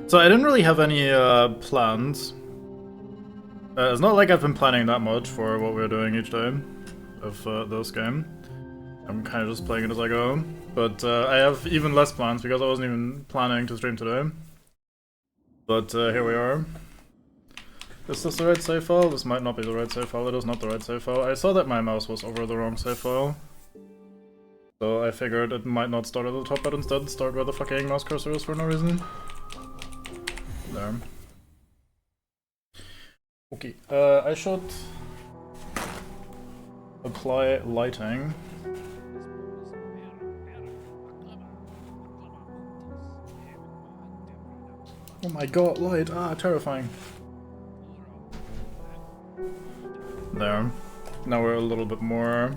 So I didn't really have any plans. It's not like I've been planning that much for what we're doing each day of this game. I'm kind of just playing it as I go. But I have even less plans because I wasn't even planning to stream today. But here we are. Is this the right save file? This might not be the right save file. It is not the right save file. I saw that my mouse was over the wrong save file. So I figured it might not start at the top, but instead start where the fucking mouse cursor is for no reason. There. Okay, I should apply lighting. Oh my god, light! Ah, terrifying. There. Now we're a little bit more,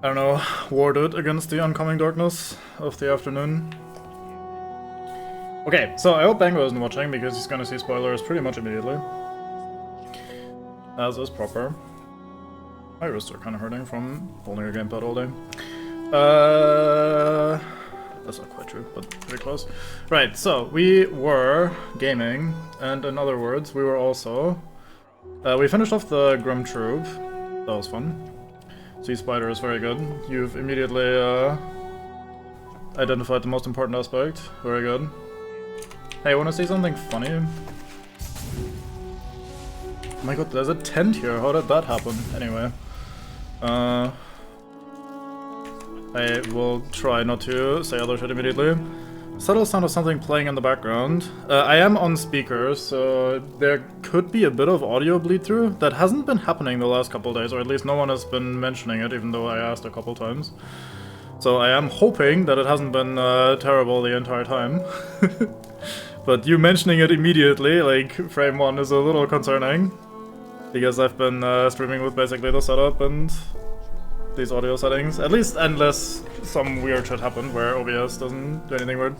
I don't know, warded against the oncoming darkness of the afternoon. Okay, so I hope Bango isn't watching because he's gonna see spoilers pretty much immediately. As is proper. My wrists are kind of hurting from holding a gamepad all day. That's not quite true, but pretty close. Right, so we were gaming, and in other words, we were also... we finished off the Grim Troop. That was fun. Sea Spider is very good. You've immediately identified the most important aspect. Very good. Hey, wanna see something funny? Oh my god, there's a tent here. How did that happen? Anyway. I will try not to say other shit immediately. Subtle sound of something playing in the background. I am on speaker, so there could be a bit of audio bleed through. That hasn't been happening the last couple days, or at least no one has been mentioning it, even though I asked a couple times. So I am hoping that it hasn't been terrible the entire time. But you mentioning it immediately, like frame 1, is a little concerning. Because I've been streaming with basically the setup and these audio settings. At least unless some weird shit happened where OBS doesn't do anything weird.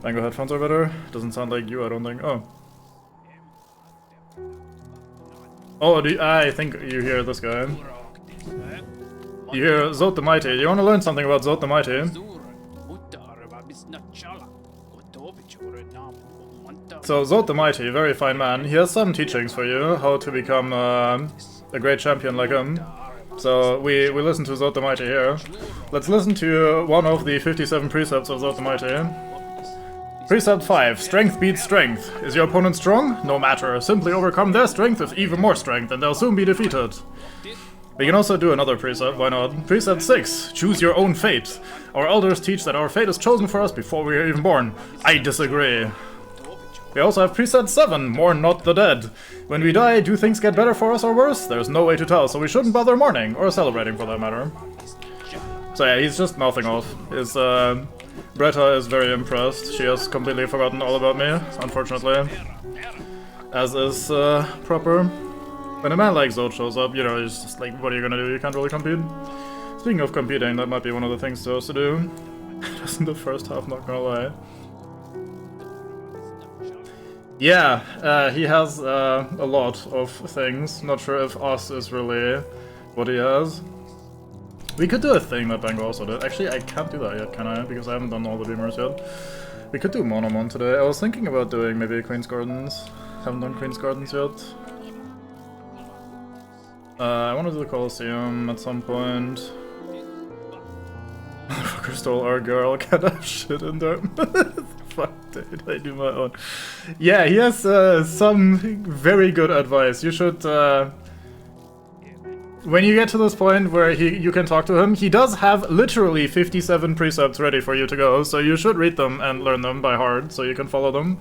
Bango headphones are better. Doesn't sound like you, I don't think. Oh. Oh, I think you hear this guy. You hear Zod the Mighty. You want to learn something about Zod the Mighty? So Zod the Mighty, very fine man. He has some teachings for you, how to become a great champion like him. So we listen to Zod the Mighty here. Let's listen to one of the 57 precepts of Zod the Mighty. Precept 5. Strength beats strength. Is your opponent strong? No matter. Simply overcome their strength with even more strength and they'll soon be defeated. We can also do another precept, why not? Precept 6. Choose your own fate. Our elders teach that our fate is chosen for us before we are even born. I disagree. We also have Precept 7, mourn not the dead. When we die, do things get better for us or worse? There's no way to tell, so we shouldn't bother mourning, or celebrating for that matter. So yeah, he's just mouthing off. His, Bretta is very impressed. She has completely forgotten all about me, unfortunately. As is, proper. When a man like Zod shows up, you know, it's just like, what are you gonna do? You can't really compete. Speaking of competing, that might be one of the things to also do. Just in the first half, not gonna lie. Yeah, he has a lot of things. Not sure if us is really what he has. We could do a thing that Bango also did. Actually, I can't do that yet, can I? Because I haven't done all the beamers yet. We could do Monomon today. I was thinking about doing maybe Queen's Gardens. Haven't done Queen's Gardens yet. I want to do the Colosseum at some point. Motherfucker stole our girl. Can't have shit in there. Fuck, dude, I do my own. Yeah, he has some very good advice. You should, when you get to this point where you can talk to him, he does have literally 57 precepts ready for you to go, so you should read them and learn them by heart, so you can follow them.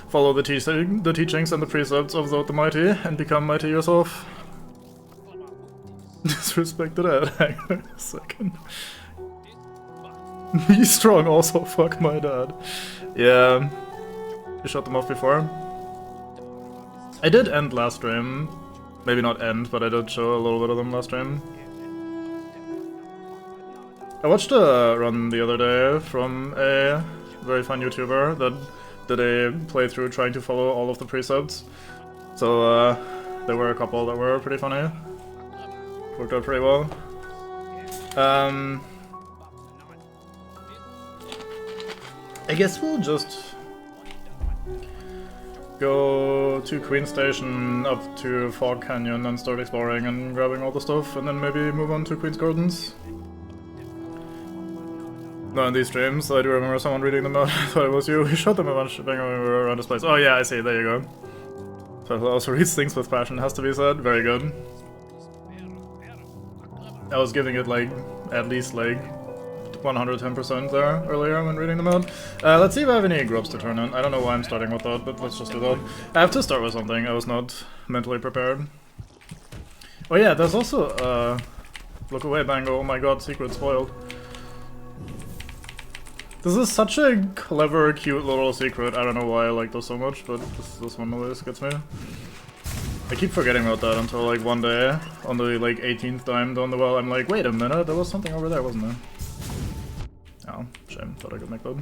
Follow the teachings and the precepts of Zod the Mighty, and become mighty yourself. Disrespect to that. Hang on a second. Be strong also, fuck my dad. Yeah. You shot them off before. I did end last stream. Maybe not end, but I did show a little bit of them last stream. I watched a run the other day from a very fun YouTuber that did a playthrough trying to follow all of the precepts. So there were a couple that were pretty funny. Worked out pretty well. I guess we'll just Go to Queen Station up to Fog Canyon and start exploring and grabbing all the stuff, and then maybe move on to Queen's Gardens. No, in these streams, I do remember someone reading them out. I thought it was you. We shot them a bunch when we were around this place. Oh yeah, I see, there you go. So also reads things with passion, has to be said. Very good. I was giving it like, at least like 110% there earlier when reading them out. Let's see if I have any groups to turn in. I don't know why I'm starting with that, but let's just do that. I have to start with something. I was not mentally prepared. Oh yeah, there's also, look away, Bango. Oh my god, secret spoiled. This is such a clever, cute little secret. I don't know why I like this so much, but this one always gets me. I keep forgetting about that until like one day, on the like 18th time down the well, I'm like, wait a minute, there was something over there, wasn't there? Oh, shame, thought I could make that.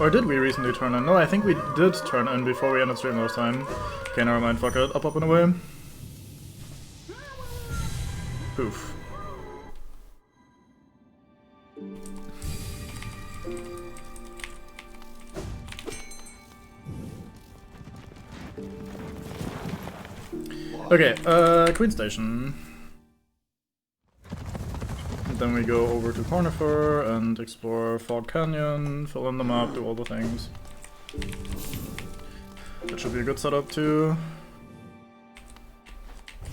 Or did we recently turn in? No, I think we did turn in before we ended stream last time. Okay, never mind, fuck it, up and away. Poof. Okay, Queen Station. And then we go over to Cornifer and explore Fog Canyon, fill in the map, do all the things. That should be a good setup to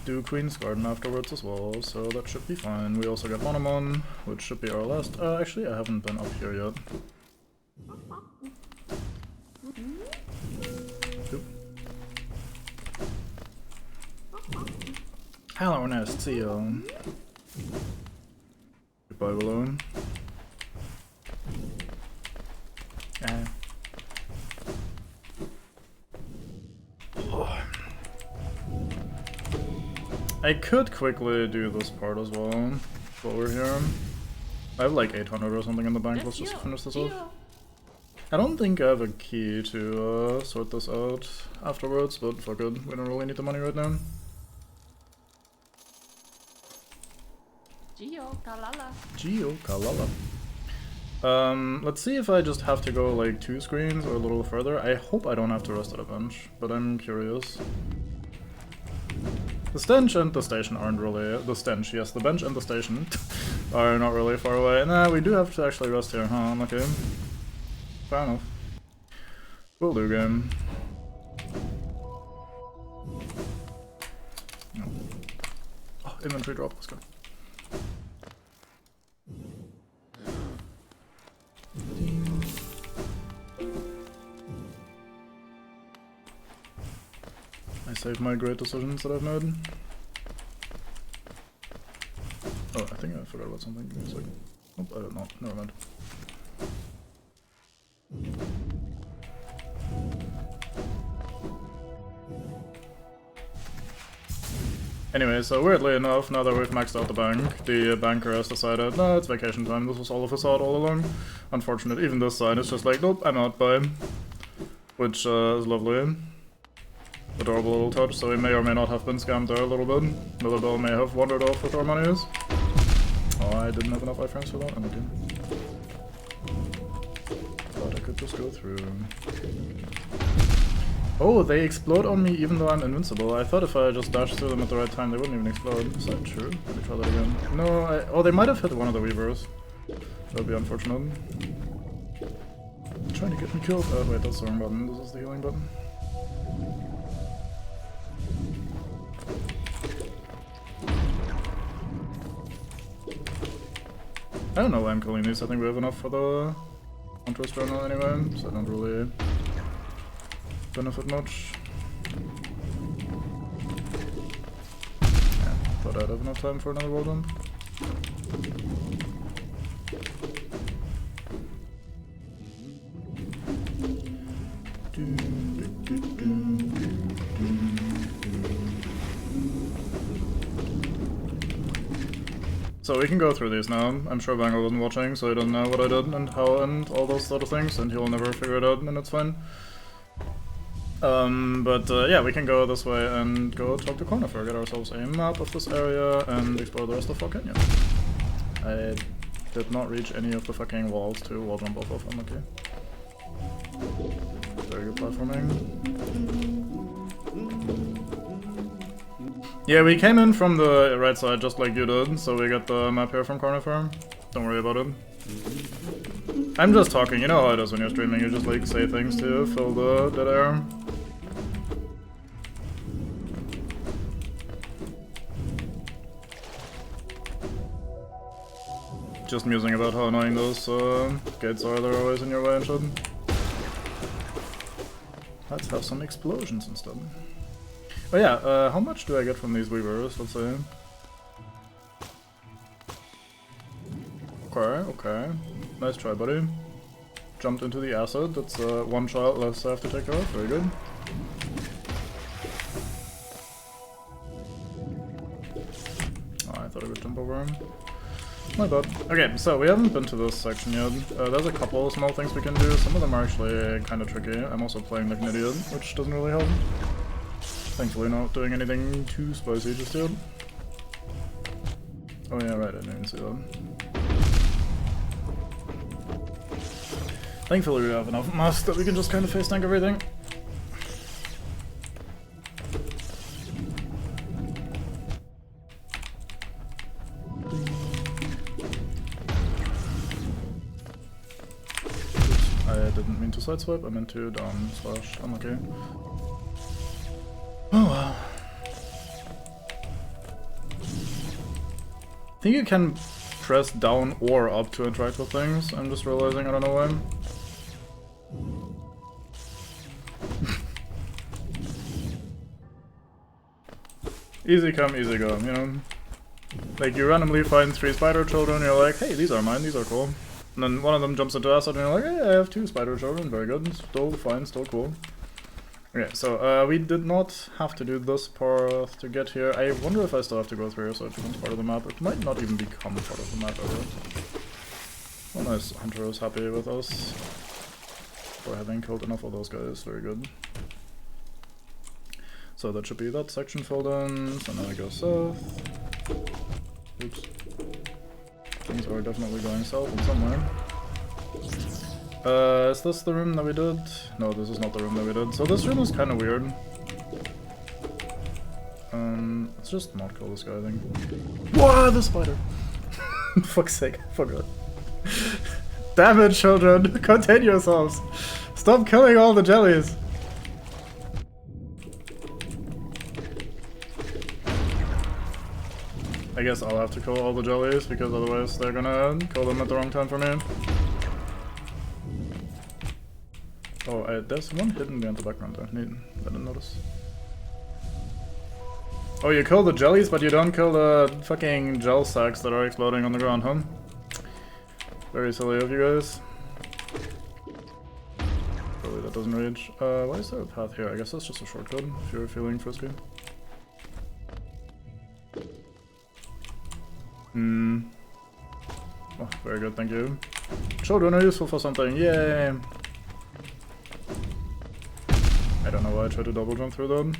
do Queen's Garden afterwards as well, so that should be fine. We also got Monomon, which should be our last. Actually, I haven't been up here yet. Hello, nice to see you. Goodbye, Balloon. I could quickly do this part as well while we're here. I have like 800 or something in the bank, let's just finish this off. I don't think I have a key to sort this out afterwards, but fuck it, we don't really need the money right now. Gio Kalala. Gio Kalala. Let's see if I just have to go like 2 screens or a little further. I hope I don't have to rest at a bench, but I'm curious. The stench and the station aren't really... The stench, yes, the bench and the station are not really far away. Nah, we do have to actually rest here, huh? Okay. Fair enough. Will do, game. No. Oh, inventory drop, let's go. I saved my great decisions that I've made. Oh, I think I forgot about something. Give me a second. Nope, I don't know. Never mind. Anyway, so weirdly enough, now that we've maxed out the banker has decided, no, it's vacation time, this was all of us out all along. Unfortunate, even this side is just like, nope, I'm out, bye. Which is lovely. Adorable little touch, so we may or may not have been scammed there a little bit. Milibel may have wandered off with our monies. Oh, I didn't have enough iframes for that? I'm okay. Thought I could just go through. Oh, they explode on me even though I'm invincible. I thought if I just dashed through them at the right time, they wouldn't even explode. Is that true? Let me try that again. No, oh, they might have hit one of the Weavers. That would be unfortunate. Trying to get me killed. Oh, wait, that's the wrong button. This is the healing button. I don't know why I'm killing these. I think we have enough for the Hunter's Journal anyway, so I don't really benefit much. Yeah, thought I'd have enough time for another wall jump. So we can go through these now. I'm sure Bangle wasn't watching, so he doesn't know what I did and how and all those sort of things, and he'll never figure it out, and it's fine. Yeah, we can go this way and go talk to Cornifer, get ourselves a map of this area, and explore the rest of Fog Canyon. I did not reach any of the fucking walls to wall jump off of, I'm okay. Very good platforming. Yeah, we came in from the right side just like you did, so we got the map here from Corner Farm. Don't worry about it. I'm just talking, you know how it is when you're streaming, you just like say things to fill the dead air. Just musing about how annoying those gates are, they're always in your way and shit. Let's have some explosions instead. Oh yeah, how much do I get from these weavers, let's say? Okay, okay. Nice try, buddy. Jumped into the acid, that's one child less I have to take care of, very good. Oh, I thought I could jump over him. My bad. Okay, so we haven't been to this section yet. There's a couple small things we can do, some of them are actually kinda tricky. I'm also playing like an idiot, which doesn't really help. Thankfully not doing anything too spicy just yet. Oh yeah, right, I didn't even see that. Thankfully we have enough mass that we can just kind of face tank everything. I didn't mean to sideswipe, I meant to down slash unlucky. Oh well. I think you can press down or up to interact with things. I'm just realizing, I don't know why. Easy come, easy go, you know? Like, you randomly find 3 spider children, and you're like, hey, these are mine, these are cool. And then one of them jumps into acid, and you're like, hey, I have 2 spider children, very good, still fine, still cool. Okay, so we did not have to do this path to get here. I wonder if I still have to go through here so it becomes part of the map. It might not even become part of the map ever. Oh nice, Hunter is happy with us for having killed enough of those guys, very good. So that should be that section filled in, so now I go south. Oops. Things are definitely going south in somewhere. Is this the room that we did? No, this is not the room that we did. So this room is kind of weird. Let's just not kill this guy, I think. Whoa, the spider! Fuck's sake, I forgot. Damn it, children! Contain yourselves! Stop killing all the jellies! I guess I'll have to kill all the jellies, because otherwise they're gonna kill them at the wrong time for me. Oh, there's one hidden behind the background there. Neat. I didn't notice. Oh, you kill the jellies, but you don't kill the fucking gel sacks that are exploding on the ground, huh? Very silly of you guys. Probably that doesn't reach. Why is there a path here? I guess that's just a shortcut if you're feeling frisky. Oh, very good, thank you. Children are useful for something, yay! I don't know why I tried to double jump through that.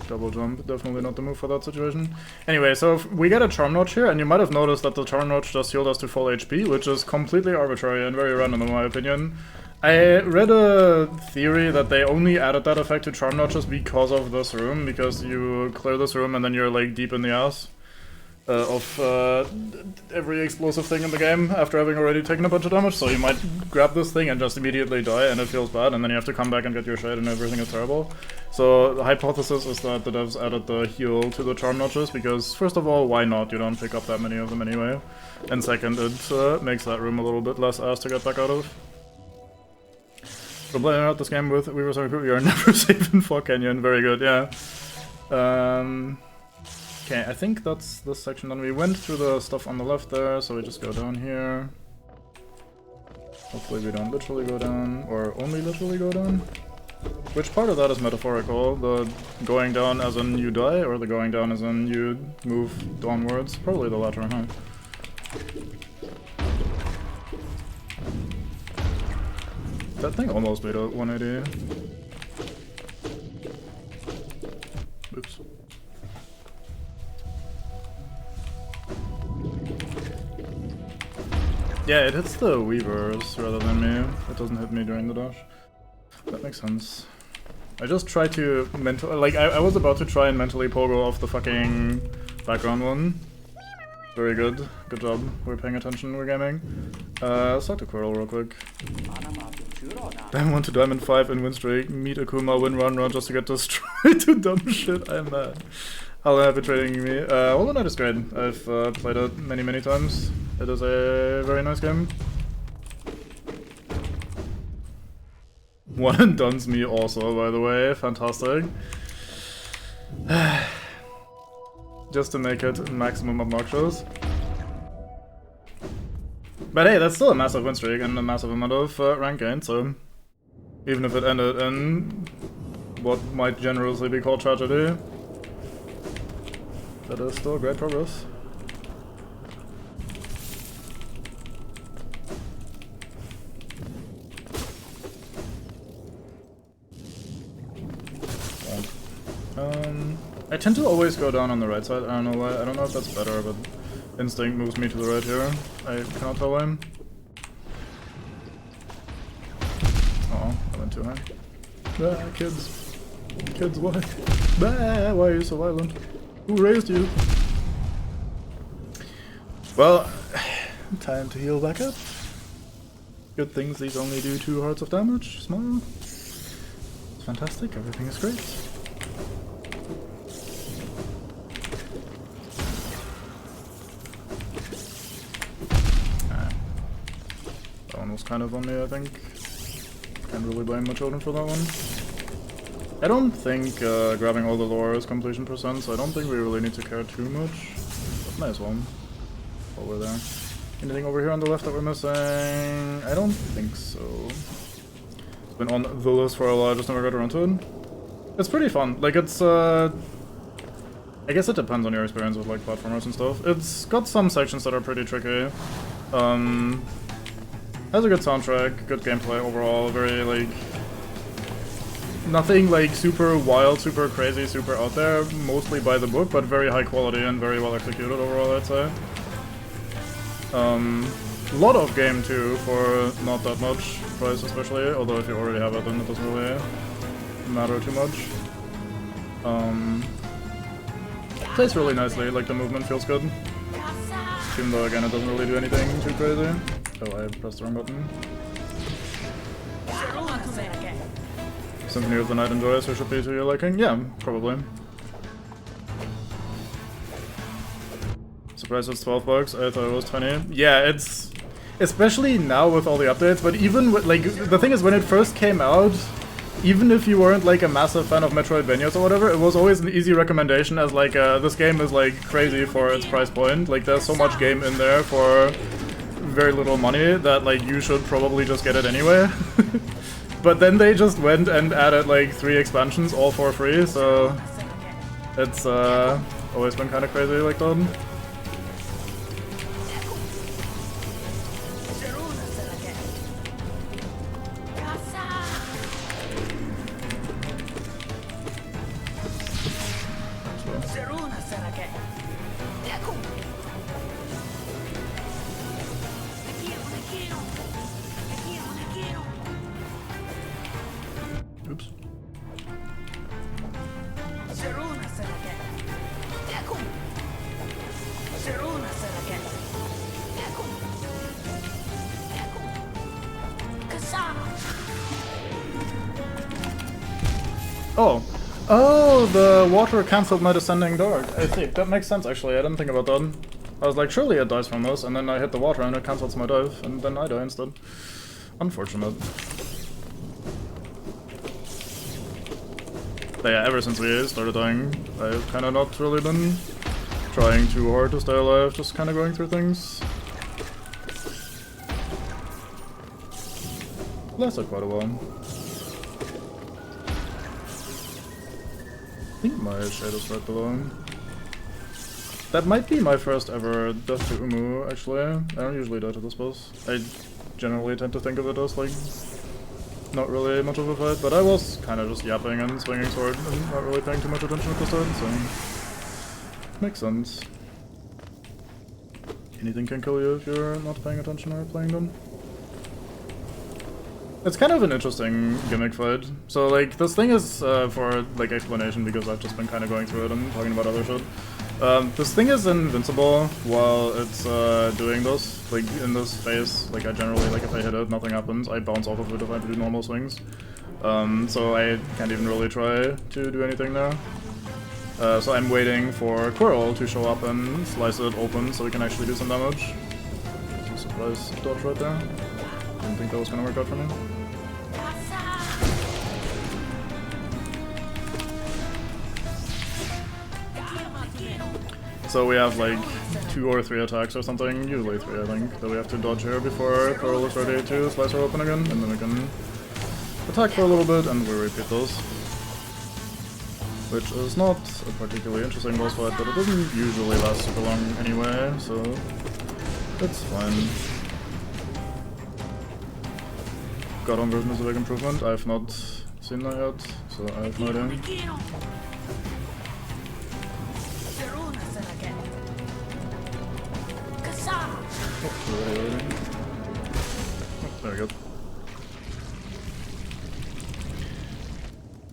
Double jump, definitely not the move for that situation. Anyway, so we get a charm notch here, and you might have noticed that the charm notch just healed us to full HP, which is completely arbitrary and very random in my opinion. I read a theory that they only added that effect to charm notches because of this room, because you clear this room and then you're like deep in the ass of every explosive thing in the game after having already taken a bunch of damage, so you might grab this thing and just immediately die and it feels bad, and then you have to come back and get your shade and everything is terrible. So the hypothesis is that the devs added the heal to the charm notches, because first of all, why not? You don't pick up that many of them anyway. And second, it makes that room a little bit less ass to get back out of. So playing out this game with Weavers are good, you are never safe in Fog Canyon, very good, yeah. Okay, I think that's this section done. We went through the stuff on the left there, so we just go down here. Hopefully we don't literally go down, or only literally go down. Which part of that is metaphorical? The going down as in you die, or the going down as in you move downwards? Probably the latter, huh? That thing almost made a 180. Oops. Yeah, it hits the weavers rather than me. It doesn't hit me during the dash. That makes sense. I just tried to I was about to try and mentally pogo off the fucking background one. Very good. Good job. We're paying attention, we're gaming. Let's talk to Quirrell real quick. Diamond 1 to Diamond 5 in win streak. Meet Akuma, win run just to get destroyed to dumb shit. I'm mad. How have been trading me? Hollow Knight is great. I've played it many times. It is a very nice game. One and done's me also, by the way. Fantastic. Just to make it maximum obnoxious. But hey, that's still a massive win streak and a massive amount of rank gain, so... Even if it ended in what might generously be called tragedy, that is still great progress. I tend to always go down on the right side, I don't know why, I don't know if that's better, but instinct moves me to the right here. I cannot tell why. Oh, I went too high. Ah, kids. Kids, why? Bah, why are you so violent? Who raised you? Well, time to heal back up. Good things these only do 2 hearts of damage. Smile. It's fantastic, everything is great. That one was kind of on me, I think. Can't really blame my children for that one. I don't think grabbing all the lore is completion percent, so I don't think we really need to care too much. But might as well, while we're there. Anything over here on the left that we're missing? I don't think so. It's been on the list for a while, I just never got around to it. It's pretty fun. Like, it's I guess it depends on your experience with like platformers and stuff. It's got some sections that are pretty tricky. Has a good soundtrack, good gameplay overall, very like... Nothing like super wild, super crazy, super out there, mostly by the book, but very high quality and very well executed overall, I'd say. Lot of game too, for not that much price especially, although if you already have it then it doesn't really matter too much. Plays really nicely, like the movement feels good. Even though again it doesn't really do anything too crazy. Oh, I pressed the wrong button. Symphony of the Night enjoy, so should be to your liking? Yeah, probably. Surprised it's $12, I thought it was 20. Yeah, it's... Especially now with all the updates, but even with, like, the thing is when it first came out, even if you weren't like a massive fan of Metroidvanias or whatever, it was always an easy recommendation as like, this game is like crazy for its price point. Like there's so much game in there for very little money that like you should probably just get it anyway. But then they just went and added like 3 expansions all for free, so it's always been kind of crazy like that. Oops. Oh. Oh, the water cancelled my descending dart. I see. That makes sense actually, I didn't think about that. I was like, surely it dies from this, and then I hit the water and it cancels my dive, and then I die instead. Unfortunate. But yeah, ever since we started dying, I've kinda not really been trying too hard to stay alive, just kinda going through things. Lasted quite a while. I think my shade is right below. That might be my first ever death to Umu, actually. I don't usually die to this boss. I generally tend to think of it as like not really much of a fight, but I was kind of just yapping and swinging sword and not really paying too much attention at the start, so makes sense. anything can kill you if you're not paying attention or playing them. It's kind of an interesting gimmick fight. So like this thing is for like explanation because I've just been kind of going through it and talking about other shit. This thing is invincible while it's doing this. Like in this phase, like I generally, like if I hit it, nothing happens. I bounce off of it if I do normal swings. So I can't even really try to do anything there. So I'm waiting for Quirrell to show up and slice it open so we can actually do some damage. There's a surprise dodge right there. Didn't think that was gonna work out for me. So we have like 2 or 3 attacks or something, usually 3 I think, that we have to dodge here before Quirrell is ready to slice her open again, and then we can attack for a little bit and we repeat those. Which is not a particularly interesting boss fight, but it doesn't usually last super long anyway, so it's fine. Godhorn version is a big improvement. I've not seen that yet, so I have no idea. Oh, there we go.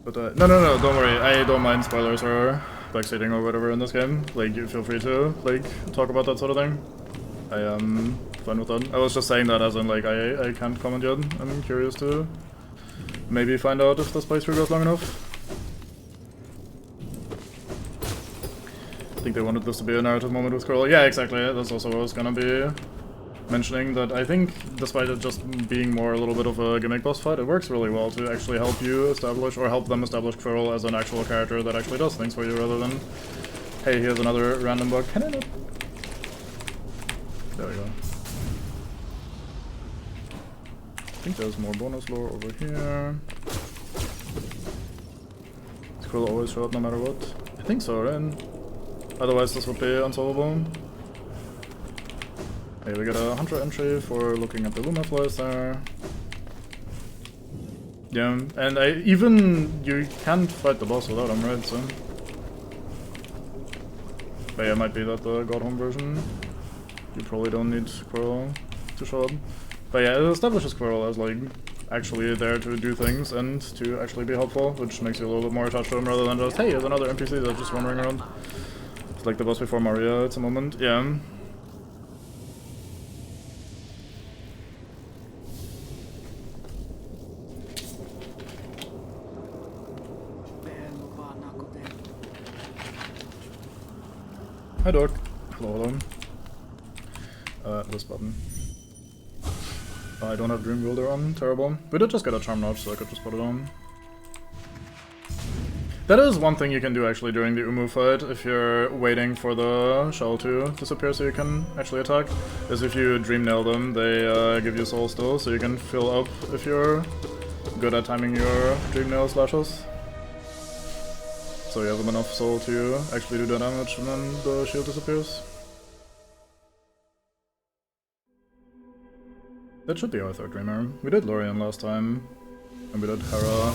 But no, don't worry. I don't mind spoilers or backseating or whatever in this game. Like, you feel free to like talk about that sort of thing. I am fine with that. I was just saying that as in like I can't comment yet. I'm curious to maybe find out if this playthrough goes long enough. I think they wanted this to be a narrative moment with Quirrell. Yeah, exactly. That's also what I was gonna be mentioning, that I think despite it just being more a little bit of a gimmick boss fight, it works really well to actually help you establish, or help them establish Quirrell as an actual character that actually does things for you rather than, hey, here's another random bug. Can I not? There we go. I think there's more bonus lore over here. Does Quirrell always show up no matter what? I think so, right? Otherwise this would be unsolvable. Hey, we got a Hunter entry for looking at the Lumaflies there. Yeah, and you can't fight the boss without him, right? So, but yeah, it might be that the Godhorn version, you probably don't need Quirrell to show up. But yeah, it establishes Quirrell as like actually there to do things and to actually be helpful, which makes you a little bit more attached to him rather than just, hey, here's another NPC that's just wandering around. It's like the boss before Maria, it's a moment. Yeah. Hi Doc. Hello. This button. I don't have Dream Wielder on, terrible. We did just get a Charm Notch, so I could just put it on. That is one thing you can do actually during the Umu fight, if you're waiting for the shell to disappear so you can actually attack, is if you Dream Nail them, they give you soul still, so you can fill up if you're good at timing your Dream Nail slashes. So you have enough soul to actually do the damage and then the shield disappears. That should be our third Dreamer. We did Lorien last time, and we did Hera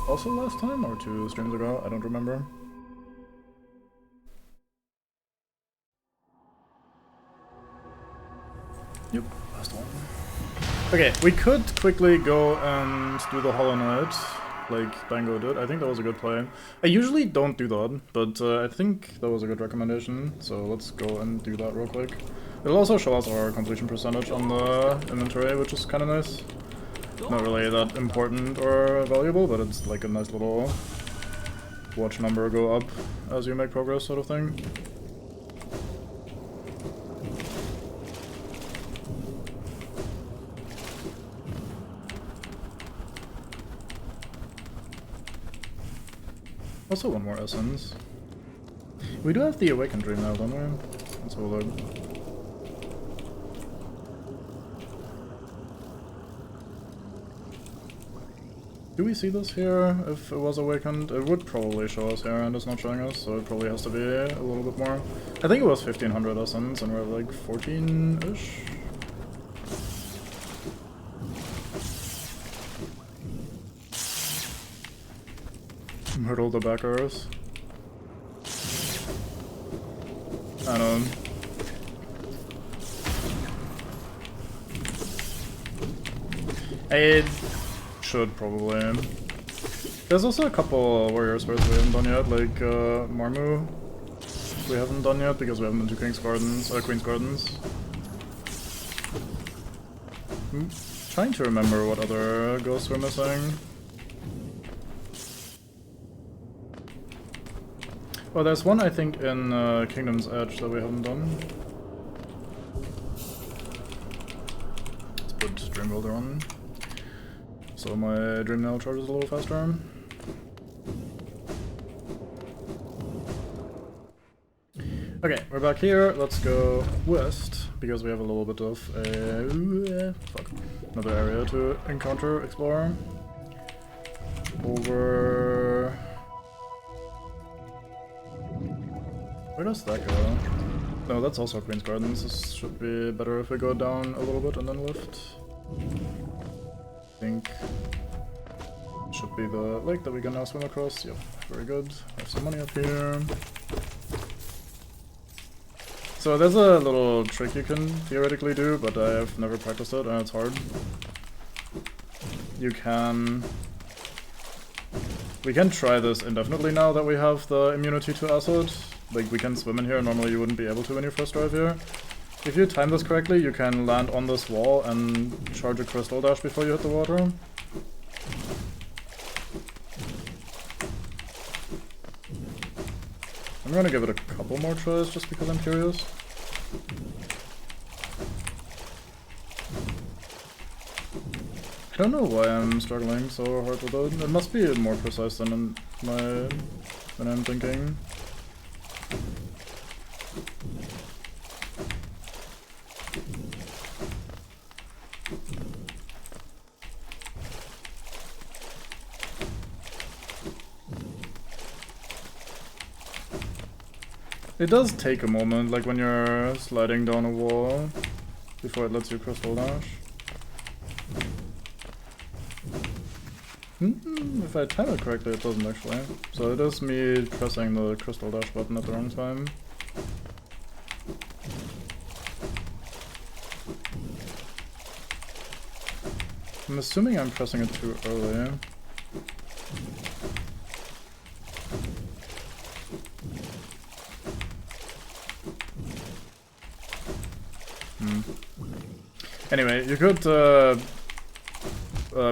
also last time, or 2 streams ago, I don't remember. Yep, last one. Okay, we could quickly go and do the Hollow Knight, like Bango did. I think that was a good play. I usually don't do that, but I think that was a good recommendation, so let's go and do that real quick. It'll also show us our completion percentage on the inventory, which is kind of nice. Not really that important or valuable, but it's like a nice little watch number go up as you make progress sort of thing. Also one more essence. We do have the Awakened Dream now, don't we? Let's have a look. Do we see this here if it was awakened? It would probably show us here and it's not showing us, so it probably has to be a little bit more. I think it was 1500 essence and we're at like 14-ish. Myrtle the backers. I know. I should probably. There's also a couple warrior spurs we haven't done yet, like Marmu. We haven't done yet because we haven't been to Queen's Gardens. I'm trying to remember what other ghosts we're missing. Oh, there's one I think in Kingdom's Edge that we haven't done. Let's put Dreambuilder on, so my Dream Nail charges a little faster. Okay, we're back here. Let's go west, because we have a little bit of another area to encounter, explore. Over... Where does that go? No, that's also Queen's Gardens. This should be better if we go down a little bit and then lift. I think it should be the lake that we can now swim across. Yep, very good. I have some money up here. So there's a little trick you can theoretically do, but I have never practiced it and it's hard. You can... We can try this indefinitely now that we have the immunity to acid. Like, we can swim in here, normally you wouldn't be able to when you first drive here. If you time this correctly, you can land on this wall and charge a crystal dash before you hit the water. I'm gonna give it a couple more tries just because I'm curious. I don't know why I'm struggling so hard with it. It must be more precise than I'm thinking. It does take a moment, like when you're sliding down a wall, before it lets you crystal dash. If I time it correctly, it doesn't actually. So it is me pressing the crystal dash button at the wrong time. I'm assuming I'm pressing it too early. Anyway, you could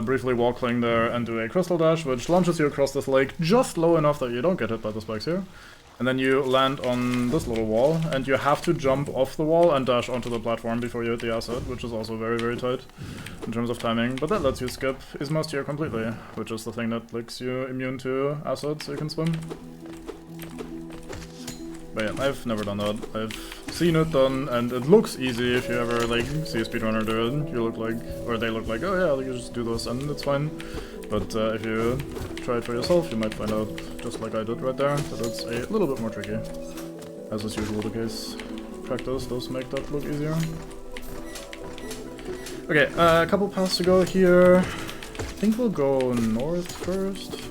briefly wall cling there and do a crystal dash, which launches you across this lake just low enough that you don't get hit by the spikes here. And then you land on this little wall, and you have to jump off the wall and dash onto the platform before you hit the acid, which is also very, very tight in terms of timing. But that lets you skip Ismostyr completely, which is the thing that makes you immune to acid, so you can swim. But yeah, I've never done that. I've seen it done, and it looks easy if you ever like see a speedrunner do it. You look like, or they look like, oh yeah, you just do this and it's fine. But if you try it for yourself, you might find out, just like I did right there, that it's a little bit more tricky. As is usually the case. Practice does make that look easier. Okay, a couple paths to go here. I think we'll go north first.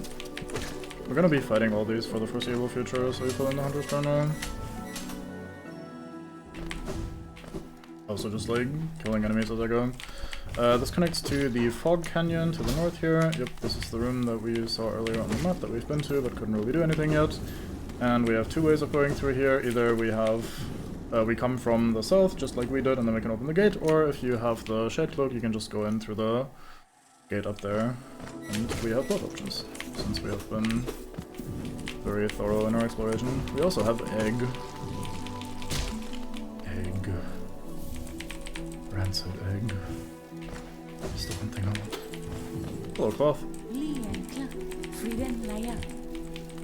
We're gonna be fighting all these for the foreseeable future, so we put in the Hunter's Journal. Also just like killing enemies as I go. This connects to the Fog Canyon to the north here. Yep, this is the room that we saw earlier on the map that we've been to, but couldn't really do anything yet. And we have two ways of going through here. Either we have we come from the south, just like we did, and then we can open the gate, or if you have the Shade Cloak, you can just go in through the gate up there. And we have both options, since we have been very thorough in our exploration. We also have egg. Egg. Rancid egg. That's the one thing I want. Hello, Cloth.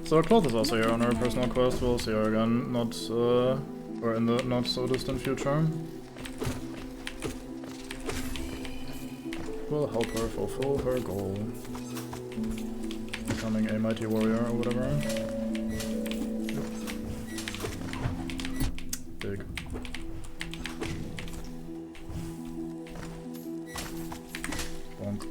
So Cloth is also here on our personal quest. We'll see her again, not or in the not so distant future. We'll help her fulfill her goal. Becoming a mighty warrior or whatever. Big. Bonk.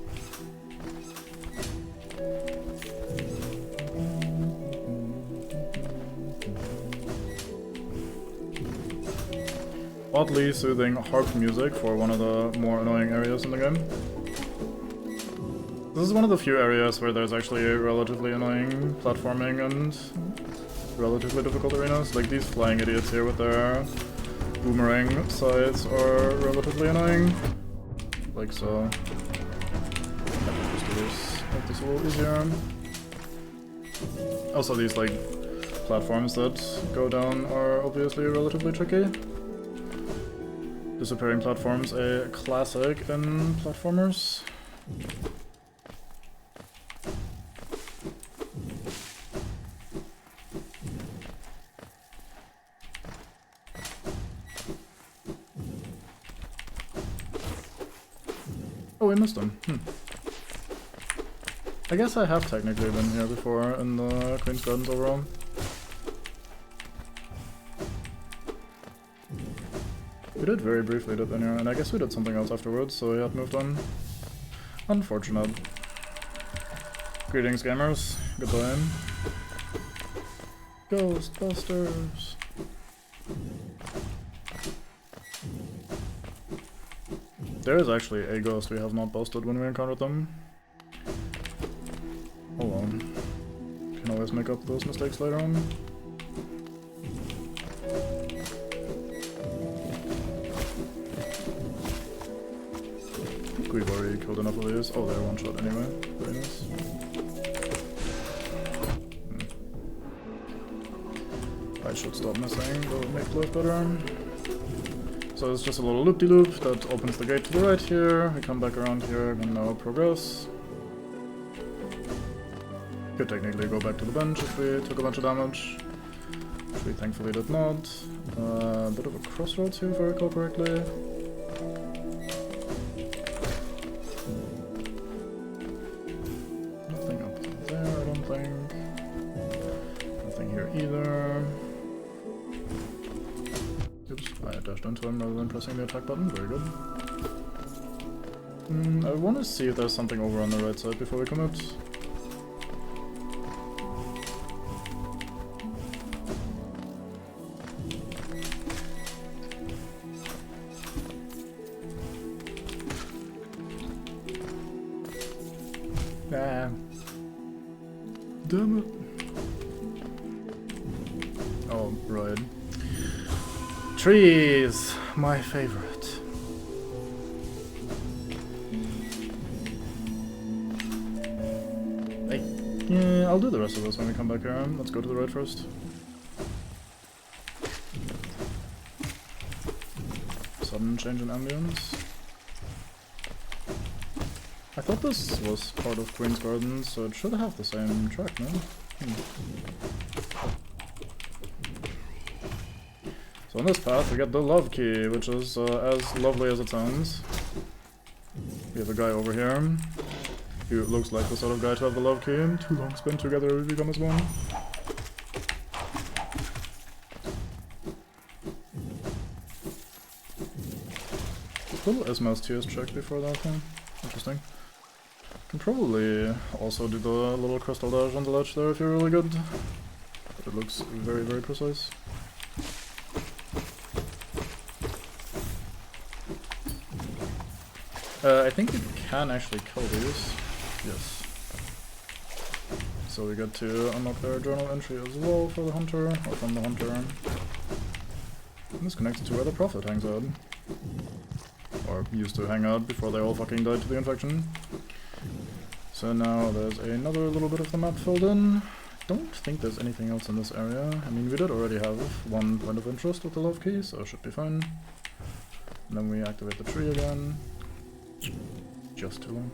Oddly soothing harp music for one of the more annoying areas in the game. This is one of the few areas where there's actually relatively annoying platforming and relatively difficult arenas. Like these flying idiots here with their boomerang sides are relatively annoying. Like so. Just make this a little easier. Also these like platforms that go down are obviously relatively tricky. Disappearing platforms, a classic in platformers. Oh, we missed him. I guess I have technically been here before in the Queen's Gardens overall. We did very briefly dip in here, and I guess we did something else afterwards, so we had moved on. Unfortunate. Greetings, gamers. Goodbye. Ghostbusters. There is actually a ghost we have not busted when we encountered them. Hold on. Can always make up those mistakes later on. I think we've already killed enough of these. Oh, they're one shot anyway. Very nice. I should stop missing, that would make life better. So it's just a little loop-de-loop that opens the gate to the right here. We come back around here and now progress. Could technically go back to the bench if we took a bunch of damage, which we thankfully did not. Bit of a crossroads here, if I recall correctly. Nothing up there, I don't think. Nothing here either. Oops, I dashed into him rather than pressing the attack button, very good. I want to see if there's something over on the right side before we commit. Ah. Damn it. Oh, right. Trees! My favorite. Yeah, I'll do the rest of this when we come back here. Let's go to the right first. Sudden change in ambience. I thought this was part of Queen's Gardens, so it should have the same track, no? So on this path we get the Love Key, which is as lovely as it sounds. We have a guy over here who looks like the sort of guy to have the Love Key. Too long spent together, we become as one. Little Isma's tears check before that one. Interesting. Can probably also do the little crystal dash on the ledge there if you're really good. But it looks very, very precise. I think you can actually kill these. Yes. So we get to unlock their journal entry as well for the hunter, or from the hunter. And this connects to where the prophet hangs out. Or used to hang out before they all fucking died to the infection. So now there's another little bit of the map filled in. Don't think there's anything else in this area. I mean, we did already have one point of interest with the Love Key, so it should be fine. And then we activate the tree again. Just too long.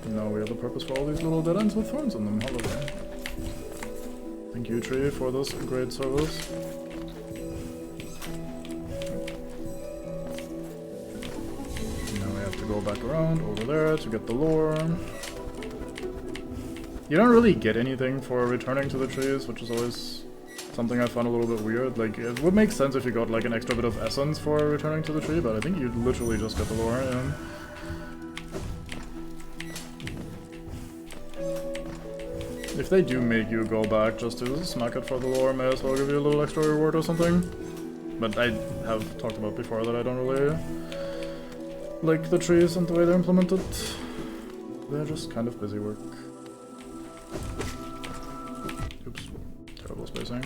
Now we have the purpose for all these little dead ends with thorns on them. Hello. Thank you, tree, for this great service. Go back around over there to get the lore. You don't really get anything for returning to the trees, which is always something I found a little bit weird. Like, it would make sense if you got like an extra bit of essence for returning to the tree, but I think you literally just get the lore, yeah. If they do make you go back just to smack it for the lore, may as well give you a little extra reward or something. But I have talked about before that I don't really like the trees and the way they're implemented. They're just kind of busy work. Oops. Terrible spacing.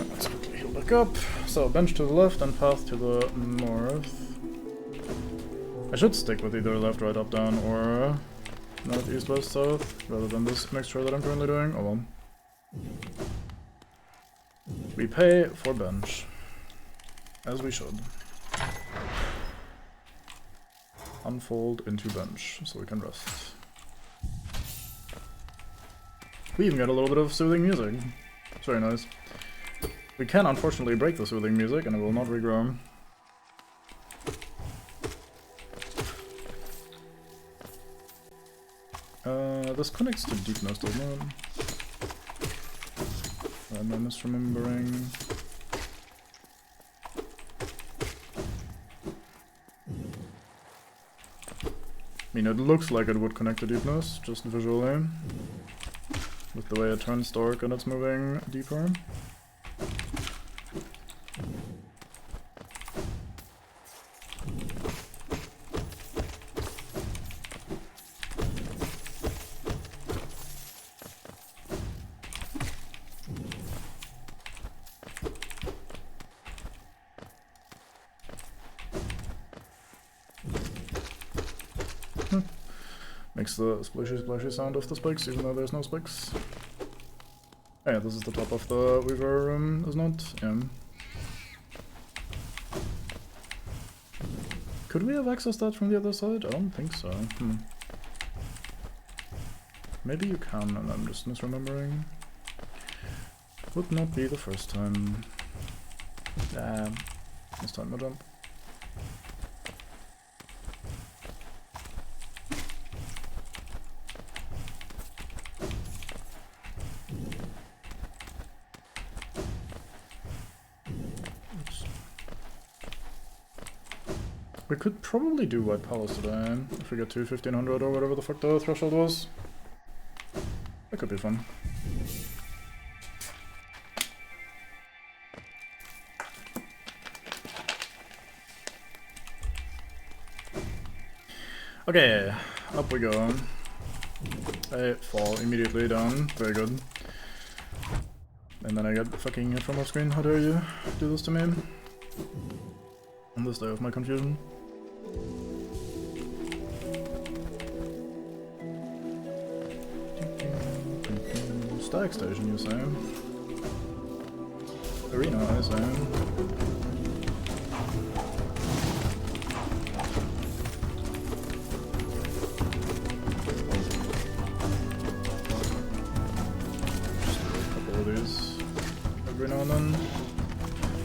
Let's quickly heal back up. So, bench to the left and path to the north. I should stick with either left, right, up, down, or north, east, west, south, rather than this mixture that I'm currently doing. Oh well. We pay for bench. As we should. Unfold into bench, so we can rest. We even get a little bit of soothing music. It's very nice. We can unfortunately break the soothing music and it will not regrow. This connects to deepness, doesn't it? Am I misremembering? I mean, it looks like it would connect to deepness, just visually. With the way it turns dark and it's moving deeper. Makes the splashy splashy sound of the spikes, even though there's no spikes. Oh yeah, this is the top of the Weaver room, isn't it? Yeah. Could we have accessed that from the other side? I don't think so. Maybe you can, and I'm just misremembering. Would not be the first time. This time no jump. We could probably do White Palace today, if we get to 1500 or whatever the fuck the threshold was. That could be fun. Okay, up we go. I fall immediately down, very good. And then I get fucking hit from off screen, how dare you do this to me? On this day of my confusion. Static station, you say? Arena, I say. Just do a couple of these every now and then.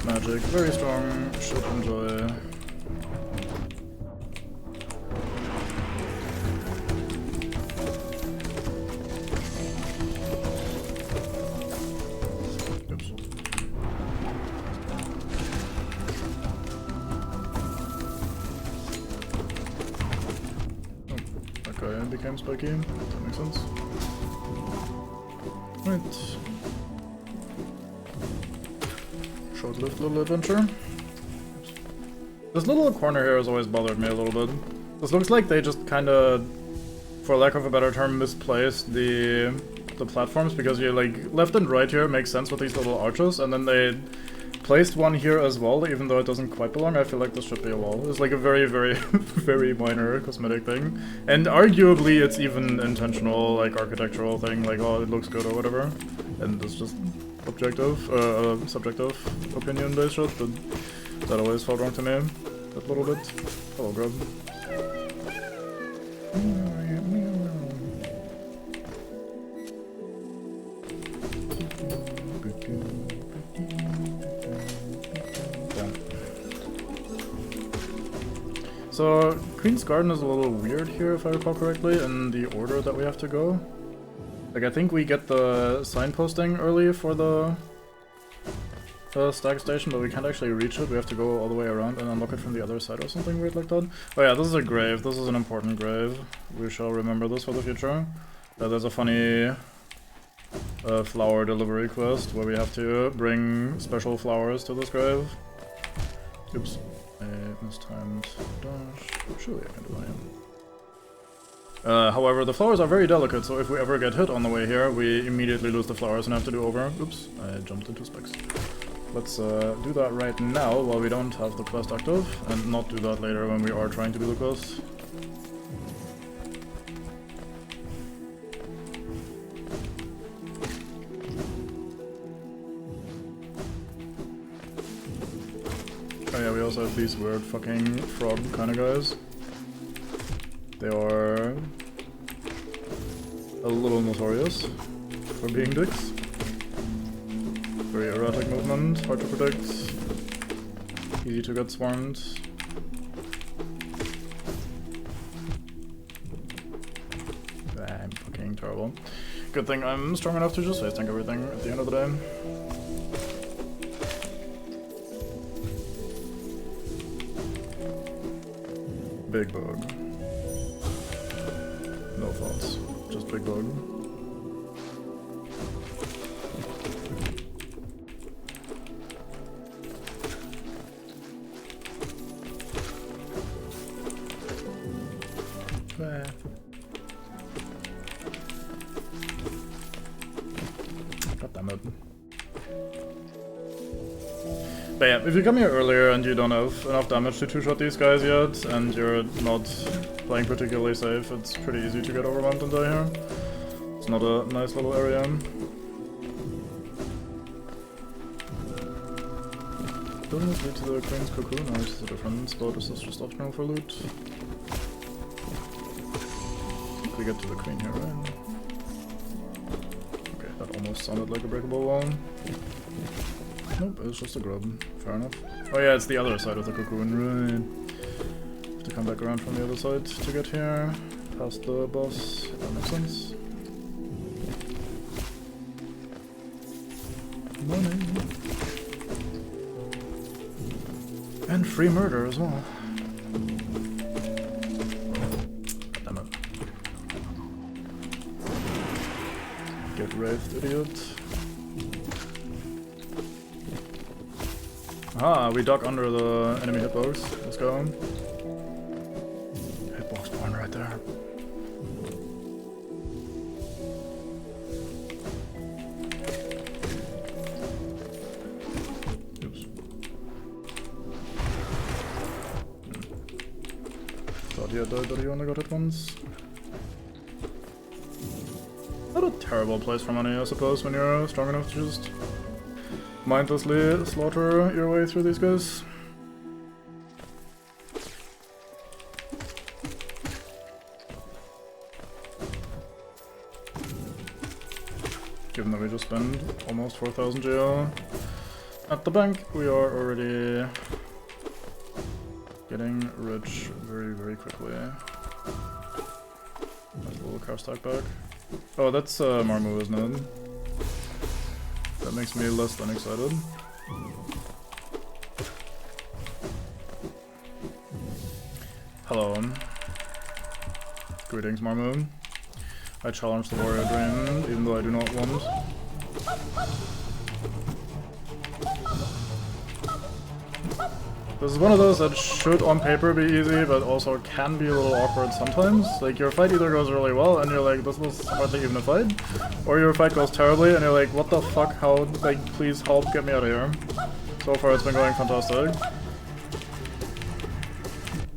Magic, very strong, should enjoy. Became spiky. That makes sense. Right. Short-lived little adventure. This little corner here has always bothered me a little bit. This looks like they just kinda, for lack of a better term, misplaced the platforms, because you like left and right here makes sense with these little arches, and then they placed one here as well, even though it doesn't quite belong. I feel like this should be a wall. It's like a very, very, very minor cosmetic thing. And arguably it's even intentional, like architectural thing, like, oh, it looks good or whatever. And it's just objective, subjective opinion-based shit, but that always felt wrong to me. That little bit. Hello, Grub. So, Queen's Garden is a little weird here, if I recall correctly, in the order that we have to go. Like, I think we get the signposting early for the stag station, but we can't actually reach it. We have to go all the way around and unlock it from the other side or something weird like that. Oh yeah, this is a grave. This is an important grave. We shall remember this for the future. There's a funny flower delivery quest where we have to bring special flowers to this grave. Oops. I mistimed dash. Surely I can do that. However, the flowers are very delicate, so if we ever get hit on the way here, we immediately lose the flowers and have to do over. Oops, I jumped into specs. Let's do that right now while we don't have the quest active, and not do that later when we are trying to do the quest. Oh yeah, we also have these weird fucking frog kind of guys. They are a little notorious for being dicks. Very erratic movement, hard to predict, easy to get swarmed. I'm fucking terrible. Good thing I'm strong enough to just face tank everything at the end of the day. Big bug. No thoughts, just big bug. God damn it. But yeah, if you come here earlier and you don't have enough damage to two-shot these guys yet, and you're not playing particularly safe, it's pretty easy to get overwhelmed and die here. It's not a nice little area. Doesn't this lead to the Queen's Cocoon, or is this a different spot? Is this just optional for loot? I think we get to the Queen here, right? Okay, that almost sounded like a breakable wall. Nope, it's just a grub. Fair enough. Oh yeah, it's the other side of the cocoon, right. Have to come back around from the other side to get here. Past the boss. That makes sense. Money. And free murder as well. Damn it. Get wraithed, idiot. Ah, we duck under the enemy hitbox. Let's go. Hitbox spawn right there. Oops. Thought he had died, but he only got hit once. Not a terrible place for money, I suppose, when you're strong enough to just mindlessly slaughter your way through these guys. Given that we just spent almost 4,000 GL at the bank, we are already getting rich very, very quickly. Nice little car stack back. Oh, that's Marmu, isn't it? That makes me less than excited. Hello. Greetings, Marmu. I challenge the warrior dream, even though I do not want. This is one of those that should on paper be easy, but also can be a little awkward sometimes. Like, your fight either goes really well and you're like, this was hardly even a fight, or your fight goes terribly and you're like, what the fuck, how, like, please help, get me out of here. So far it's been going fantastic.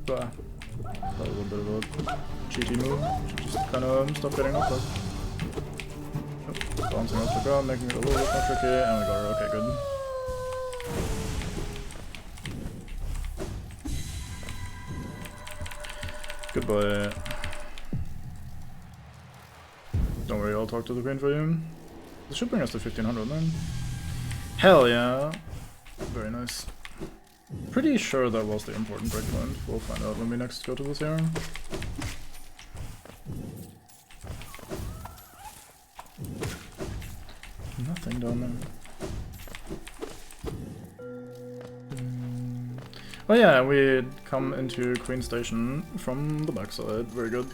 But that was a bit of a cheaty move. Should just kinda stop getting up there. Oh, bouncing off the ground, making it a little bit more tricky, and we got her, okay, good. Goodbye. Don't worry, I'll talk to the Queen for you. This should bring us to 1500 then. Hell yeah! Very nice. Pretty sure that was the important breakpoint. We'll find out when we next go to this area. Nothing down there. Oh yeah, we come into Queen Station from the backside. Very good.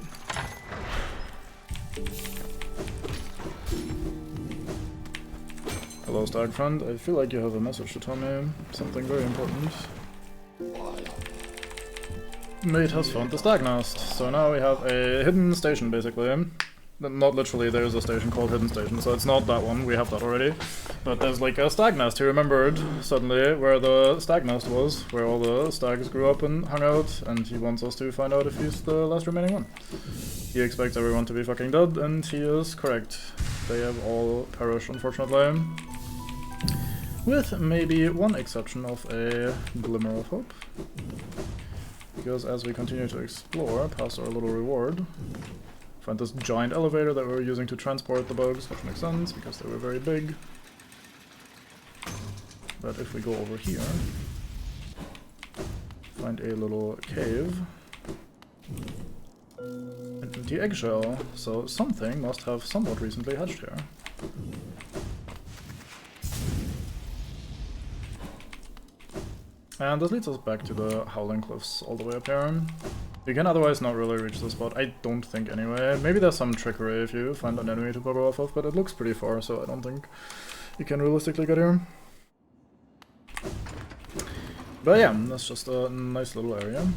Hello, Stag friend. I feel like you have a message to tell me. Something very important. Mate has found the Stag Nest. So now we have a hidden station, basically. Not literally, there's a station called Hidden Station, so it's not that one, we have that already. But there's like a stag nest. He remembered suddenly where the stag nest was, where all the stags grew up and hung out, and he wants us to find out if he's the last remaining one. He expects everyone to be fucking dead, and he is correct. They have all perished, unfortunately. With maybe one exception of a glimmer of hope. Because as we continue to explore past our little reward, find this giant elevator that we were using to transport the bugs, which makes sense because they were very big. But if we go over here, find a little cave, an empty eggshell, so something must have somewhat recently hatched here. And this leads us back to the Howling Cliffs all the way up here. You can otherwise not really reach the spot, I don't think anyway. Maybe there's some trickery if you find an enemy to bugger off of, but it looks pretty far, so I don't think you can realistically get here. But yeah, that's just a nice little area.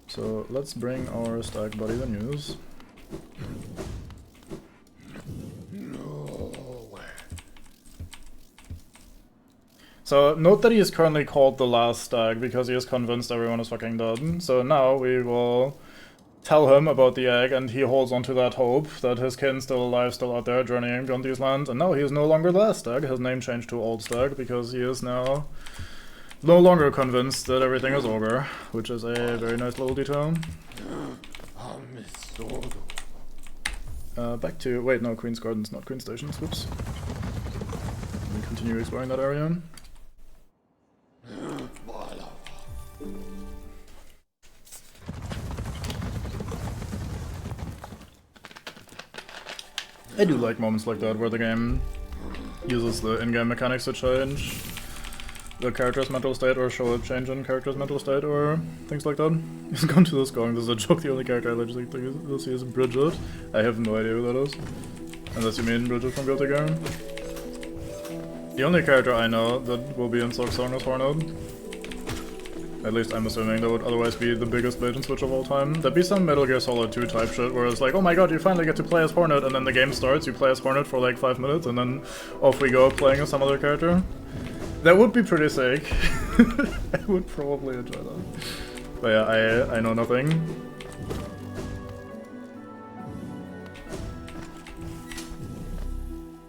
So let's bring our stag buddy the news. So note that he is currently called the last stag because he is convinced everyone is fucking dead. So now we will tell him about the egg, and he holds on to that hope that his kin's still alive, still out there journeying beyond these lands. And now he is no longer the last stag. His name changed to Old Stag because he is now no longer convinced that everything is over, which is a very nice little detail. Back to... wait, no, Queen's Gardens, not Queen Station, whoops. We continue exploring that area. I do like moments like that where the game uses the in-game mechanics to change the character's mental state or show a change in character's mental state or things like that. He's gone to this going, this is a joke, the only character I literally think you'll see is Bridget. I have no idea who that is. Unless you mean Bridget from Guilty Gear. The only character I know that will be in Silksong is Hornet. At least I'm assuming that would otherwise be the biggest bait and switch of all time. That'd be some Metal Gear Solid 2 type shit where it's like, oh my god, you finally get to play as Hornet, and then the game starts, you play as Hornet for like 5 minutes, and then off we go playing as some other character. That would be pretty sick. I would probably enjoy that. But yeah, I know nothing.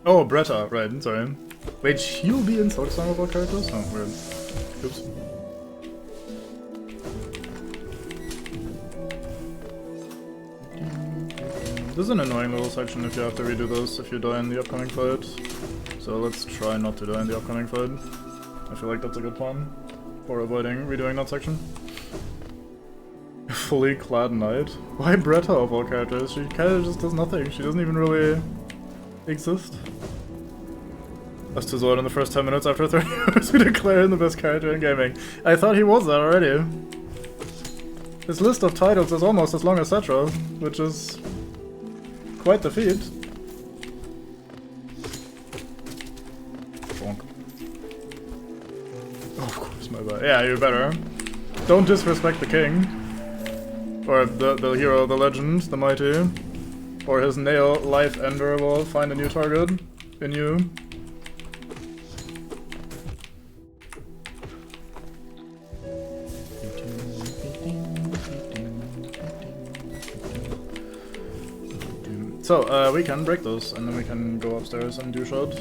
Oh, Bretta, right, sorry. Wait, she'll be in Silksong of all characters? Oh, weird. Oops. This is an annoying little section if you have to redo this if you die in the upcoming fight. So let's try not to die in the upcoming fight. I feel like that's a good plan for avoiding redoing that section. Fully clad knight? Why Bretta of all characters? She kinda just does nothing. She doesn't even really exist. As to Zord in the first 10 minutes after 30 hours we declare him the best character in gaming. I thought he was that already. His list of titles is almost as long as Cetra, which is quite the feat. Bonk. Oh, of course, my bad. Yeah, you better. Don't disrespect the king. Or the hero, the legend, the mighty. Or his nail life ender will find a new target in you. So, we can break those, and then we can go upstairs and do shot.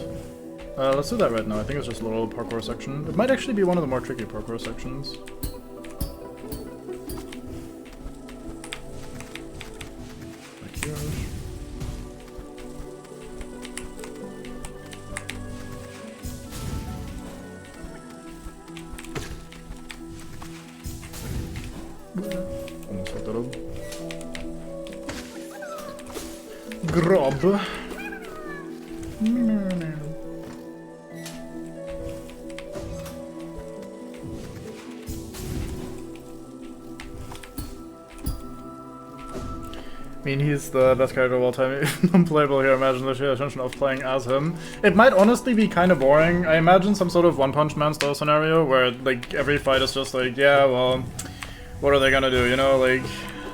Let's do that right now. I think it's just a little parkour section. It might actually be one of the more tricky parkour sections. Back here. Grob. I mean, he's the best character of all time, unplayable here. Imagine the sheer attention of playing as him. It might honestly be kind of boring. I imagine some sort of One Punch Man style scenario where, like, every fight is just like, yeah, well, what are they gonna do, you know? Like,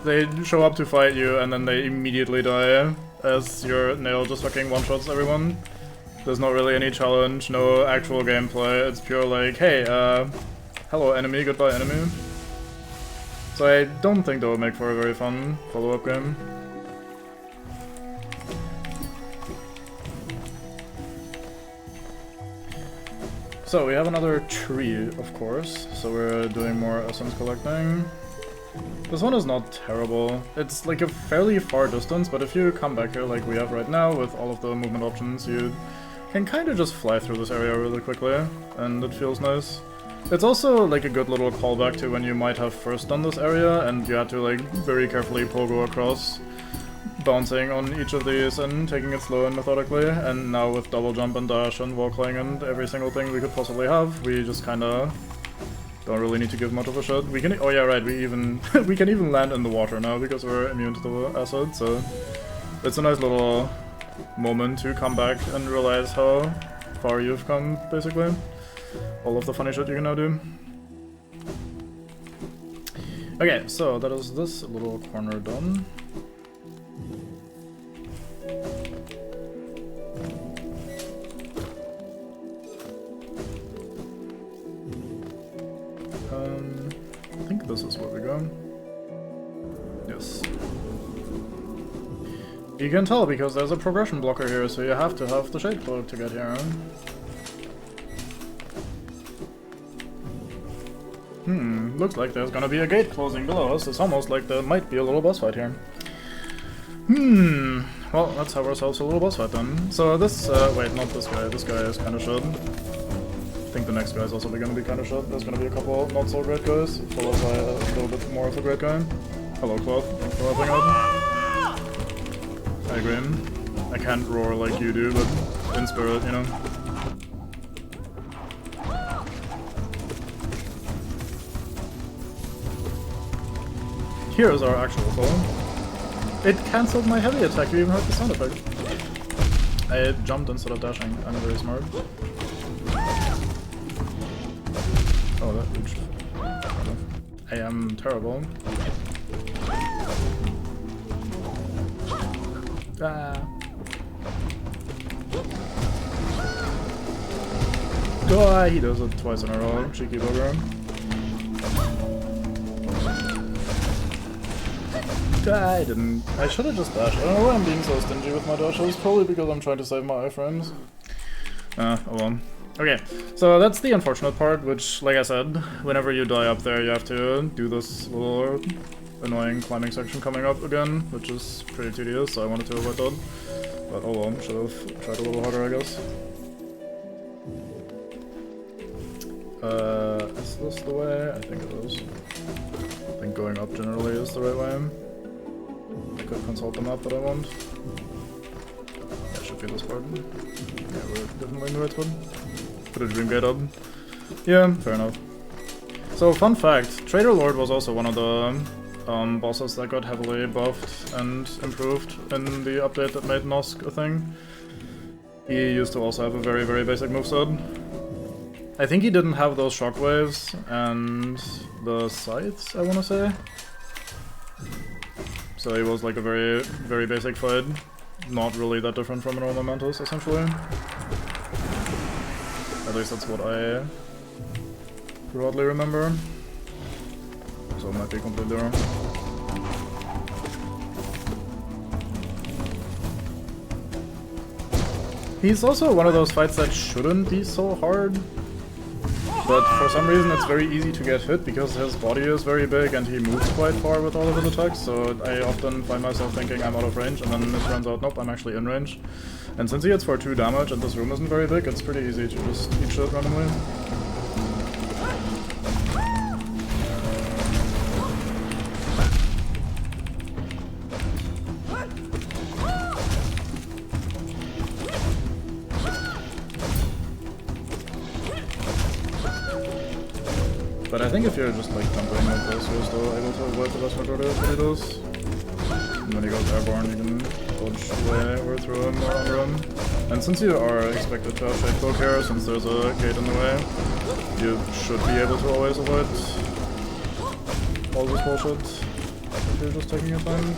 they show up to fight you and then they immediately die as your nail just fucking one-shots everyone. There's not really any challenge, no actual gameplay. It's pure like, hey, hello enemy, goodbye enemy. So I don't think that would make for a very fun follow-up game. So we have another tree, of course, so we're doing more essence collecting. This one is not terrible. It's like a fairly far distance, but if you come back here like we have right now with all of the movement options, you can kind of just fly through this area really quickly, and it feels nice. It's also like a good little callback to when you might have first done this area and you had to like very carefully pogo across, bouncing on each of these and taking it slow and methodically, and now with double jump and dash and wall cling and every single thing we could possibly have, we just kinda don't really need to give much of a shit. We can, oh yeah right, we can even land in the water now because we're immune to the acid, so it's a nice little moment to come back and realize how far you've come, basically. All of the funny shit you can now do. Okay, so that is this little corner done. I think this is where we go. Yes. You can tell because there's a progression blocker here, so you have to have the Shade Cloak to get here. Looks like there's gonna be a gate closing below us. It's almost like there might be a little boss fight here. Well, let's have ourselves a little boss fight then. So this, wait, not this guy. This guy is kinda shit. I think the next guy is also gonna be kinda shit. There's gonna be a couple not so great guys, followed by a little bit more of a great guy. Hello, Cloth. Thanks for helping out. I agree. I can't roar like you do, but in spirit, you know. Here's our actual phone. It cancelled my heavy attack, you even heard the sound effect. I jumped instead of dashing, I'm very smart. Oh, that reached. I am terrible. Ah. Oh, he does it twice in a row, cheeky bugger. I didn't. I should have just dashed. I don't know why I'm being so stingy with my dashes. Probably because I'm trying to save my iframes. Oh well. Okay, so that's the unfortunate part, which, like I said, whenever you die up there, you have to do this little annoying climbing section coming up again, which is pretty tedious, so I wanted to avoid that. But oh well, should have tried a little harder, I guess. Is this the way? I think it is. I think going up generally is the right way. I could consult the map that I want. Yeah, should be this part. Yeah, we're definitely in the right spot. Put a dream gate up. Yeah, fair enough. So, fun fact, Trader Lord was also one of the bosses that got heavily buffed and improved in the update that made Nosk a thing. He used to also have a very, very basic moveset. I think he didn't have those shockwaves and the scythes, I wanna say. So he was like a very, very basic fight. Not really that different from a normal Mantis, essentially. At least that's what I broadly remember. So it might be completely wrong. He's also one of those fights that shouldn't be so hard. But for some reason it's very easy to get hit because his body is very big and he moves quite far with all of his attacks, so I often find myself thinking I'm out of range and then it turns out, nope, I'm actually in range. And since he hits for 2 damage and this room isn't very big, it's pretty easy to just eat shit randomly. But I think if you're just like jumping like this, you're still able to avoid the vast majority of what he does. And when he goes airborne, you can dodge away or through him or under him. And since you are expected to have Shade Cloak here, since there's a gate in the way, you should be able to always avoid all this bullshit if you're just taking your time.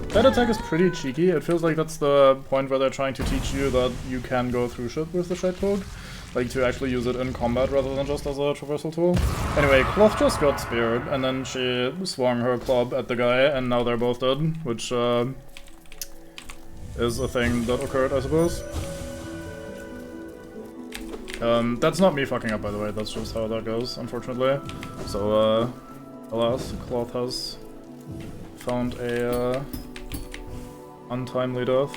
That attack is pretty cheeky. It feels like that's the point where they're trying to teach you that you can go through shit with the Shade Cloak. Like, to actually use it in combat rather than just as a traversal tool. Anyway, Cloth just got speared, and then she swung her club at the guy, and now they're both dead, which is a thing that occurred, I suppose. That's not me fucking up, by the way, that's just how that goes, unfortunately. So, alas, Cloth has found a untimely death.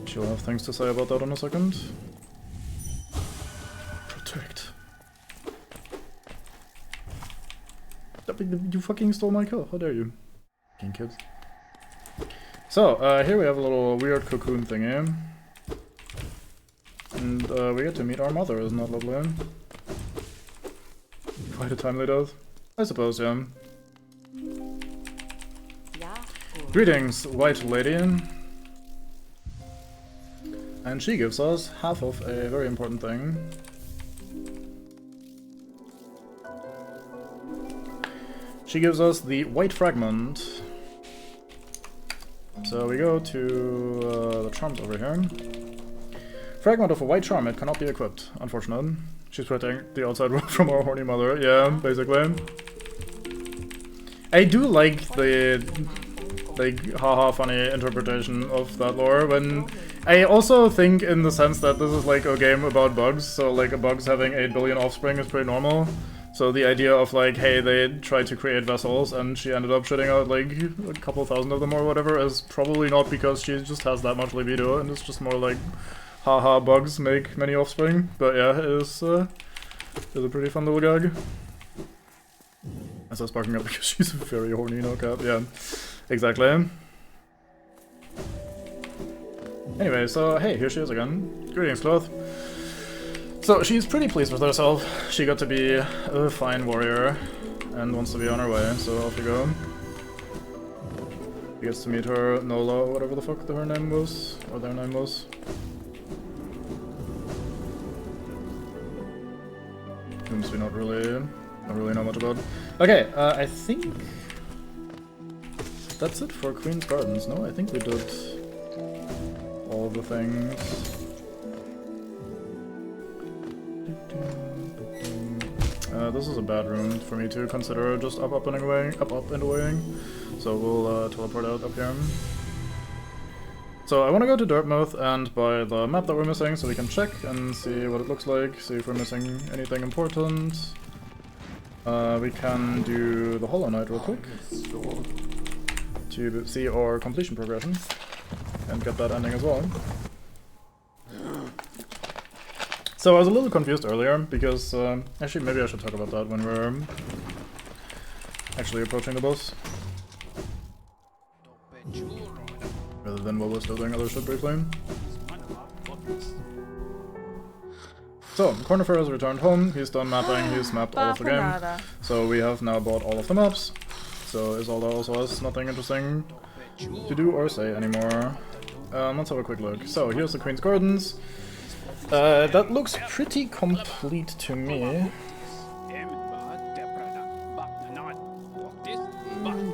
She'll have things to say about that in a second. Protect. You fucking stole my kill, how dare you? Fucking kids. So, here we have a little weird cocoon thingy. And we get to meet our mother, isn't that lovely? Quite a timely death. I suppose, yeah. Greetings, white lady. And she gives us half of a very important thing. She gives us the white fragment. So we go to the charms over here. Fragment of a white charm, it cannot be equipped, unfortunately. She's protecting the outside world from our horny mother, yeah, basically. I do like the, like, haha funny interpretation of that lore, when I also think in the sense that this is like a game about bugs, so like bugs having 8 billion offspring is pretty normal. So the idea of like, hey, they tried to create vessels and she ended up shitting out like a couple thousand of them or whatever is probably not because she just has that much libido, and it's just more like, haha, bugs make many offspring. But yeah, it is a pretty fun little gag. I start sparking up because she's very horny, no cap, yeah, exactly. Anyway, so hey, here she is again. Greetings, Cloth. So she's pretty pleased with herself. She got to be a fine warrior and wants to be on her way, so off you go. She gets to meet her Nola, or whatever the fuck her name was, or their name was. Whom we not really know much about. Okay, I think that's it for Queen's Gardens. No, I think we did all the things. This is a bad room for me to consider just up and away, up and away. So we'll teleport out up here. So I want to go to Dartmouth and buy the map that we're missing so we can check and see what it looks like, see if we're missing anything important. We can do the Hollow Knight real quick to see our completion progression and get that ending as well. So I was a little confused earlier because, actually maybe I should talk about that when we're actually approaching the boss. Rather than while we're still doing other shit briefly. So, Cornifer has returned home, he's done mapping, he's mapped all of the game. So we have now bought all of the maps. So Isolde also has nothing interesting to do or say anymore. Let's have a quick look. So here's the Queen's Gardens. That looks pretty complete to me.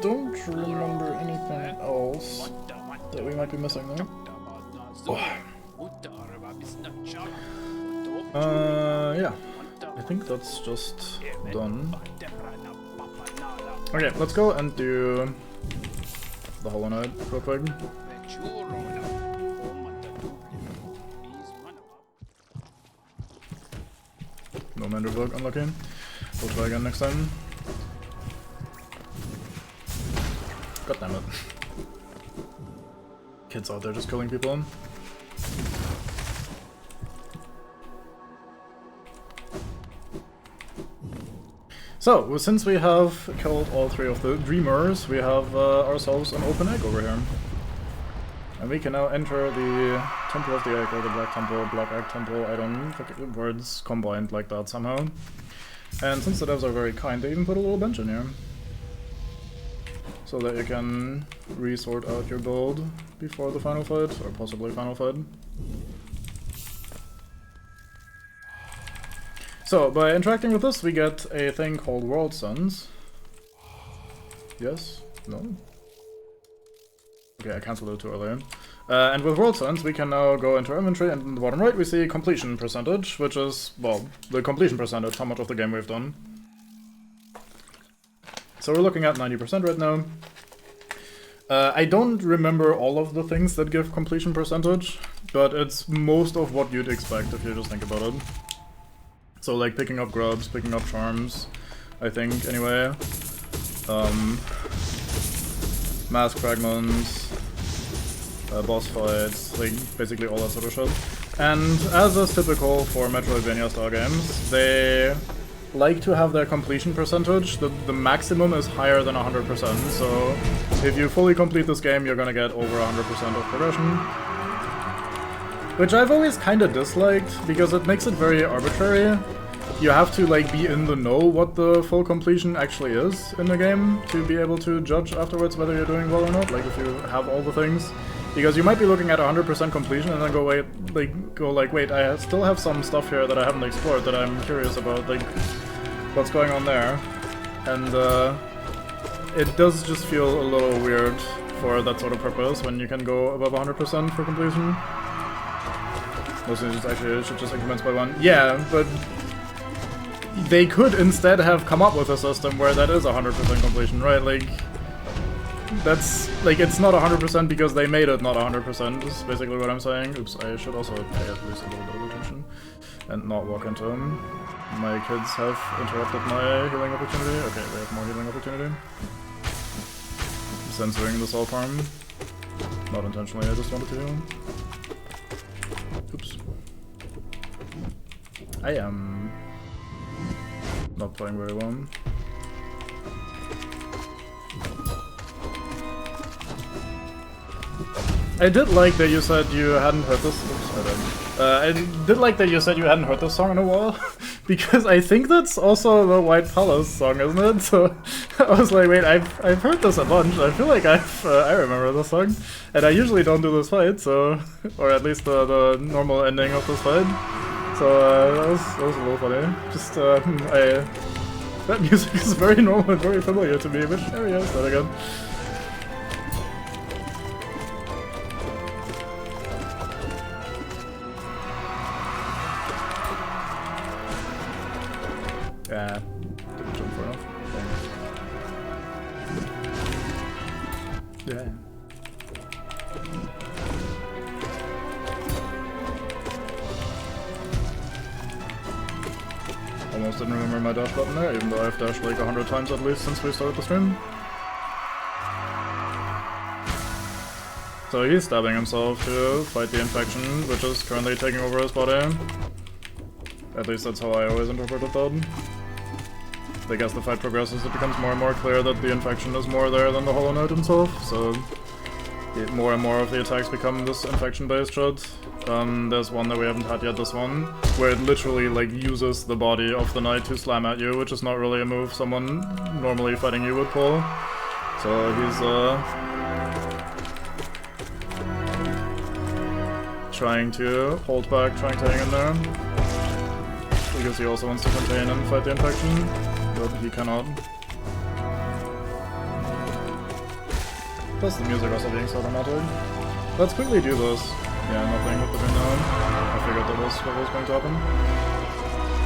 Don't remember anything else that we might be missing though. Yeah. I think that's just done. Okay, let's go and do the Hollow Knight real quick. No Mandarin Book, unlucky. We'll try again next time. God damn it. Kids out there just killing people. So, since we have killed all 3 of the Dreamers, we have ourselves an open egg over here. And we can now enter the Temple of the Egg or the Black Temple, Black Egg Temple, I don't think words combined like that somehow. And since the devs are very kind, they even put a little bench in here. So that you can resort out your build before the final fight, or possibly final fight. So, by interacting with this, we get a thing called World Suns. Yes? No? Okay, I cancelled it too early. And with World Suns, we can now go into our inventory, and in the bottom right we see completion percentage, which is, well, the completion percentage, how much of the game we've done. So we're looking at 90% right now. I don't remember all of the things that give completion percentage, but it's most of what you'd expect if you just think about it. So like picking up grubs, picking up charms, I think, anyway. Mask fragments, boss fights, like basically all that sort of shit. And as is typical for Metroidvania style games, they like to have their completion percentage. The maximum is higher than 100%, so if you fully complete this game, you're gonna get over 100% of progression. Which I've always kinda disliked, because it makes it very arbitrary. You have to like be in the know what the full completion actually is in the game to be able to judge afterwards whether you're doing well or not, like if you have all the things. Because you might be looking at 100% completion and then go wait, I still have some stuff here that I haven't explored that I'm curious about, like what's going on there. And it does just feel a little weird for that sort of purpose when you can go above 100% for completion. Mostly just actually it should just increments by 1. Yeah, but they could instead have come up with a system where that is 100% completion, right? Like, that's, like, it's not 100% because they made it not 100%, is basically what I'm saying. Oops, I should also pay at least a little bit of attention and not walk into them. My kids have interrupted my healing opportunity. Okay, we have more healing opportunity. Censoring the soul farm. Not intentionally, I just wanted to heal. Oops. I am not playing very well. I did like that you said you hadn't heard this. Oops, I did like that you said you hadn't heard this song in a while, because I think that's also the White Palace song, isn't it? So I was like, wait, I've heard this a bunch. I feel like I remember this song, and I usually don't do this fight, so, or at least the normal ending of this fight. So that was a little funny. Just that music is very normal and very familiar to me. Which area is that again? Yeah, didn't jump far enough. Yeah. Almost didn't remember my dash button there, even though I've dashed like 100 times at least since we started the stream. So he's stabbing himself to fight the infection, which is currently taking over his body. At least that's how I always interpreted that. I guess the fight progresses, it becomes more and more clear that the infection is more there than the Hollow Knight himself, so more and more of the attacks become this infection-based shit. There's one that we haven't had yet, this one, where it literally like uses the body of the knight to slam at you, which is not really a move someone normally fighting you would pull. So he's trying to hold back, trying to hang in there. Because he also wants to contain and fight the infection, but he cannot. Plus the music also being so dramatic. Let's quickly do this. Yeah, nothing with the Green now. I figured that was what was going to happen.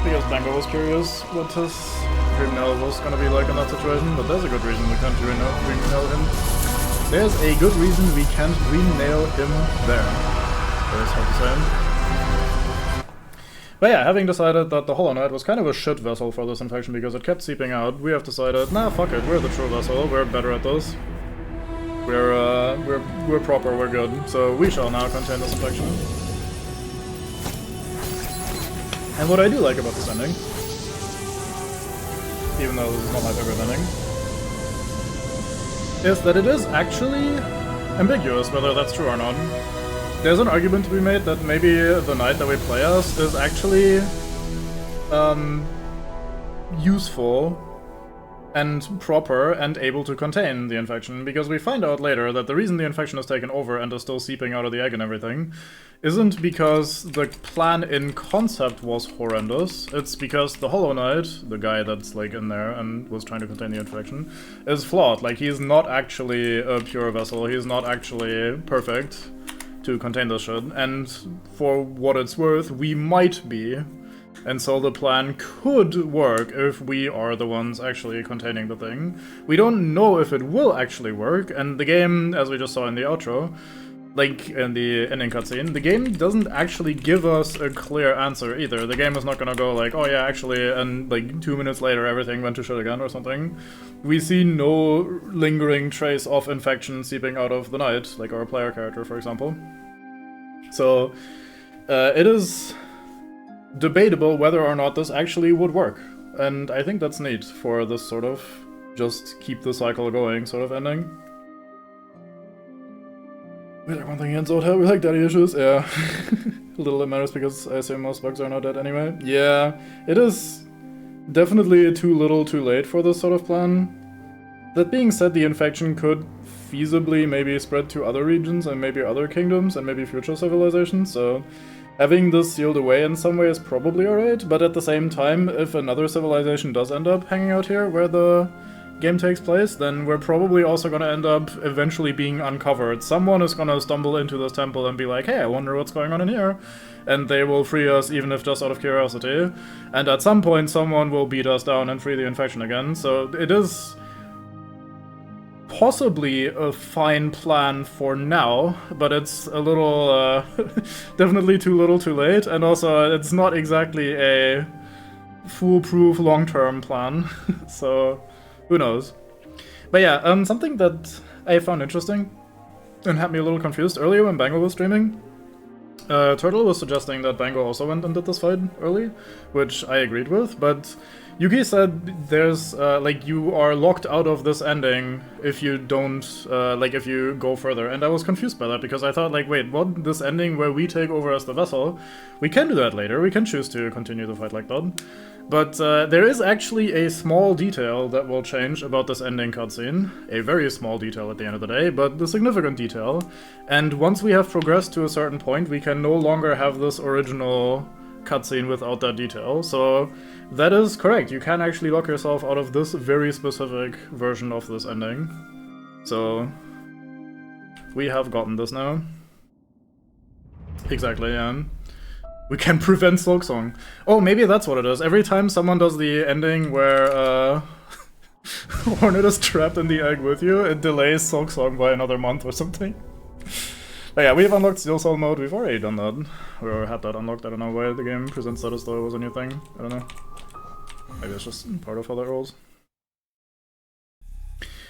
Because Bango was curious what his Dream Nail was gonna be like in that situation, but there's a good reason we can't Dream Nail him. There's a good reason we can't Dream Nail him there. That is hard to say. But yeah, having decided that the Hollow Knight was kind of a shit vessel for this infection because it kept seeping out, we have decided, nah, fuck it, we're the true vessel, we're better at this. We're proper, we're good. So we shall now contain this infection. And what I do like about this ending, even though this is not my favorite ending, is that it is actually ambiguous whether that's true or not. there's an argument to be made that maybe the knight that we play as is actually useful and proper and able to contain the infection, because we find out later that the reason the infection is taken over and is still seeping out of the egg and everything isn't because the plan in concept was horrendous, it's because the Hollow Knight, the guy that's like in there and was trying to contain the infection, is flawed. Like, he's not actually a pure vessel, he's not actually perfect to contain this shit, and for what it's worth, we might be. And so the plan could work if we are the ones actually containing the thing. We don't know if it will actually work, and the game, as we just saw in the outro, like in the ending cutscene, the game doesn't actually give us a clear answer either. The game is not gonna go like, oh yeah, actually, and like 2 minutes later everything went to shit again or something. We see no lingering trace of infection seeping out of the knight, like our player character, for example. So, it is debatable whether or not this actually would work, and I think that's neat for this sort of just keep the cycle going sort of ending. We like one thing in Zota, we like daddy issues, yeah. A little it matters because I assume most bugs are not dead anyway. Yeah, it is definitely too little too late for this sort of plan. That being said, the infection could feasibly maybe spread to other regions and maybe other kingdoms and maybe future civilizations, so having this sealed away in some way is probably alright, but at the same time, if another civilization does end up hanging out here where the game takes place, then we're probably also gonna end up eventually being uncovered. Someone is gonna stumble into this temple and be like, hey, I wonder what's going on in here, and they will free us even if just out of curiosity, and at some point someone will beat us down and free the infection again, so it is possibly a fine plan for now, but it's a little, definitely too little too late, and also it's not exactly a foolproof long-term plan, so who knows. But yeah, something that I found interesting and had me a little confused earlier when Bango was streaming, Turtle was suggesting that Bango also went and did this fight early, which I agreed with, but Yuki said there's, like, you are locked out of this ending if you don't, like, if you go further. And I was confused by that, because I thought, like, wait, what? This ending where we take over as the vessel? We can do that later, we can choose to continue the fight like that. But there is actually a small detail that will change about this ending cutscene. A very small detail at the end of the day, but a significant detail. And once we have progressed to a certain point, we can no longer have this original cutscene without that detail, so that is correct. You can actually lock yourself out of this very specific version of this ending. So we have gotten this now. Exactly, yeah. We can prevent Silksong. Oh, maybe that's what it is. Every time someone does the ending where Hornet is trapped in the egg with you, it delays Silksong by another month or something. But yeah, we've unlocked Steel Soul mode, we've already done that. Or had that unlocked, I don't know why the game presents that as though it was a new thing, I don't know. Maybe it's just part of how that rolls.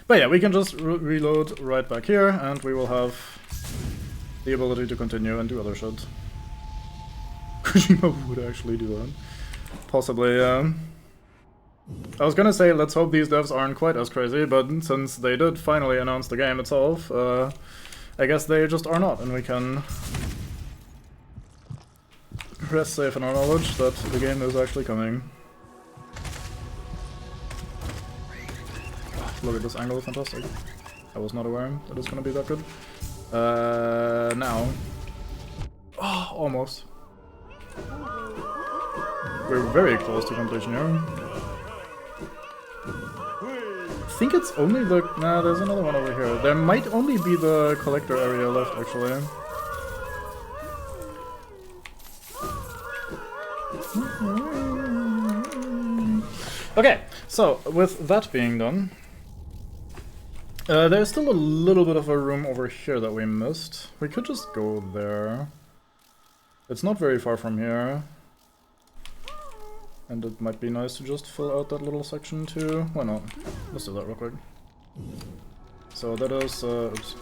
But yeah, we can just reload right back here, and we will have the ability to continue and do other shit. Kojima would actually do that. Possibly, yeah. I was gonna say, let's hope these devs aren't quite as crazy, but since they did finally announce the game itself, I guess they just are not, and we can rest safe in our knowledge that the game is actually coming. Look at this angle, fantastic. I was not aware that it's gonna be that good. Now. Oh, almost. We're very close to completion here. I think it's only the... Nah, there's another one over here. There might only be the collector area left, actually. Okay, so with that being done, there's still a little bit of a room over here that we missed. We could just go there. It's not very far from here. And it might be nice to just fill out that little section too. Why not? Let's do that real quick. So that is, oops.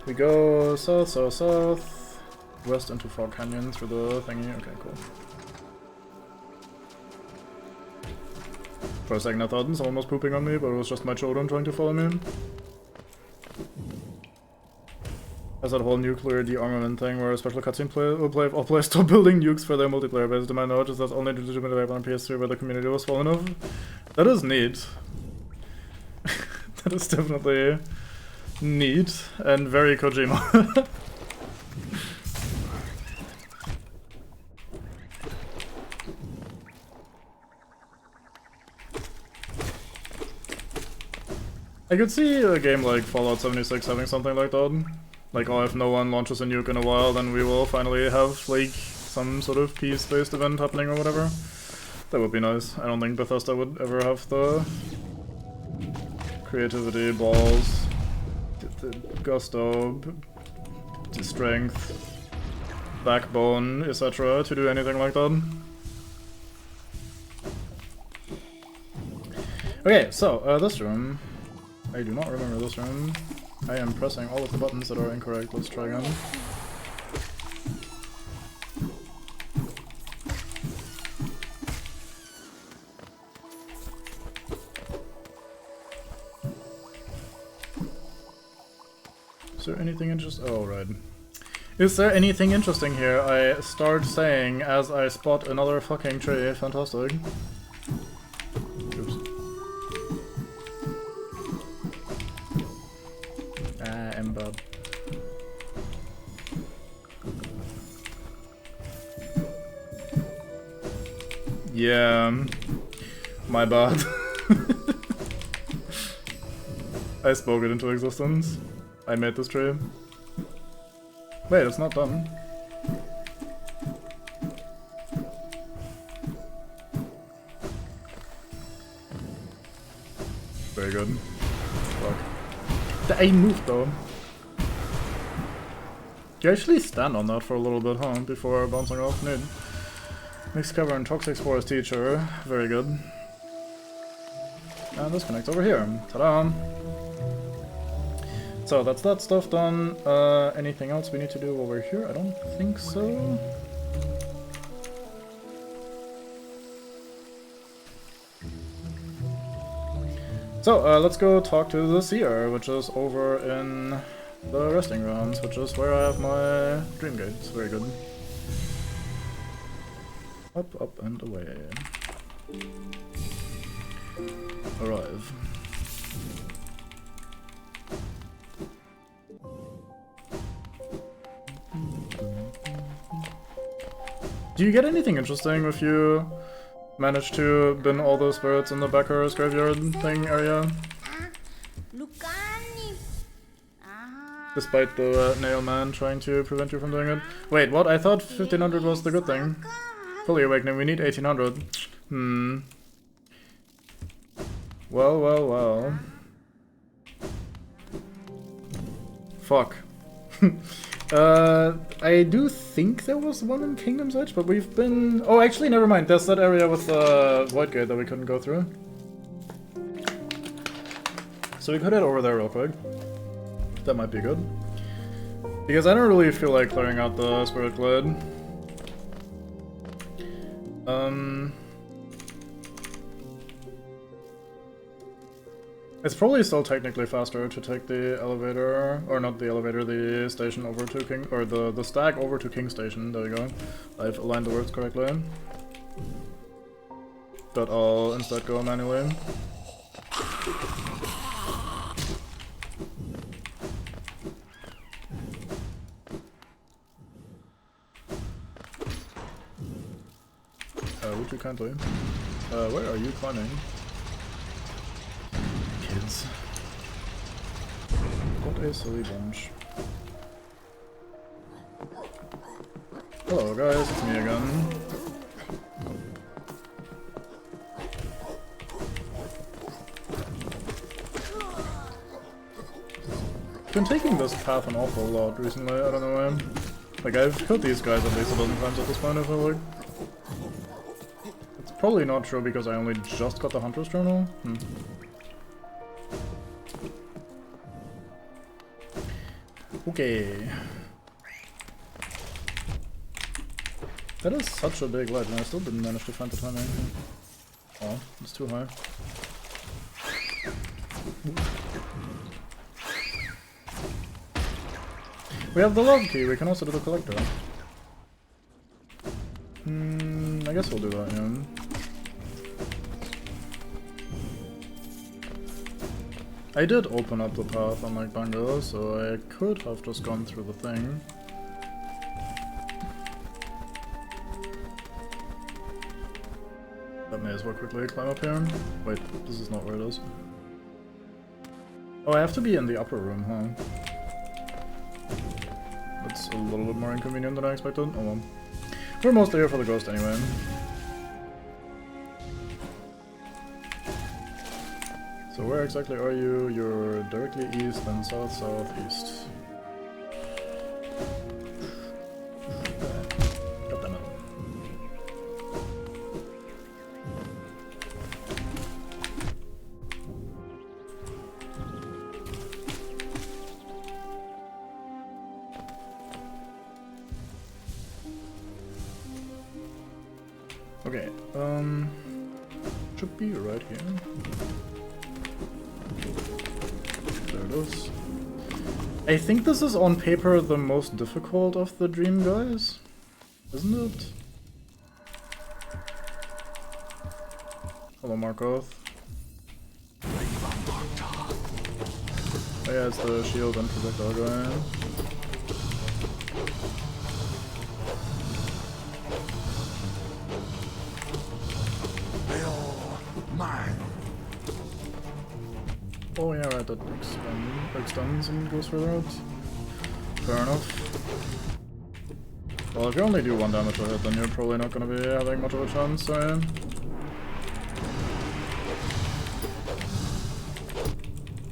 We go south, south, south, west into Frog Canyon through the thingy. Okay, cool. For a second I thought someone was pooping on me, but it was just my children trying to follow me. There's that whole nuclear de-armament thing where a special cutscene all players stop building nukes for their multiplayer base. To my knowledge, that's only legitimate on PS3 where the community was small enough. That is neat. That is definitely neat and very Kojima. I could see a game like Fallout 76 having something like that. Like, oh, if no one launches a nuke in a while, then we will finally have, like, some sort of peace-based event happening or whatever. That would be nice. I don't think Bethesda would ever have the creativity, balls, the gusto, the strength, backbone, etc. to do anything like that. Okay, so, this room. I do not remember this room. I am pressing all of the buttons that are incorrect. Let's try again. Is there anything interesting? Oh, right. Is there anything interesting here? I start saying as I spot another fucking tree. Fantastic. Oops. I'm bad. Yeah, my bad. I spoke it into existence. I made this tree. Wait, it's not done. Very good. Fuck. I moved though. You actually stand on that for a little bit, huh? Before bouncing off. Neat. Mixed cover and Toxic Forest Teacher. Very good. And this connects over here. Ta-da! So that's that stuff done. Anything else we need to do over here? I don't think so. So let's go talk to the seer, which is over in the resting grounds, which is where I have my dream gates. Very good. Up, up, and away. Arrive. Do you get anything interesting if you manage to bin all those spirits in the Becker's graveyard thing area? Despite the nail man trying to prevent you from doing it. Wait, what? I thought 1500 was the good thing. Fully awakening, we need 1800. Well, well, well. Fuck. I do think there was one in Kingdom's Edge, but we've been... Oh, actually, never mind. There's that area with the Void Gate that we couldn't go through. So we could head over there real quick. That might be good. Because I don't really feel like clearing out the Spirit Glade. It's probably still technically faster to take the elevator, or not the elevator, the station over to King, or the stag over to King Station. There we go. I've aligned the words correctly. But I'll instead go manually. Would you kindly? Where are you climbing? Kids. What a silly bunch. Hello guys, it's me again. I've been taking this path an awful lot recently, I don't know why. Like, I've killed these guys at least a dozen times at this point, I feel like. It's probably not true because I only just got the Hunter's Journal. Okay. That is such a big ledge, and I still didn't manage to find the timing. Oh, it's too high. We have the love key, we can also do the collector. I guess we'll do that, yeah. I did open up the path unlike Bango, so I could have just gone through the thing. That may as well quickly climb up here. Wait, this is not where it is. Oh, I have to be in the upper room, huh? That's a little bit more inconvenient than I expected. Oh well. We're mostly here for the ghost anyway. So where exactly are you? You're directly east and south-southeast. God damn it. Okay, should be right here. There it is. I think this is on paper the most difficult of the dream guys, isn't it? Hello, Markov. Oh yeah, it's the shield and projectile guy. Oh yeah, right, that extends and goes further out. Fair enough. Well, if you only do 1 damage a hit, then you're probably not gonna be having much of a chance, so yeah.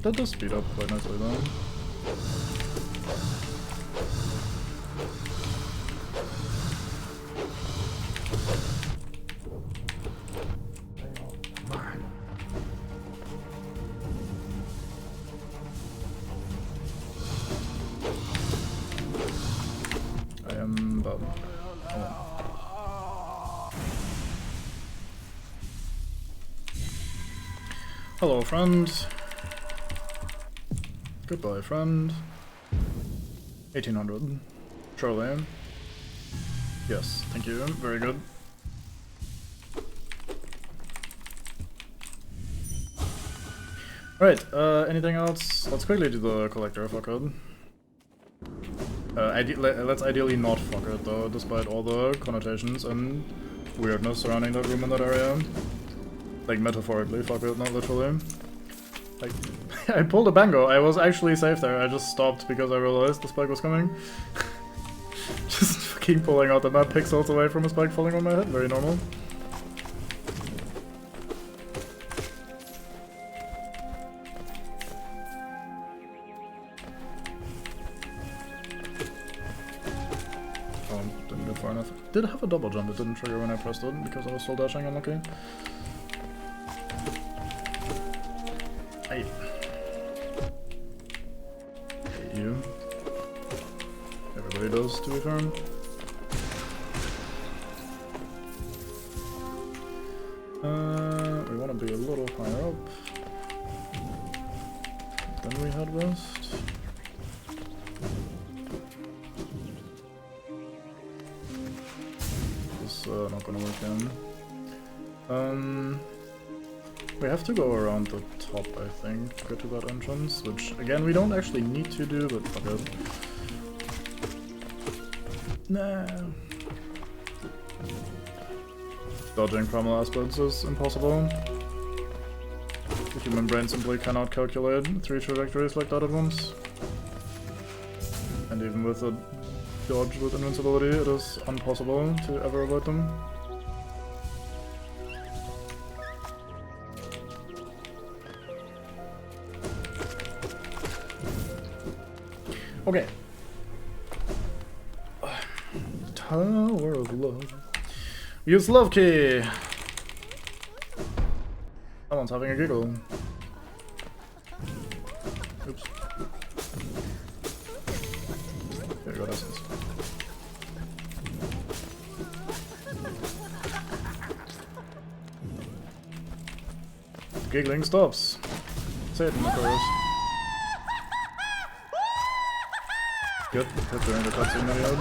That does speed up quite nicely though. Hello, friend. Goodbye, friend. 1800. Surely. Yes, thank you. Very good. Right, anything else? Let's quickly do the collector if I could. Let's ideally not fuck it though, despite all the connotations and weirdness surrounding that room in that area. Like, metaphorically, fuck it, not literally. Like, I pulled a Bango, I was actually safe there, I just stopped because I realized the spike was coming. Just fucking pulling out the map pixels away from a spike falling on my head, very normal. Oh, didn't go far enough. Did have a double jump, it didn't trigger when I pressed it because I was still dashing, unlucky. Hey. Hate you. Everybody does, to be fair. We want to be a little higher up. Then we head west. This is not gonna work then. We have to go around the top, I think, to get to that entrance, which, again, we don't actually need to do, but fuck it. Nah. Dodging primal aspects is impossible. The human brain simply cannot calculate 3 trajectories like that at once. And even with a dodge with invincibility, it is impossible to ever avoid them. Okay. Tower of Love. Use Love Key! Someone's having a giggle. Oops. There you go, essence. Giggling stops. Say it in the chorus. Good during the cutscene that he had.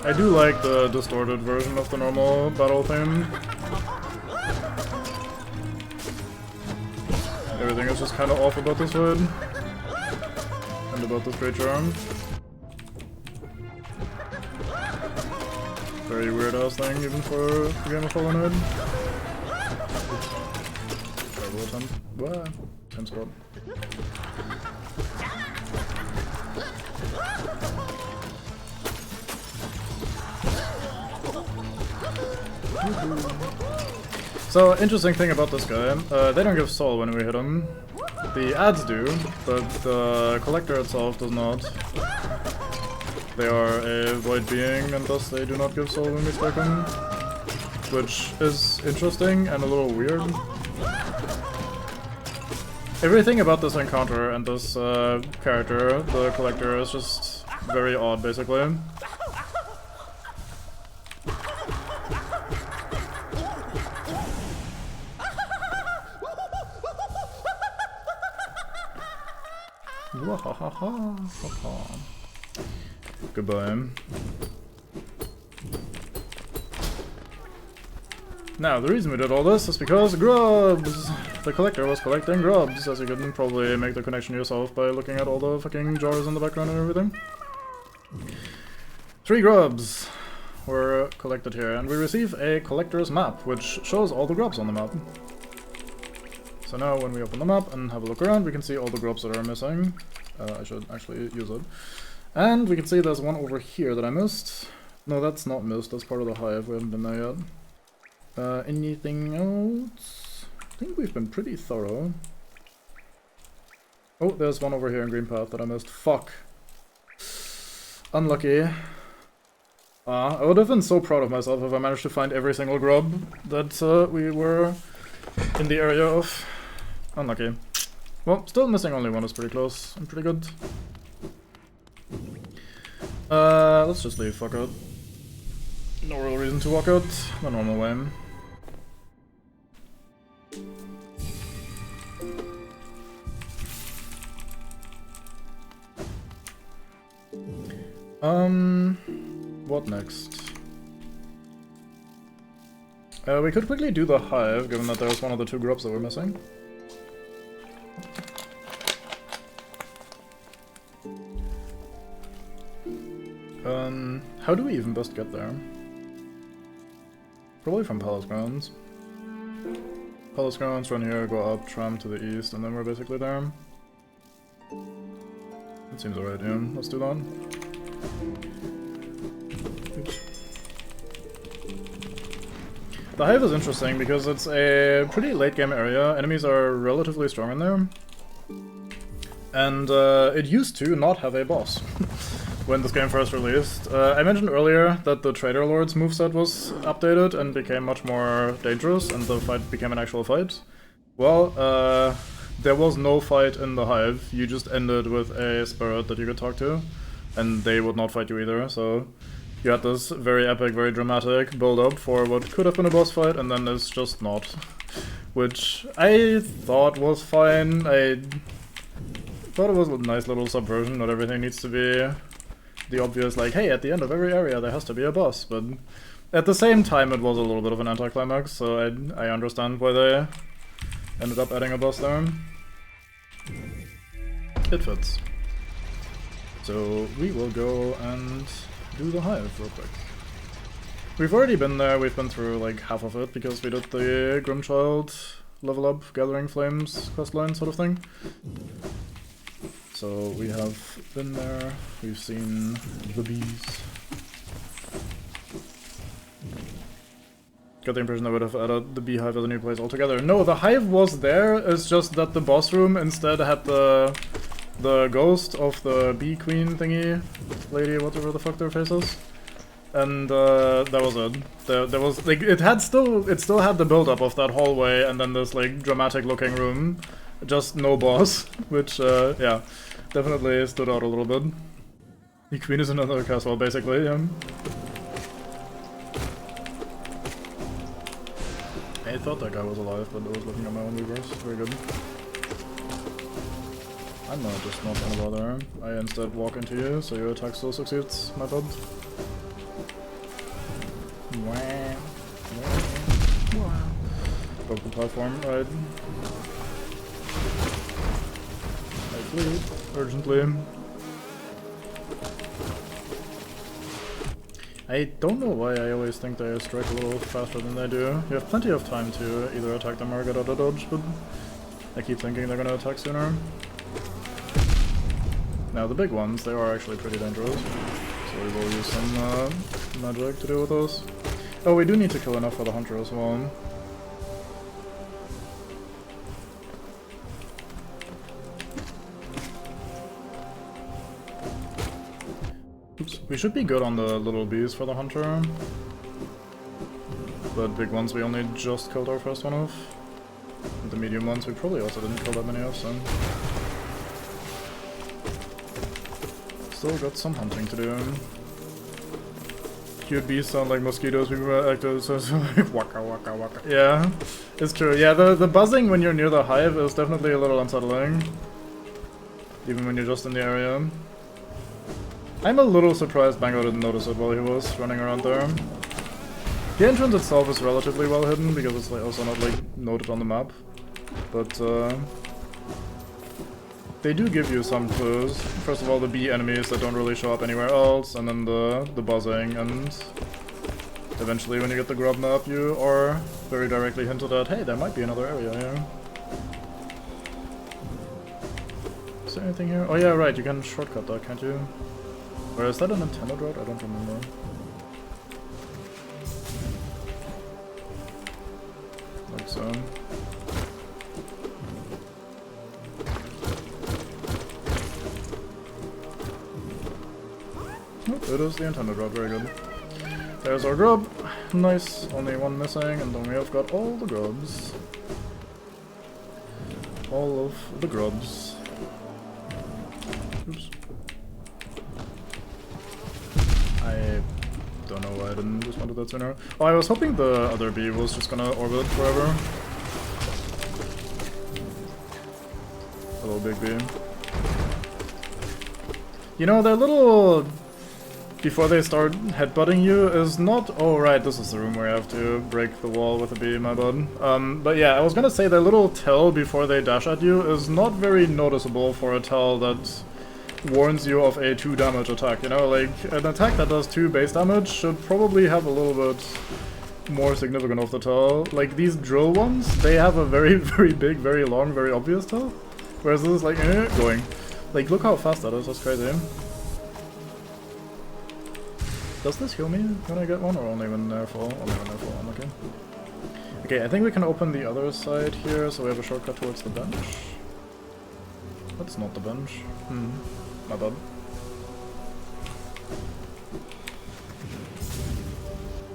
I do like the distorted version of the normal battle theme. Everything is just kind of off about this hood. And about this creature. Very weird ass thing, even for a game of Hollow Knight. Terrible attempt. What? Time squad. So, interesting thing about this guy, they don't give soul when we hit him. The ads do, but the collector itself does not. They are a void being, and thus they do not give soul when we strike them. Which is interesting and a little weird. Everything about this encounter and this character, the collector, is just very odd, basically. Goodbye. Now, the reason we did all this is because grubs! The collector was collecting grubs, as you can probably make the connection yourself by looking at all the fucking jars in the background and everything. 3 grubs were collected here, and we receive a collector's map, which shows all the grubs on the map. So now when we open the map and have a look around, we can see all the grubs that are missing. I should actually use it. And we can see there's one over here that I missed. No, that's not missed, that's part of the hive, we haven't been there yet. Anything else? I think we've been pretty thorough. Oh, there's one over here in Green Path that I missed. Fuck. Unlucky. I would have been so proud of myself if I managed to find every single grub that we were in the area of. Unlucky. Well, still missing only one is pretty close and pretty good. Let's just leave, fuck it. No real reason to walk out the normal way. What next? We could quickly do the hive, given that there's one of the 2 grubs that we're missing. How do we even best get there? Probably from Palace Grounds. Palace Grounds, run here, go up, tram to the east, and then we're basically there. That seems alright, yeah. Let's do that. Oops. The hive is interesting because it's a pretty late game area, enemies are relatively strong in there. And it used to not have a boss when this game first released. I mentioned earlier that the Trader Lord's moveset was updated and became much more dangerous and the fight became an actual fight. Well, there was no fight in the hive, you just ended with a spirit that you could talk to, and they would not fight you either, so you had this very epic, very dramatic build-up for what could have been a boss fight, and then it's just not. Which I thought was fine. I thought it was a nice little subversion, not everything needs to be the obvious, like, hey, at the end of every area there has to be a boss, but at the same time it was a little bit of an anticlimax, so I understand why they ended up adding a boss there. It fits. So we will go and do the hive real quick. We've already been there, we've been through like half of it because we did the Grimchild level up, Gathering Flames questline sort of thing. So we have been there, we've seen the bees. Got the impression I would have added the beehive as a new place altogether. No, the hive was there, it's just that the boss room instead had the ghost of the bee queen thingy, lady, whatever the fuck their face is. And that was it. There was like it still had the build up of that hallway and then this like dramatic looking room. Just no boss, which yeah, definitely stood out a little bit. The queen is in another castle, basically, yeah. I thought that guy was alive, but I was looking at my own reverse. Very good. I'm just not gonna bother. I instead walk into you, so your attack still succeeds, my bud. Broke the platform, right? I flee, urgently. I don't know why I always think they strike a little faster than they do. You have plenty of time to either attack them or get out of dodge, but I keep thinking they're gonna attack sooner. Now the big ones, they are actually pretty dangerous, so we will use some magic to deal with those. Oh, we do need to kill enough for the hunter as well. Oops. We should be good on the little bees for the hunter. But big ones we only just killed our first one off. And the medium ones we probably also didn't kill that many of, so... Still got some hunting to do. Cute bees sound like mosquitoes, we were active, so it's like waka waka waka. Yeah, it's true. Yeah, the buzzing when you're near the hive is definitely a little unsettling. Even when you're just in the area. I'm a little surprised Bango didn't notice it while he was running around there. The entrance itself is relatively well hidden because it's like also not like noted on the map. But they do give you some clues. First of all, the bee enemies that don't really show up anywhere else, and then the buzzing, and eventually when you get the grub map you are very directly hinted at, hey, there might be another area here. Is there anything here? Oh yeah, right, you can shortcut that, can't you? Or is that a Nintendo road? I don't remember. Like so. Oh, it is the intended route, very good. There's our grub. Nice, only one missing, and then we have got all the grubs. All of the grubs. Oops. I don't know why I didn't respond to that sooner. Oh, I was hoping the other bee was just gonna orbit forever. Hello, big bee. You know, their little... before they start headbutting you is not... Oh, right, this is the room where I have to break the wall with a bee, my bud. But yeah, I was gonna say their little tell before they dash at you is not very noticeable for a tell that warns you of a 2 damage attack, you know? Like, an attack that does 2 base damage should probably have a little bit more significant of the tell. Like, these drill ones, they have a very, very big, very long, very obvious tell. Whereas this is like, going. Like, look how fast that is, that's crazy. Does this heal me when I get one, or only when they're full? Only when they're full, I'm okay. Okay, I think we can open the other side here, so we have a shortcut towards the bench. That's not the bench. My bad.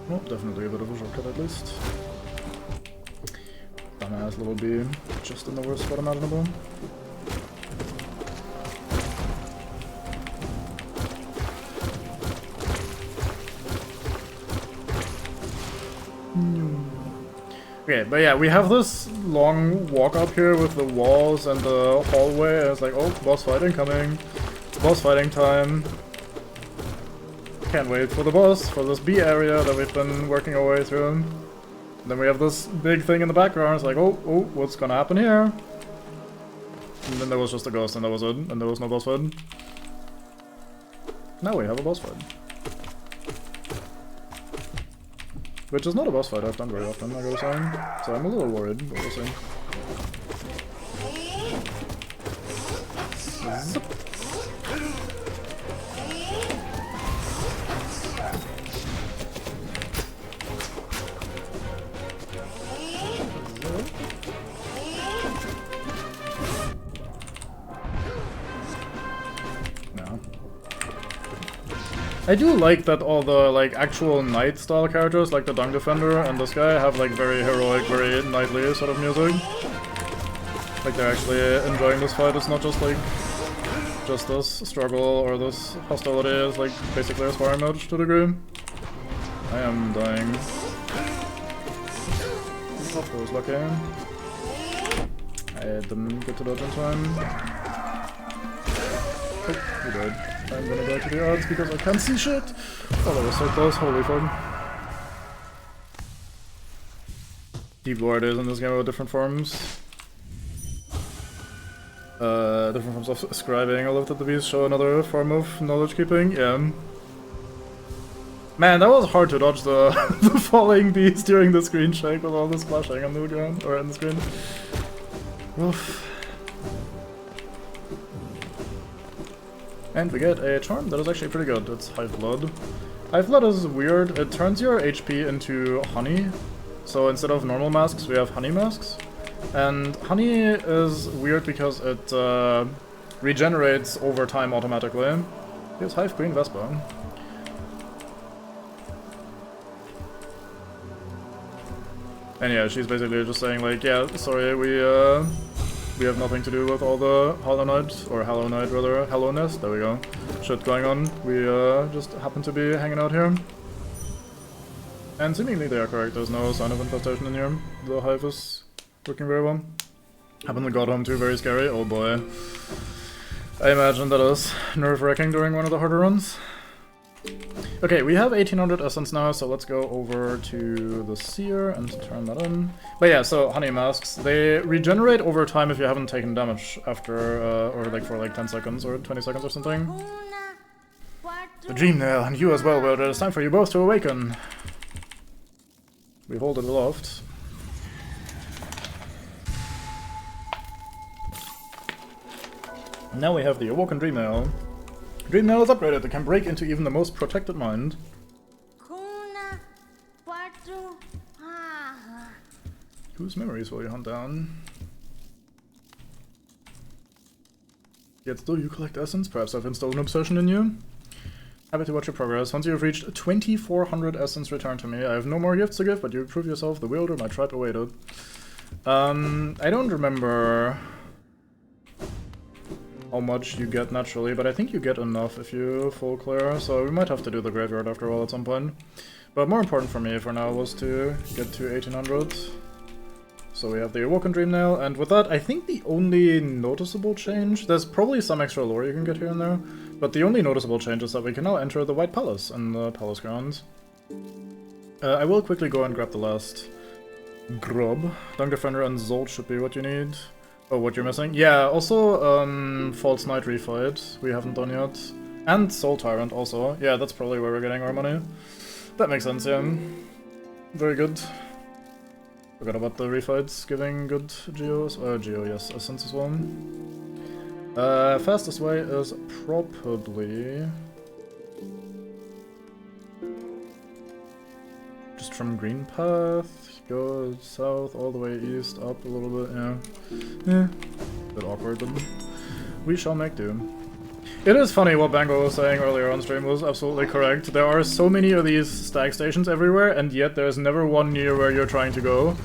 Well, definitely a bit of a shortcut at least. Dumbass little bee, just in the worst spot imaginable. Okay, but yeah, we have this long walk up here with the walls and the hallway, and it's like, oh, boss fight incoming. Boss fighting time. Can't wait for the boss, for this bee area that we've been working our way through. And then we have this big thing in the background, it's like, oh, what's gonna happen here? And then there was just a ghost and that was it, and there was no boss fight. Now we have a boss fight. Which is not a boss fight I've done very often, I gotta say. So I'm a little worried, but we'll see. Zip. I do like that all the like actual knight style characters like the Dung Defender and this guy have like very heroic, very knightly sort of music. Like they're actually enjoying this fight, it's not just like just this struggle or this hostility is like basically a sparring match to a degree. I am dying. That was lucky. I didn't get to dodge in time. Oh, he died. I'm gonna die to the odds because I can't see shit! Oh, that was so close, holy fuck. Deep lore ideas in this game about different forms. Different forms of scribing. I love that the bees show another form of knowledge keeping. Yeah. Man, that was hard to dodge the, the falling bees during the screen shake with all the splashing on the ground, or on the screen. Oof. And we get a charm that is actually pretty good. It's Hive Blood. Hive Blood is weird. It turns your HP into honey. So instead of normal masks, we have honey masks. And honey is weird because it regenerates over time automatically. Here's Hive Queen Vespa. And yeah, she's basically just saying like, yeah, sorry, we have nothing to do with all the Hollow Knight, or Hollow Knight rather, Hallowness, there we go, shit going on. We just happen to be hanging out here. And seemingly they are correct, there's no sign of infestation in here. The hive is working very well. Happen to got home too, very scary, oh boy. I imagine that is nerve-wracking during one of the harder runs. Okay, we have 1800 essence now, so let's go over to the Seer and turn that on. But yeah, so honey masks, they regenerate over time if you haven't taken damage after, or like for like 10 seconds or 20 seconds or something. The Dream Nail, and you as well, but it's time for you both to awaken. We hold it aloft. Now we have the Awoken Dream Nail. Dream Nail is upgraded, it can break into even the most protected mind. Whose memories will you hunt down? Yet still you collect essence? Perhaps I've installed an obsession in you? Happy to watch your progress. Once you have reached 2400 essence, return to me. I have no more gifts to give, but you prove yourself the wielder my tribe awaited. I don't remember how much you get naturally, but I think you get enough if you full clear, so we might have to do the graveyard after all at some point. But more important for me for now was to get to 1800. So we have the Awoken Dream Nail, and with that, I think the only noticeable change, there's probably some extra lore you can get here and there, but the only noticeable change is that we can now enter the White Palace in the Palace grounds. I will quickly go and grab the last grub. Dunk Defender and Zolt should be what you need. Oh, what you're missing? Yeah, also False Knight Refight we haven't done yet. And Soul Tyrant also. Yeah, that's probably where we're getting our money. That makes sense, yeah. Very good. Forgot about the refights giving good geos. Geo, yes, essence as well. Fastest way is probably just from Green Path, go south all the way east, up a little bit, yeah. Bit awkward, but we shall make do. It is funny what Bango was saying earlier on stream was absolutely correct. There are so many of these stag stations everywhere, and yet there's never one near where you're trying to go.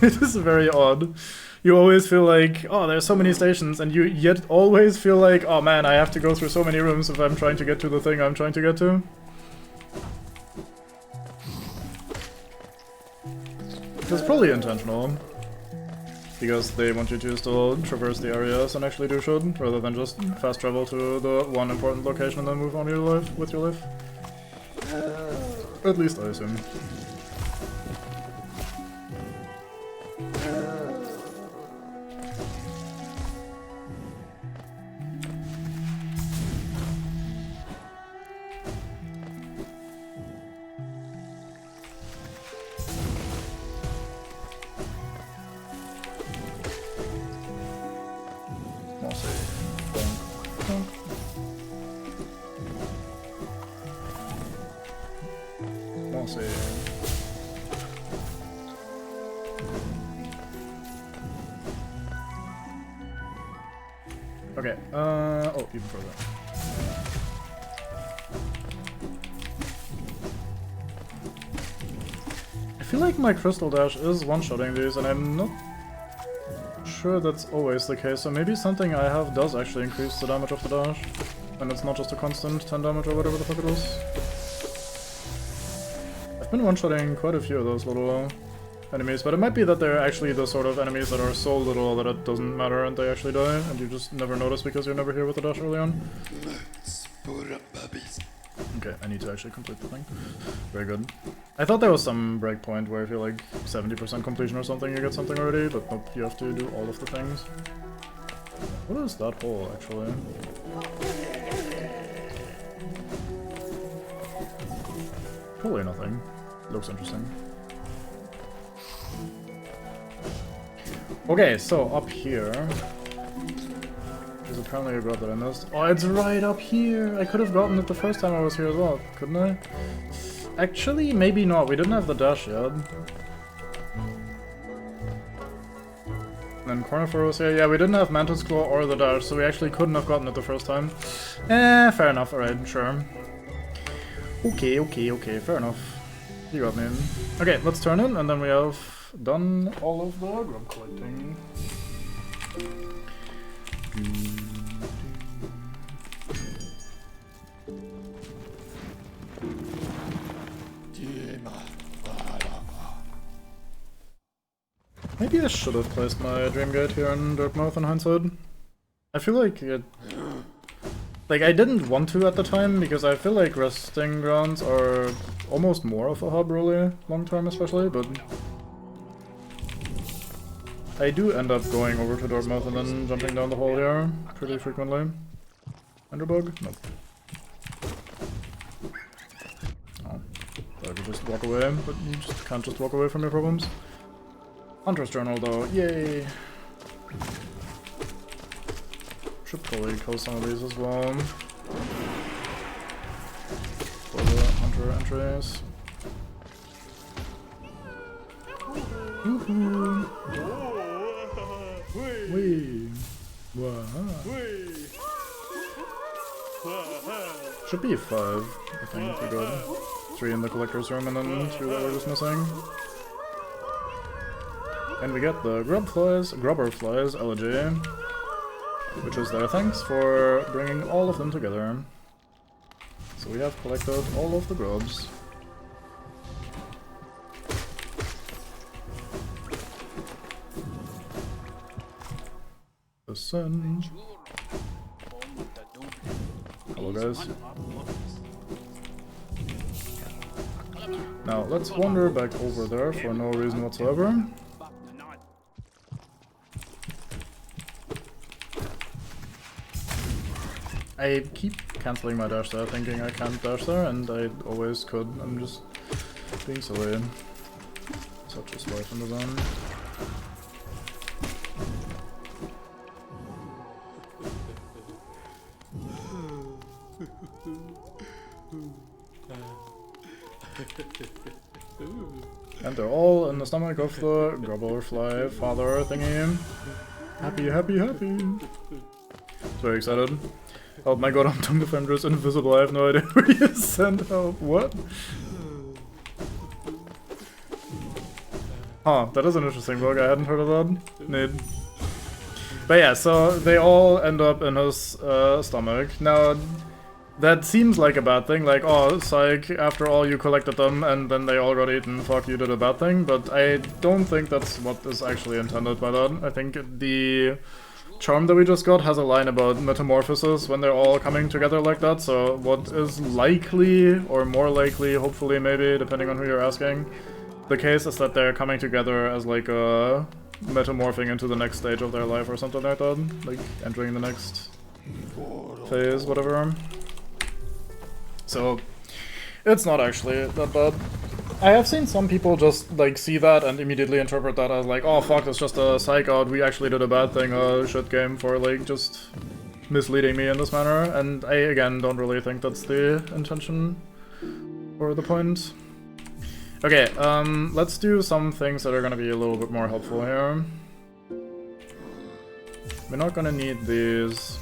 It is very odd. You always feel like, oh, there's so many stations, and you yet always feel like, oh man, I have to go through so many rooms if I'm trying to get to the thing I'm trying to get to. It's probably intentional. Because they want you to still traverse the areas and actually do shit, rather than just fast travel to the one important location and then move on with your life. At least I assume. Okay, oh, even further. I feel like my Crystal Dash is one-shotting these, and I'm not sure that's always the case, so maybe something I have does actually increase the damage of the dash. And it's not just a constant 10 damage or whatever the fuck it is. I've been one-shotting quite a few of those little enemies, but it might be that they're actually the sort of enemies that are so little that it doesn't matter and they actually die, and you just never notice because you're never here with the dash early on. Okay, I need to actually complete the thing. Very good. I thought there was some breakpoint where if you're like 70% completion or something, you get something already, but nope, you have to do all of the things. What is that hole, actually? Probably nothing. Looks interesting. Okay, so up here... there's apparently a grub that I missed. Oh, it's right up here! I could have gotten it the first time I was here as well, couldn't I? Actually, maybe not. We didn't have the dash yet. And then Cornifer was here. Yeah, we didn't have Mantis Claw or the dash, so we actually couldn't have gotten it the first time. Fair enough. Alright, sure. Okay, fair enough. You got me. Okay, let's turn in, and then we have done all of the grub collecting. Maybe I should have placed my Dream Gate here in Dirtmouth in hindsight. I feel like it... like, I didn't want to at the time, because I feel like resting grounds are almost more of a hub, really, long term especially, but... I do end up going over to Dortmouth and then jumping down the hole here pretty frequently. Enderbug? Nope. Oh. I could just walk away, but you just can't just walk away from your problems. Hunter's Journal though, yay! Should probably kill some of these as well. For the Hunter entries. Woohoo! Wee! Should be 5, I think, we go 3 in the collector's room and then 2 that we're just missing. And we get the Grubber Flies elegy, which is there. Thanks for bringing all of them together. So we have collected all of the grubs. Ascend. Hello guys. Now let's wander back over there for no reason whatsoever. I keep cancelling my dash there, thinking I can't dash there, and I always could. I'm just being silly. Such is life in the zone. And they're all in the stomach of the Grubberfly father thingy. Happy, happy, happy. Very excited. Help my god, I'm Tongue Defender is invisible, I have no idea where he is. Send help. What? Huh, that is an interesting book, I hadn't heard of that. Neat. But yeah, so they all end up in his stomach. Now, that seems like a bad thing, like, oh, psych, after all you collected them and then they all got eaten, fuck, you did a bad thing, but I don't think that's what is actually intended by that. I think the charm that we just got has a line about metamorphosis when they're all coming together like that, so what is likely, or more likely, hopefully maybe, depending on who you're asking, the case is that they're coming together as like a metamorphing into the next stage of their life or something like that, like entering the next phase, whatever. So, it's not actually that bad. I have seen some people just like see that and immediately interpret that as like, oh fuck, it's just a psych out, we actually did a bad thing, a shit game for like just misleading me in this manner, and I again don't really think that's the intention or the point. Okay, let's do some things that are gonna be a little bit more helpful here. We're not gonna need these.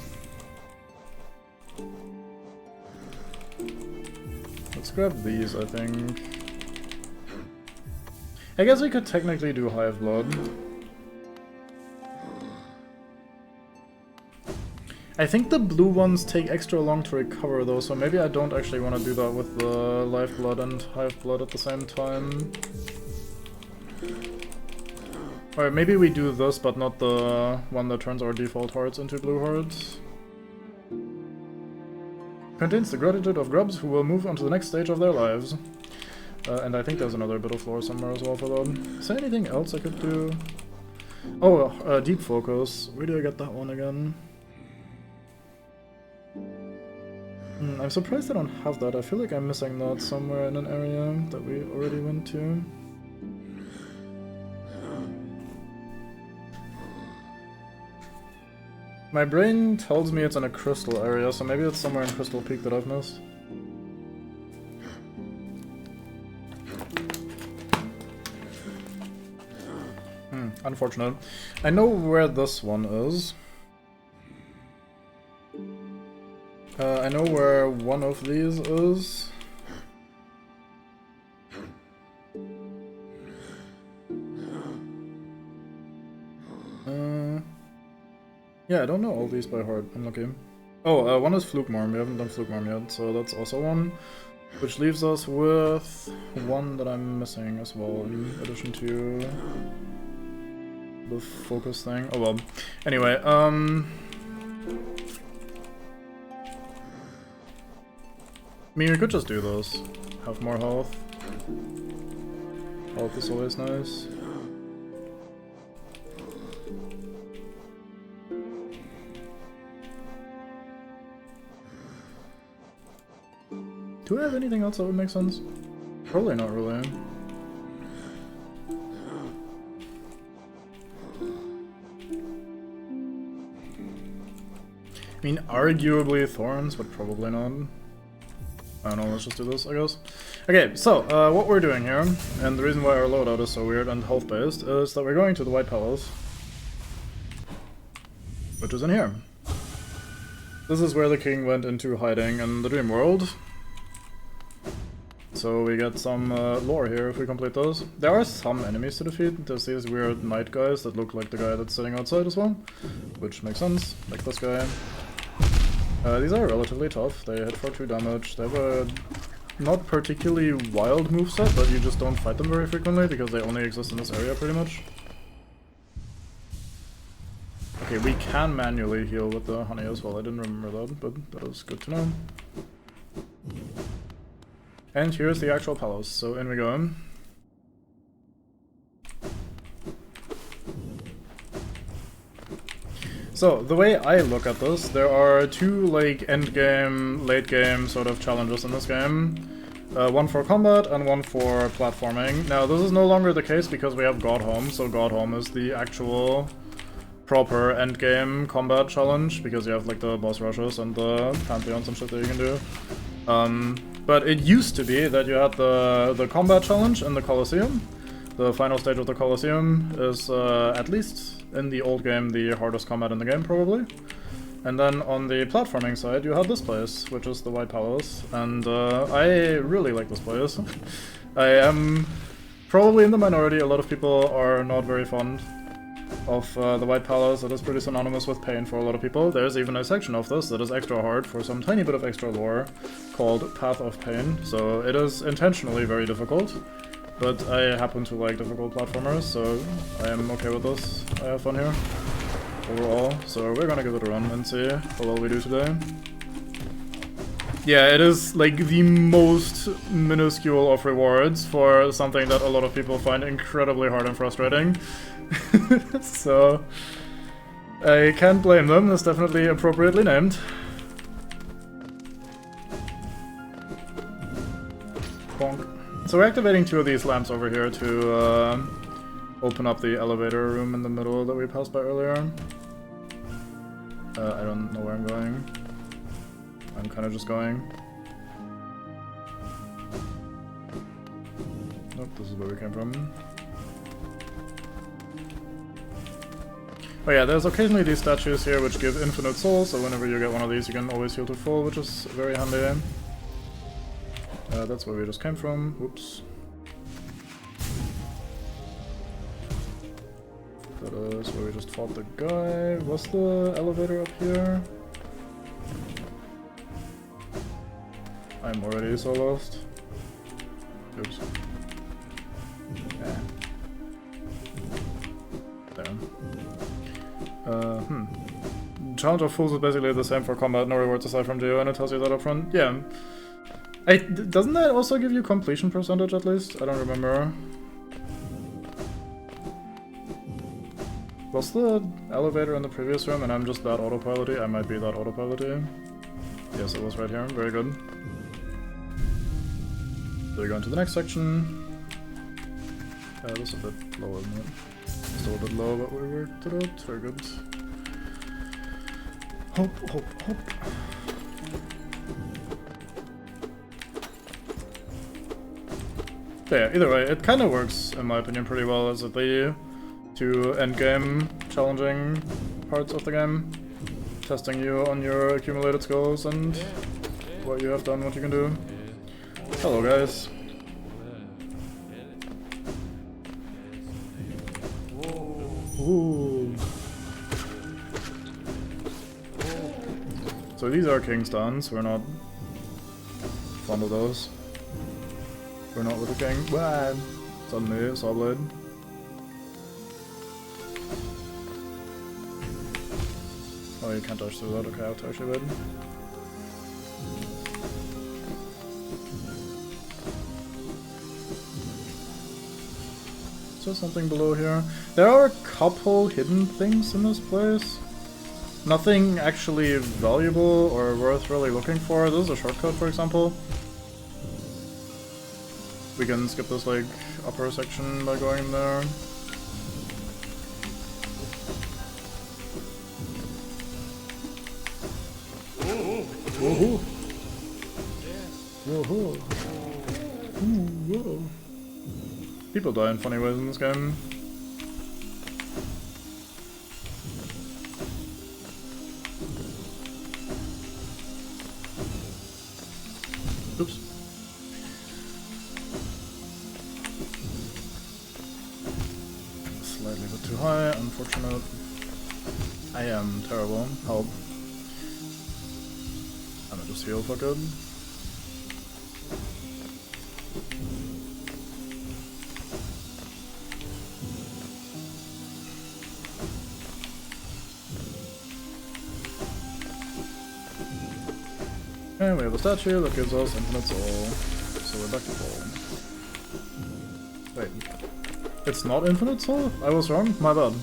Let's grab these, I think. I guess we could technically do Hive Blood. I think the blue ones take extra long to recover though, so maybe I don't actually want to do that with the Lifeblood and Hive Blood at the same time. Or maybe we do this, but not the one that turns our default hearts into blue hearts. Contains the gratitude of grubs who will move on to the next stage of their lives. And I think there's another bit of lore somewhere as well for them. Is there anything else I could do? Oh, Deep Focus. Where do I get that one again? I'm surprised I don't have that. I feel like I'm missing that somewhere in an area that we already went to. My brain tells me it's in a crystal area, so maybe it's somewhere in Crystal Peak that I've missed. Unfortunate. I know where this one is. I know where one of these is. Yeah, I don't know all these by heart. I'm lucky. Oh, one is Flugmarm. We haven't done Flugmarm yet, so that's also one. Which leaves us with one that I'm missing as well, in addition to the focus thing. Oh well. Anyway, I mean, we could just do this. Have more health. Health is always nice. Do I have anything else that would make sense? Probably not really. I mean, arguably thorns, but probably not. I don't know, let's just do this, I guess. Okay, so, what we're doing here, and the reason why our loadout is so weird and health-based, is that we're going to the White Palace. Which is in here. This is where the king went into hiding in the dream world. So we get some lore here if we complete those. There are some enemies to defeat. There's these weird knight guys that look like the guy that's sitting outside as well. Which makes sense, like this guy. These are relatively tough. They hit for 2 damage. They have a not particularly wild moveset, but you just don't fight them very frequently because they only exist in this area pretty much. Okay, we can manually heal with the honey as well. I didn't remember that, but that is good to know. And here's the actual palace, so in we go. So, the way I look at this, there are 2 like end-game, late-game sort of challenges in this game. One for combat and one for platforming. Now, this is no longer the case because we have Godhome, so Godhome is the actual proper endgame combat challenge, because you have like the boss rushes and the pantheons and shit that you can do. But it used to be that you had the combat challenge in the Colosseum. The final stage of the Colosseum is, at least in the old game, the hardest combat in the game, probably. And then on the platforming side, you had this place, which is the White Palace. And I really like this place. I am probably in the minority. A lot of people are not very fond of the White Palace. It is pretty synonymous with pain for a lot of people. There's even a section of this that is extra hard for some tiny bit of extra lore called Path of Pain, so it is intentionally very difficult, but I happen to like difficult platformers, so I am okay with this. I have fun here overall, so we're gonna give it a run and see how well we do today. Yeah, it is like the most minuscule of rewards for something that a lot of people find incredibly hard and frustrating. So I can't blame them, it's definitely appropriately named. Bonk. So we're activating 2 of these lamps over here to open up the elevator room in the middle that we passed by earlier. I don't know where I'm going. I'm kind of just going. Nope, this is where we came from. Oh yeah, there's occasionally these statues here which give infinite souls, so whenever you get one of these you can always heal to full, which is very handy. That's where we just came from. Whoops. That is where we just fought the guy. Was the elevator up here? I'm already so lost. Oops. Yeah. There. Challenge of Fools is basically the same for combat, no rewards aside from Geo, and it tells you that up front. Yeah. Doesn't that also give you completion percentage at least? I don't remember. Was the elevator in the previous room and I'm just that autopilot-y? I might be that autopilot-y. Yes, it was right here. Very good. So we go into the next section. This is a bit low, isn't it? Still a bit low, but we worked it out. Very good. Hop, hop, hop. Yeah, either way, it kind of works, in my opinion, pretty well as the two endgame challenging parts of the game. Testing you on your accumulated skills and what you have done, what you can do. Hello, guys. Ooh. So these are king stuns, we're not fond of those. We're not with the king. What? Suddenly, Sawblade. Oh, you can't dash through that. Okay, I'll dash you in. Is there something below here? There are a couple hidden things in this place. Nothing actually valuable or worth really looking for. This is a shortcut, for example. We can skip this, like, upper section by going there. Woohoo! Woohoo! Whoa! People die in funny ways in this game. Oops. Slightly a bit too high, unfortunate. I am terrible. Help. I'm gonna just heal for good. And we have a statue that gives us infinite soul. So we're back to full. Wait. It's not infinite soul? I was wrong? My bad.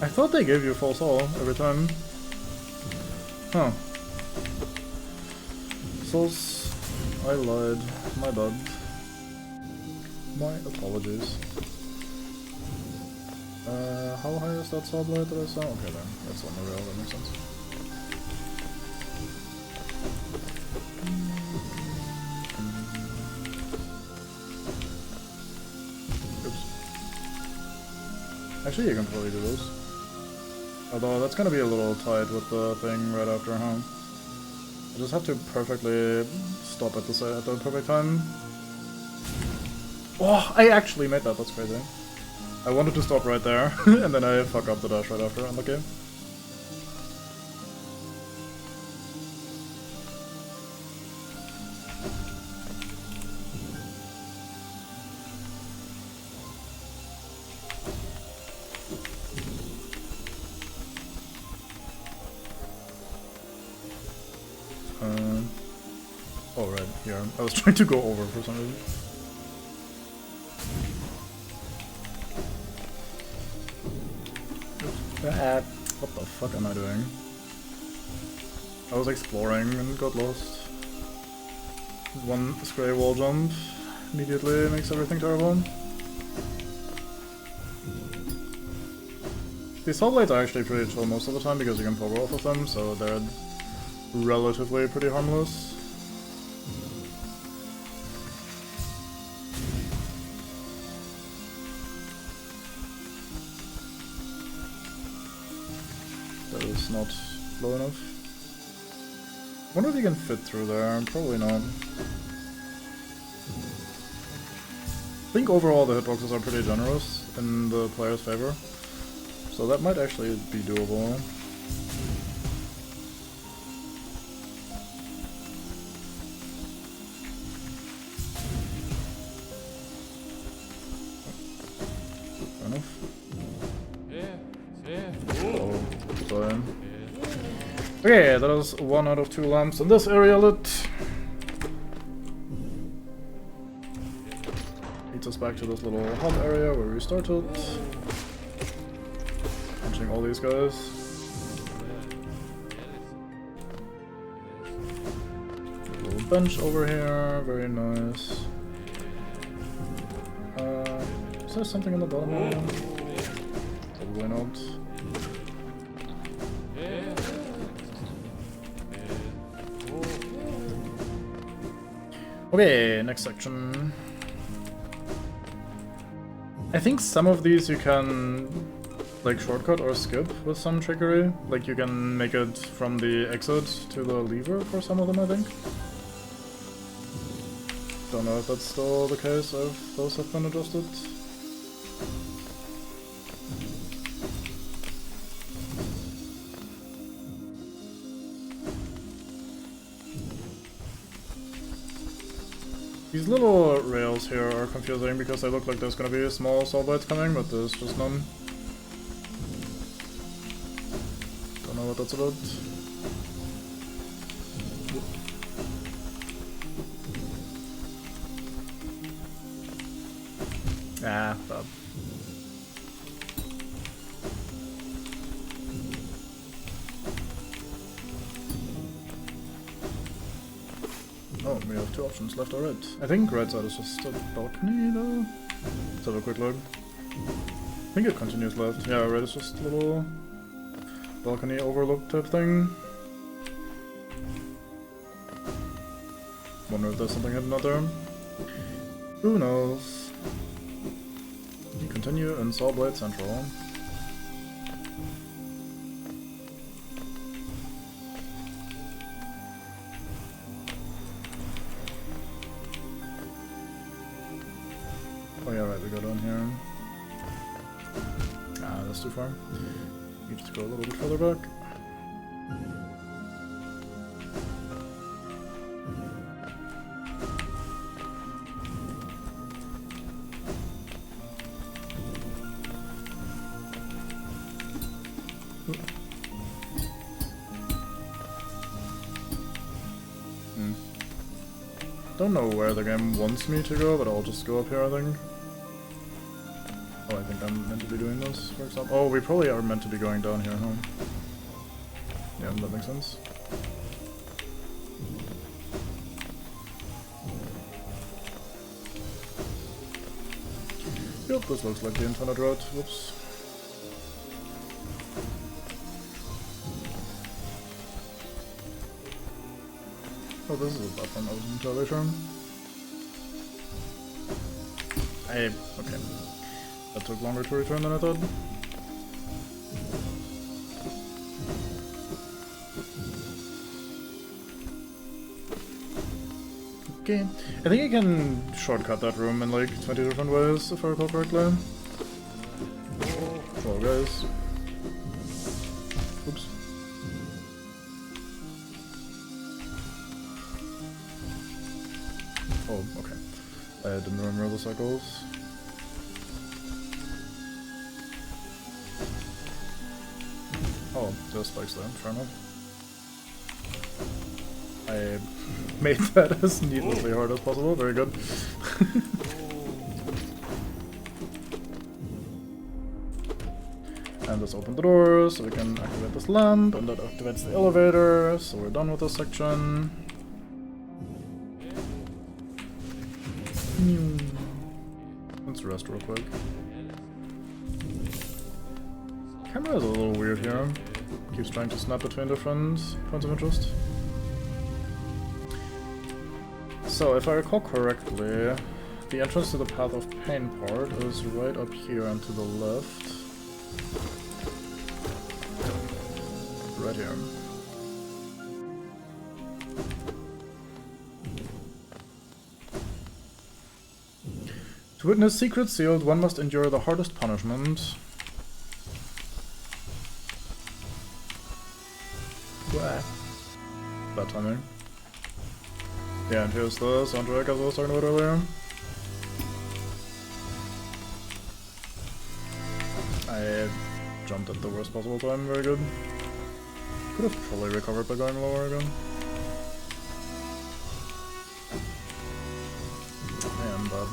I thought they gave you full soul every time. Huh. Souls, I lied. My bad. My apologies. How high is that Sawblade that I saw? Okay then, that's on the rail, that makes sense. Oops. Actually, you can probably do this. Although that's gonna be a little tight with the thing right after, huh? I just have to perfectly stop at the perfect time. Oh, I actually made that, that's crazy. I wanted to stop right there, and then I fuck up the dash right after, unlucky. Oh, right, here. I was trying to go over for some reason. What the fuck am I doing? I was exploring and got lost. One stray wall jump immediately makes everything terrible. These Sawblades are actually pretty chill most of the time because you can power off of them, so they're relatively pretty harmless. That is not low enough. I wonder if you can fit through there. Probably not. I think overall the hitboxes are pretty generous in the player's favor, so that might actually be doable. Okay, that is 1 out of 2 lamps in this area lit. Leads us back to this little hub area where we started. Punching all these guys. Little bench over here, very nice. Is there something in the bottom area? Probably not. Okay, next section. I think some of these you can like shortcut or skip with some trickery. Like you can make it from the exit to the lever for some of them, I think. Don't know if that's still the case or if those have been adjusted. These little rails here are confusing because they look like there's gonna be small saw blades coming, but there's just none. Don't know what that's about. Ah, bad. Oh, we have 2 options, left or right. I think right side is just a balcony though. Let's have a quick look. I think it continues left. Yeah, right is just a little balcony overlook type thing. Wonder if there's something hidden out there. Who knows? We continue in Saw Blade Central. Oh yeah, right, we go down here. Ah, that's too far. Need to go a little bit further back. Don't know where the game wants me to go, but I'll just go up here, I think. Oh, I think I'm meant to be doing this, for example. Oh, we probably are meant to be going down here, huh? Yeah, that makes sense. Yep, this looks like the Infinite Road. Whoops. Oh, this is a platform, I wasn't entirely sure. Okay. That took longer to return than I thought. Okay. I think I can shortcut that room in like 20 different ways, if I recall correctly. Oh, guys. Oops. Oh, okay. I didn't remember the cycles. Oh, there's spikes there, fair enough. I made that as needlessly hard as possible, very good. And let's open the door so we can activate this lamp, and that activates the elevator, so we're done with this section. Let's rest real quick. Camera is a little weird here. Keeps trying to snap between different points of interest. So, if I recall correctly, the entrance to the Path of Pain part is right up here and to the left. Right here. To witness Secret Sealed, one must endure the hardest punishment. Blah. Bad timing. Yeah, and here's the soundtrack as I was talking about earlier. I jumped at the worst possible time, very good. Could have probably recovered by going lower again. I am bad.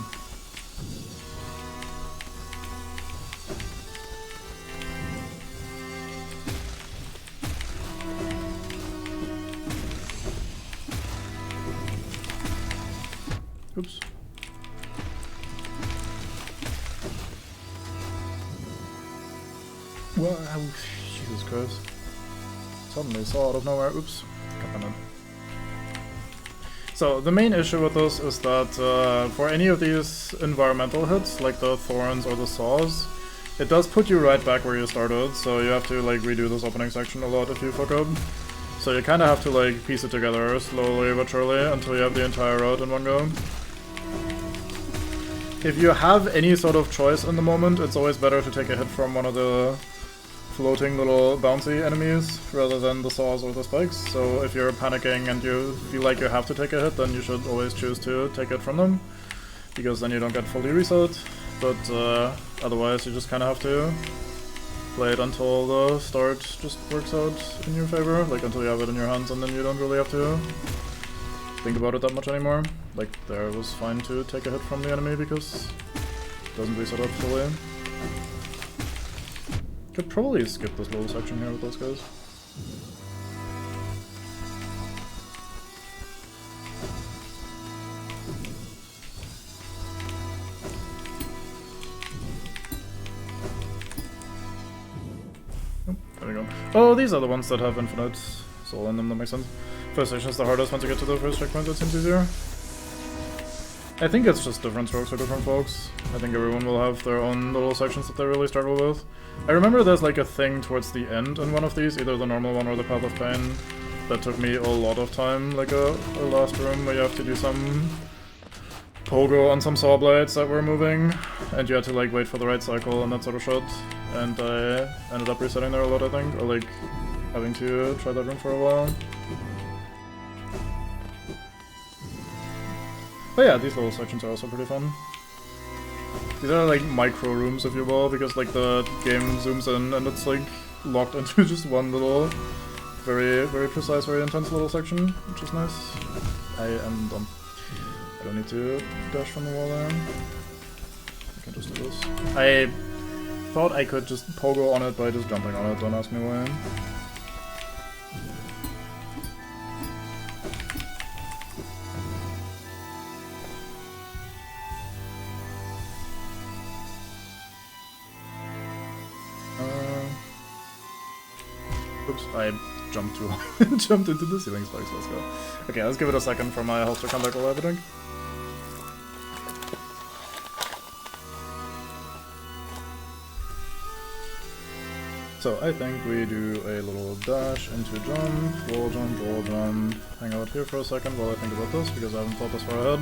Oops. Well, Jesus Christ. Suddenly saw out of nowhere. Oops. So, the main issue with this is that for any of these environmental hits, like the thorns or the saws, it does put you right back where you started, so you have to like redo this opening section a lot if you fuck up. So you kinda have to like piece it together slowly but surely until you have the entire route in one go. If you have any sort of choice in the moment, it's always better to take a hit from one of the floating little bouncy enemies rather than the saws or the spikes. So if you're panicking and you feel like you have to take a hit, then you should always choose to take it from them, because then you don't get fully reset. But otherwise you just kind of have to play it until the start just works out in your favor, like until you have it in your hands, and then you don't really have to think about it that much anymore. Like there it was fine to take a hit from the enemy because it doesn't reset up fully. Could probably skip this little section here with those guys. Oh, there we go. Oh, these are the ones that have infinite soul in them, that makes sense. First section is the hardest one to get to the first checkpoint, that seems easier. I think it's just different strokes for different folks. I think everyone will have their own little sections that they really struggle with. I remember there's like a thing towards the end in one of these, either the normal one or the Path of Pain, that took me a lot of time, like a last room where you have to do some pogo on some saw blades that were moving, and you had to like wait for the right cycle and that sort of shit. And I ended up resetting there a lot, I think, or like having to try that room for a while. But yeah, these little sections are also pretty fun. These are like micro rooms, if you will, because like the game zooms in and it's like locked into just one little, very precise, very intense little section, which is nice. I am dumb. I don't need to dash from the wall there. I can just do this. I thought I could just pogo on it by just jumping on it, don't ask me why. Oops, I jumped too hard. Jumped into the ceiling spikes, let's go. Okay, let's give it a second for my health to come back alive, I think. So I think we do a little dash into jump, wall jump, hang out here for a second while I think about this, because I haven't thought this far ahead.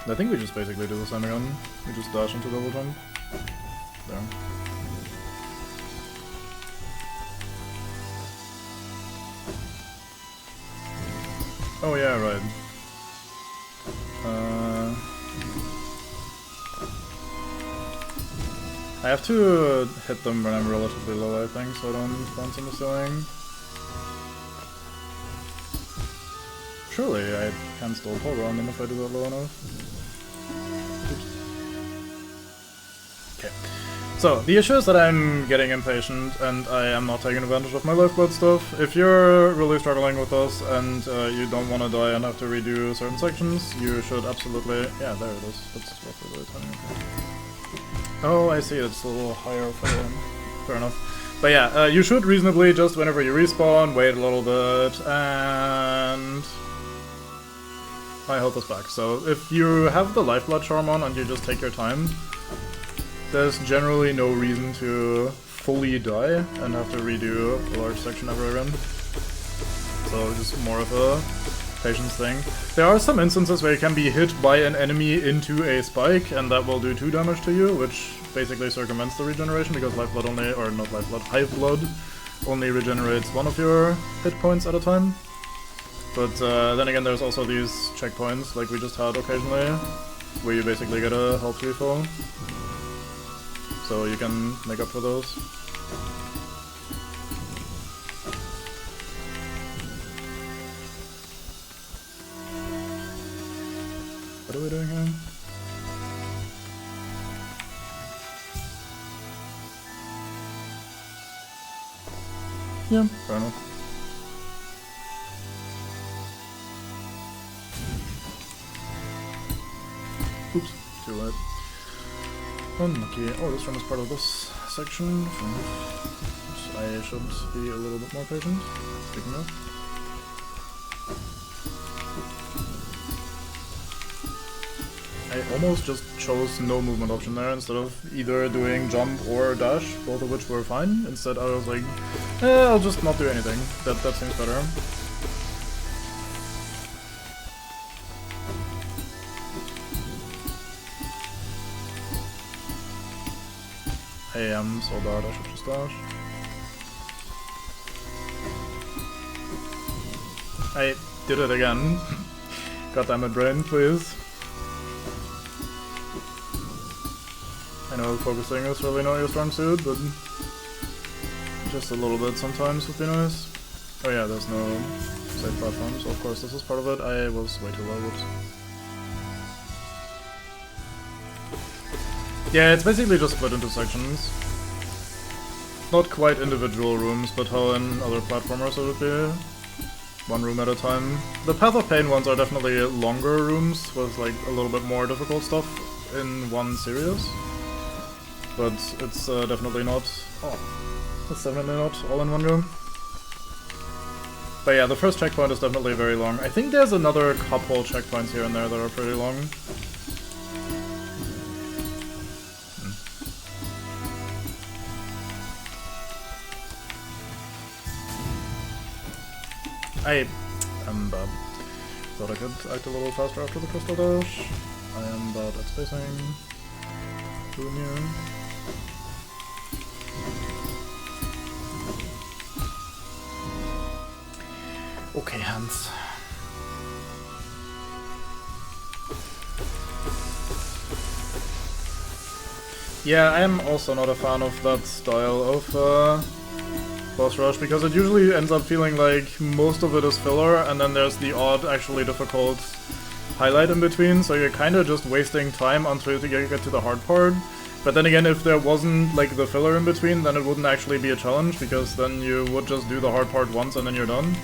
I think we just basically do the same again. We just dash into double jump. There. Oh yeah, right. I have to hit them when I'm relatively low, I think, so I don't bounce on the ceiling. Surely I can still pogo on them if I do that low enough. Oops. Okay. So, the issue is that I'm getting impatient and I am not taking advantage of my lifeblood stuff. If you're really struggling with this and you don't want to die and have to redo certain sections, you should absolutely... Yeah, there it is. That's roughly the timing. Oh, I see. It's a little higher for him. Fair enough. But yeah, you should reasonably just whenever you respawn, wait a little bit, and... my health is back. So if you have the lifeblood charm on and you just take your time, there's generally no reason to fully die and have to redo a large section ever again. So just more of a patience thing. There are some instances where you can be hit by an enemy into a spike and that will do 2 damage to you, which basically circumvents the regeneration because lifeblood only, or not lifeblood, hive blood only regenerates 1 of your hit points at a time. But then again there's also these checkpoints like we just had occasionally, where you basically get a health refill. So you can make up for those. What are we doing here? Yeah, fair enough. Oops, too late. Unlucky. Oh, this room is part of this section. So I should be a little bit more patient. Speaking of. I almost just chose no movement option there instead of either doing jump or dash, both of which were fine. Instead I was like, I'll just not do anything. That seems better. I am so bad, I should just dash. I did it again. Goddammit brain, please. I know focusing is really not your strong suit, but just a little bit sometimes would be nice. Oh yeah, there's no safe platform, so of course this is part of it. I was way too low, whoops. Yeah, it's basically just split into sections. Not quite individual rooms, but how in other platformers it would be. One room at a time. The Path of Pain ones are definitely longer rooms with like a little bit more difficult stuff in one series. But it's definitely not... Oh, it's definitely not all in one go. But yeah, the first checkpoint is definitely very long. I think there's another couple checkpoints here and there that are pretty long. I am bad. Thought I could act a little faster after the crystal dash. I am bad at spacing. Boom here. Okay, Hans. Yeah, I am also not a fan of that style of boss rush, because it usually ends up feeling like most of it is filler, and then there's the odd, actually difficult highlight in between, so you're kinda just wasting time until you get to the hard part. But then again, if there wasn't like the filler in between, then it wouldn't actually be a challenge, because then you would just do the hard part once and then you're done.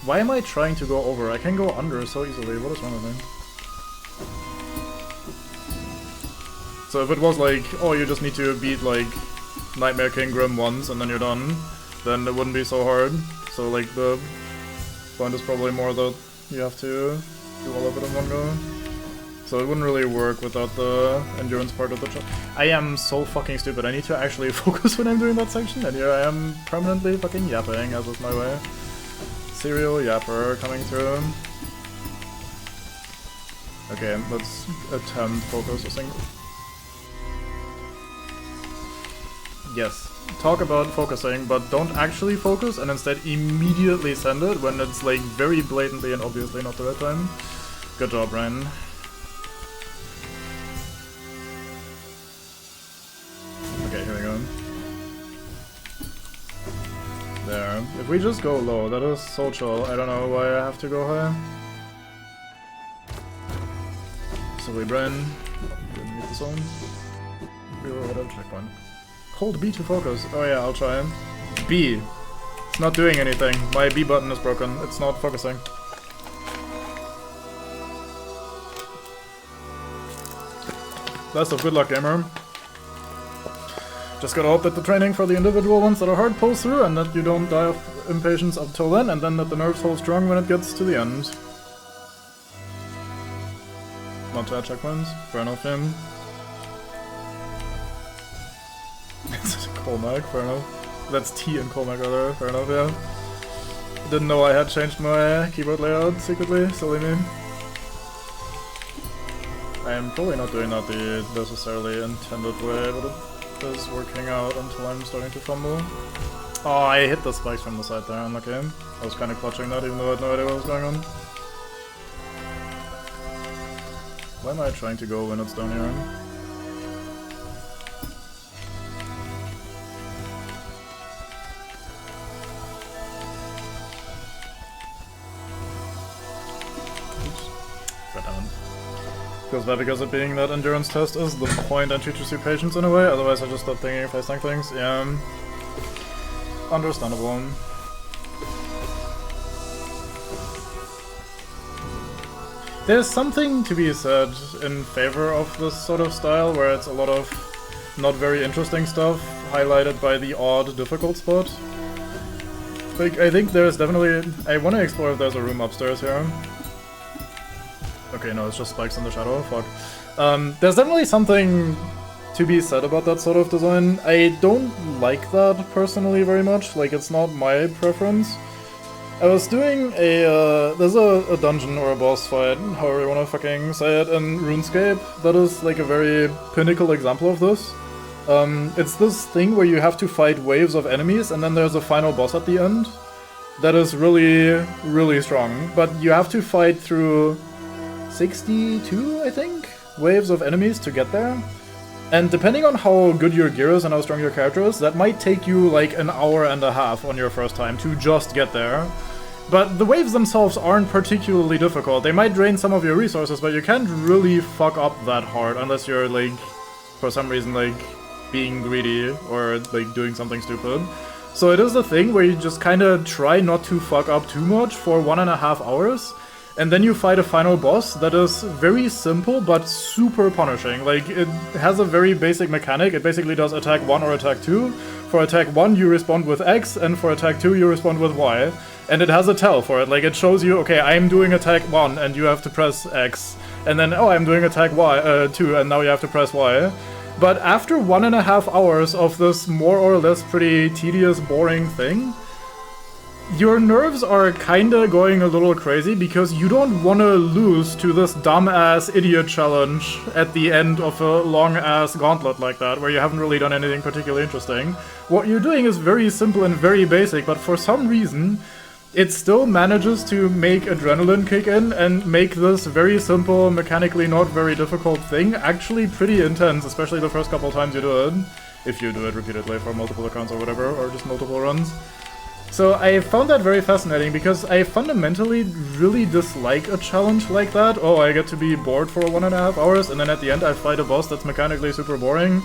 Why am I trying to go over? I can go under so easily, what is wrong with me? So if it was like, oh, you just need to beat like Nightmare King Grim once and then you're done, then it wouldn't be so hard. So like the point is probably more that you have to do all of it in one go. So it wouldn't really work without the endurance part of the challenge. I am so fucking stupid, I need to actually focus when I'm doing that section, and here I am permanently fucking yapping, as is my way. Serial yapper coming through. Okay, let's attempt focusing. Yes, talk about focusing, but don't actually focus and instead immediately send it when it's like very blatantly and obviously not the right time. Good job, Ryan. Okay, here we go. There. If we just go low, that is so chill. I don't know why I have to go high. Silly brain. Didn't meet the zone. We will hit a checkpoint. Hold B to focus. Oh yeah, I'll try. B. It's not doing anything. My B button is broken. It's not focusing. Best of good luck, gamer. Just gotta hope that the training for the individual ones that are hard pulls through, and that you don't die of impatience up till then, and then that the nerves hold strong when it gets to the end. Not to add checkpoints. Fair enough, him. Colmac, fair enough. That's T in Colmac rather, fair enough, yeah. Didn't know I had changed my keyboard layout secretly, silly me. I am probably not doing that the necessarily intended way, but it is working out until I'm starting to fumble. Oh, I hit the spikes from the side there, unlucky. I was kinda clutching that even though I had no idea what was going on. Why am I trying to go when it's down here? Goes back because it being that endurance test is the point and teaches you patience in a way, otherwise I just stop thinking if I tank things. Yeah. Understandable. There's something to be said in favor of this sort of style, where it's a lot of not very interesting stuff, highlighted by the odd difficult spot. Like, I think there's definitely... I want to explore if there's a room upstairs here. Okay, no, it's just spikes in the shadow, fuck. There's definitely something to be said about that sort of design. I don't like that personally very much, like it's not my preference. I was doing a, there's a dungeon or a boss fight, however you wanna fucking say it, in RuneScape that is like a very pinnacle example of this. It's this thing where you have to fight waves of enemies and then there's a final boss at the end. That is really, really strong, but you have to fight through 62, I think, waves of enemies to get there. And depending on how good your gear is and how strong your character is, that might take you like an hour and a half on your first time to just get there. But the waves themselves aren't particularly difficult. They might drain some of your resources, but you can't really fuck up that hard unless you're like, for some reason, like being greedy or like doing something stupid. So it is a thing where you just kind of try not to fuck up too much for 1.5 hours. And then you fight a final boss that is very simple but super punishing. Like, it has a very basic mechanic. It basically does attack 1 or attack 2. For attack 1 you respond with X, and for attack 2 you respond with Y. And it has a tell for it. Like, it shows you, okay, I'm doing attack 1 and you have to press X. And then, oh, I'm doing attack 2 and now you have to press Y. But after 1.5 hours of this more or less pretty tedious, boring thing, your nerves are kinda going a little crazy because you don't wanna lose to this dumb-ass idiot challenge at the end of a long-ass gauntlet like that, where you haven't really done anything particularly interesting. What you're doing is very simple and very basic, but for some reason, it still manages to make adrenaline kick in and make this very simple, mechanically not very difficult thing actually pretty intense, especially the first couple times you do it. If you do it repeatedly for multiple accounts or whatever, or just multiple runs. So I found that very fascinating because I fundamentally really dislike a challenge like that. Oh, I get to be bored for 1.5 hours and then at the end I fight a boss that's mechanically super boring.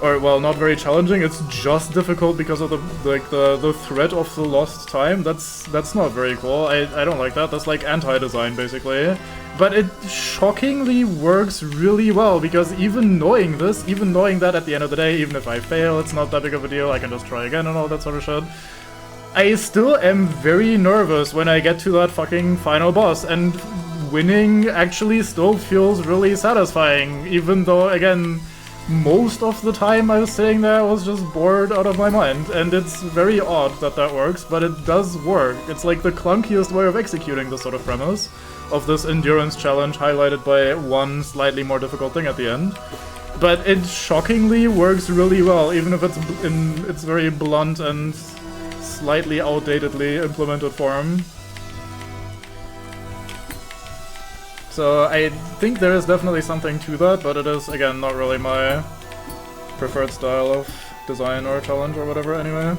Or, well, not very challenging, it's just difficult because of the threat of the lost time. That's not very cool. I don't like that. That's like anti-design, basically. But it shockingly works really well, because even knowing this, even knowing that at the end of the day, even if I fail, it's not that big of a deal, I can just try again and all that sort of shit. I still am very nervous when I get to that fucking final boss, and winning actually still feels really satisfying, even though, again, most of the time I was sitting there, I was just bored out of my mind, and it's very odd that that works, but it does work. It's like the clunkiest way of executing this sort of premise of this endurance challenge highlighted by one slightly more difficult thing at the end. But it shockingly works really well, even if it's in its very blunt and slightly outdatedly implemented form. So I think there is definitely something to that, but it is, again, not really my preferred style of design or challenge or whatever anyway.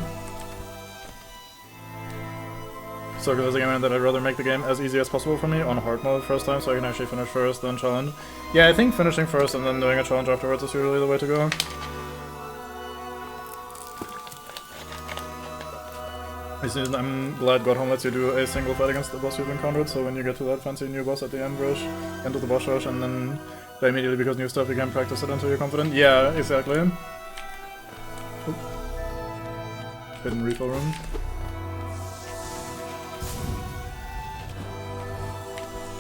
So there's a game that I'd rather make the game as easy as possible for me on hard mode first time, so I can actually finish first, then challenge. Yeah, I think finishing first and then doing a challenge afterwards is usually the way to go. I'm glad Godhome lets you do a single fight against the boss you've encountered, so when you get to that fancy new boss at the end rush, end of the boss rush, and then that immediately becomes new stuff, you can practice it until you're confident. Yeah, exactly. Oop. Hidden refill room.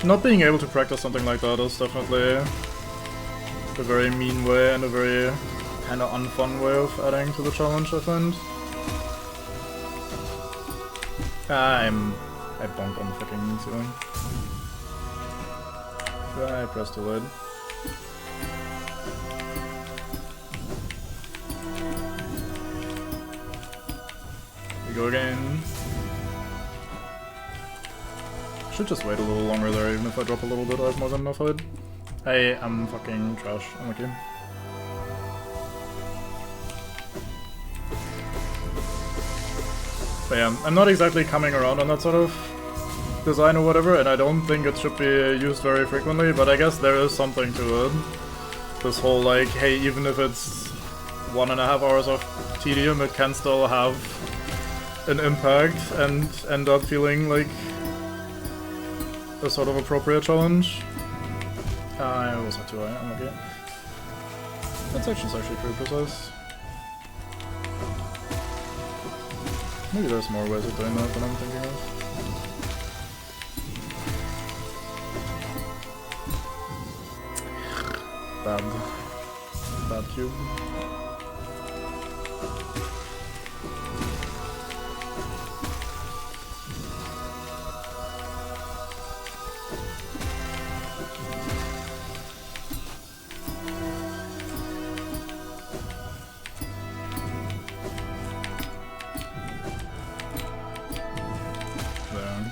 Not being able to practice something like that is definitely a very mean way and a very kinda unfun way of adding to the challenge, I find. I bonked on the fucking ceiling. I pressed the lid. We go again. Should just wait a little longer there, even if I drop a little bit, I have more than enough height. I am fucking trash, I'm okay. But yeah, I'm not exactly coming around on that sort of design or whatever, and I don't think it should be used very frequently, but I guess there is something to it. This whole like, hey, even if it's 1.5 hours of tedium, it can still have an impact and end up feeling like a sort of appropriate challenge. I was at 2 I'm okay. That section's actually pretty precise. Maybe there's more ways of doing that than I'm thinking of. Bad cube. There.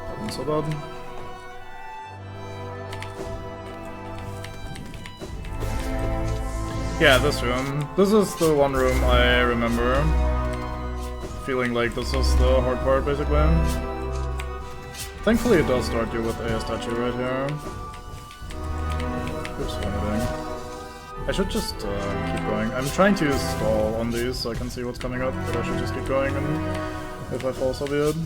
That one's so bad. Yeah, this room. This is the one room I remember feeling like this is the hard part, basically. Thankfully it does start you with a statue right here. Oops, what am I doing? I should just keep going. I'm trying to stall on these so I can see what's coming up, but I should just keep going, and if I fall, so be it.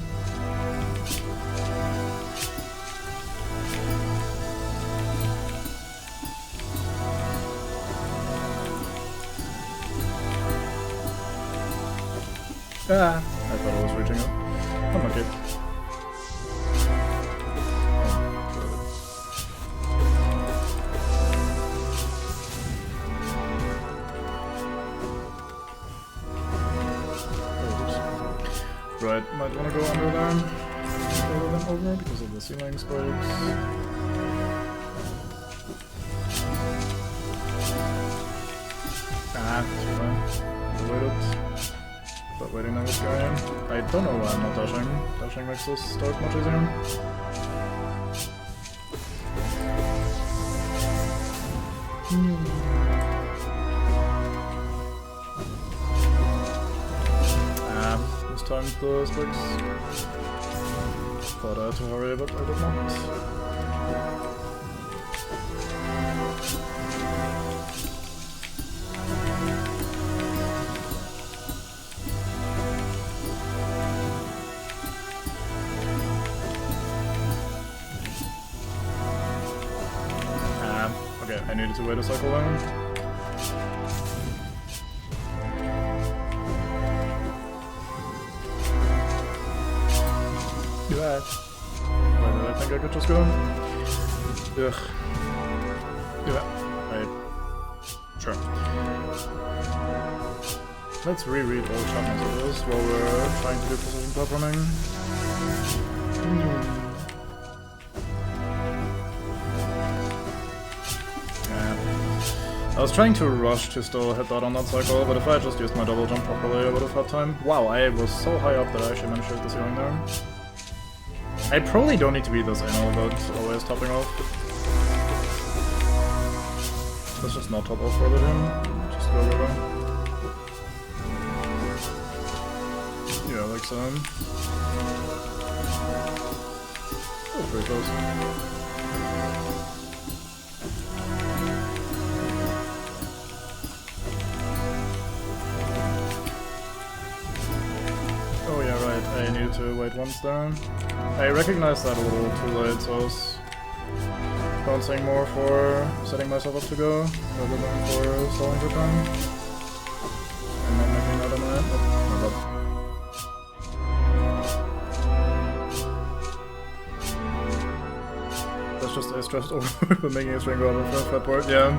Ah, I thought I was reaching it. I'm okay. Right, might want to go under there rather than over because of the ceiling spikes. Ah, too bad. Waited. But waiting on this guy. I don't know why I'm not dashing. Dashing makes this start much easier. Mistimed the spikes. Thought I had to hurry, but I did not. Okay, I needed to wait a cycle there. Yeah. Why did I think I could just go? Ugh. Yeah. Sure. Let's reread all chat messages while we're trying to do precision platforming. I was trying to rush to still hit that on that cycle, but if I had just used my double jump properly, I would have had time. Wow, I was so high up that I actually managed to hit the ceiling there. I probably don't need to be this anal about always topping off. Let's just not top off for the game. Just go over. Yeah, like so. That was pretty close. I needed to wait once there. I recognized that a little too late, so I was bouncing more for setting myself up to go, rather than for stalling for time. And not making that on my end. Oh my god. That's just a stressed over but making a string go out of the flat board, yeah.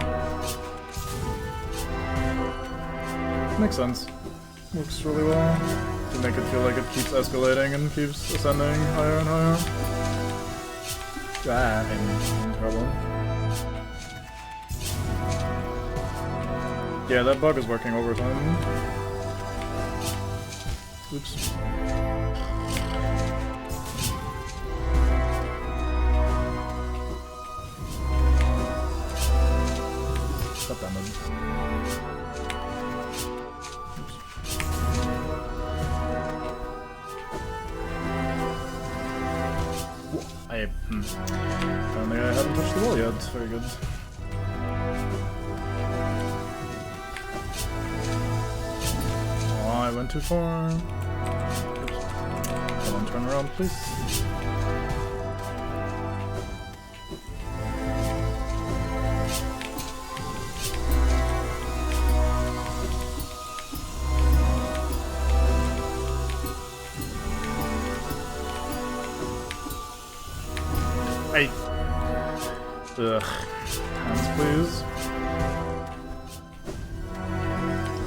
Makes sense. Works really well. To make it feel like it keeps escalating and keeps ascending higher and higher. Ah, I'm in trouble. Yeah, that bug is working overtime. Oops. God damn it. Apparently I haven't touched the wall yet. Very good. Oh, I went too far. Oops. Come on, turn around, please. Hey! Ugh. Hands, please.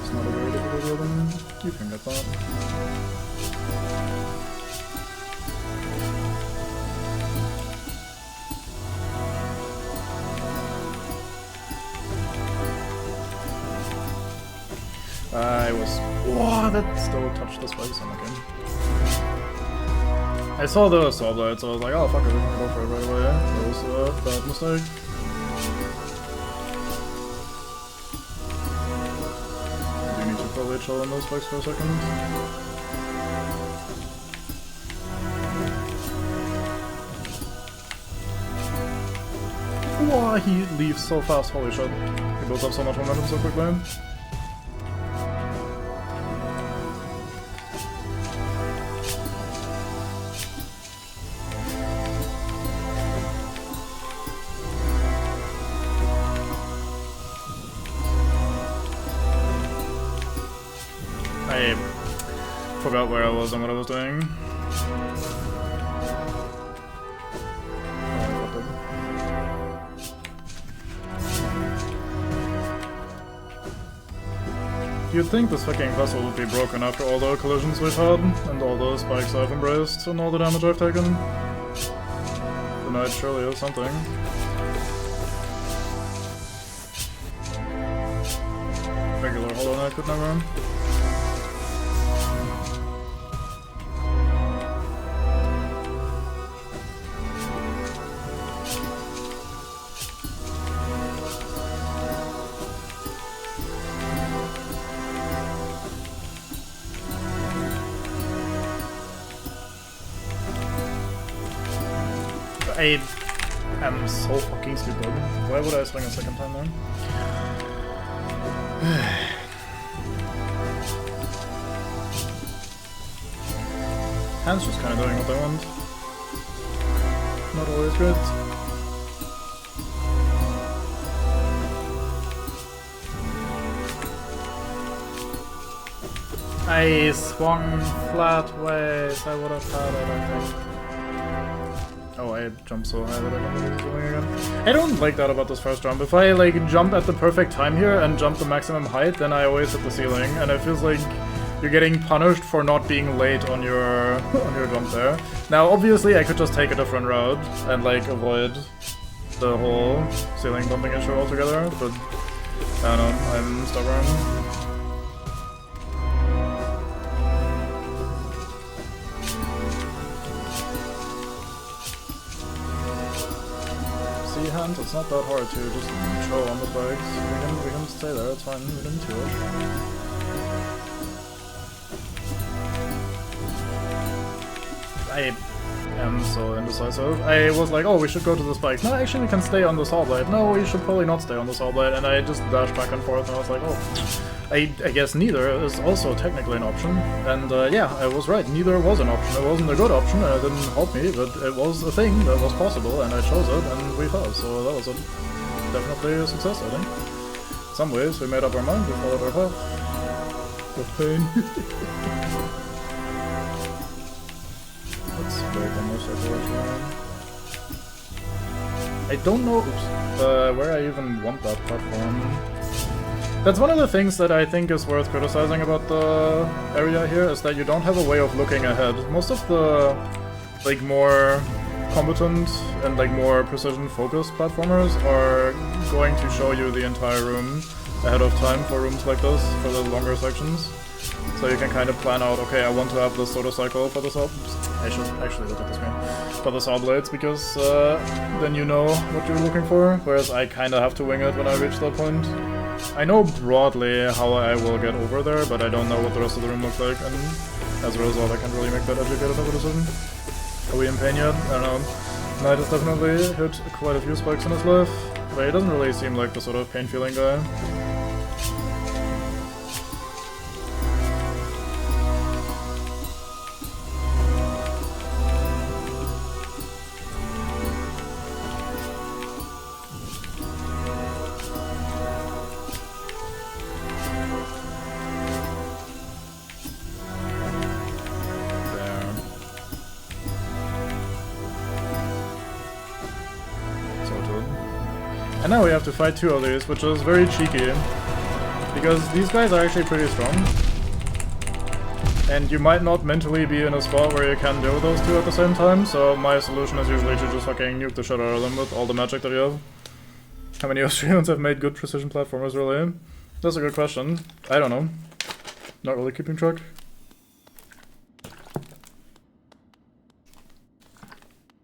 It's not a very difficult rhythm. You can get that. I was... Whoa, that still touched the spikes on the game. I saw the saw blade, so I was like, oh fuck it, we can go for it right away. That was a bad mistake. I do need to probably chill on those spikes for a second. Whoa, he leaves so fast, holy shit. He builds up so much momentum so quickly. I forgot where I was and what I was doing. You'd think this fucking vessel would be broken after all the collisions we've had, and all the spikes I've embraced, and all the damage I've taken. The knight surely is something. Regular Hollow Knight could never. I am so fucking stupid. Why would I swing a second time then? Hands just kind of doing what they want. Not always good. I swung flat ways. I would have had it, I think. Oh, I jumped so high that I don't know what I was doing again. I don't like that about this first jump. If I like jump at the perfect time here and jump the maximum height, then I always hit the ceiling, and it feels like you're getting punished for not being late on your jump there. Now, obviously, I could just take a different route and like avoid the whole ceiling bumping issue altogether, but I don't know. I'm stubborn. Hand, it's not that hard to just chill on the bikes. We can stay there, it's fine, we didn't do it. I am so indecisive. I was like, oh, we should go to the spikes. No, actually we can stay on the saw blade. No, we should probably not stay on the saw blade. And I just dashed back and forth and I was like, oh, I guess neither is also technically an option. And yeah, I was right, neither was an option. It wasn't a good option, and it didn't help me, but it was a thing that was possible, and I chose it, and we fell. So that was definitely a success, I think. In some ways, we made up our mind, we followed our path. With pain. Let's break on this circulation. I don't know where I even want that platform. That's one of the things that I think is worth criticizing about the area here, is that you don't have a way of looking ahead. Most of the like more competent and like more precision-focused platformers are going to show you the entire room ahead of time for rooms like this, for the longer sections. So you can kind of plan out, okay, I want to have this sort of cycle for the saw... I should actually look at the screen. For the saw blades, because then you know what you're looking for, whereas I kind of have to wing it when I reach that point. I know broadly how I will get over there, but I don't know what the rest of the room looks like, and as a result I can't really make that educated of a decision. Are we in pain yet? I don't know. Knight has definitely hit quite a few spikes in his life, but he doesn't really seem like the sort of pain-feeling guy. And now we have to fight two of these, which is very cheeky, because these guys are actually pretty strong. And you might not mentally be in a spot where you can deal with those two at the same time, so my solution is usually to just fucking nuke the shit out of them with all the magic that you have. How many Austrians have made good precision platformers, really? That's a good question. I don't know. Not really keeping track.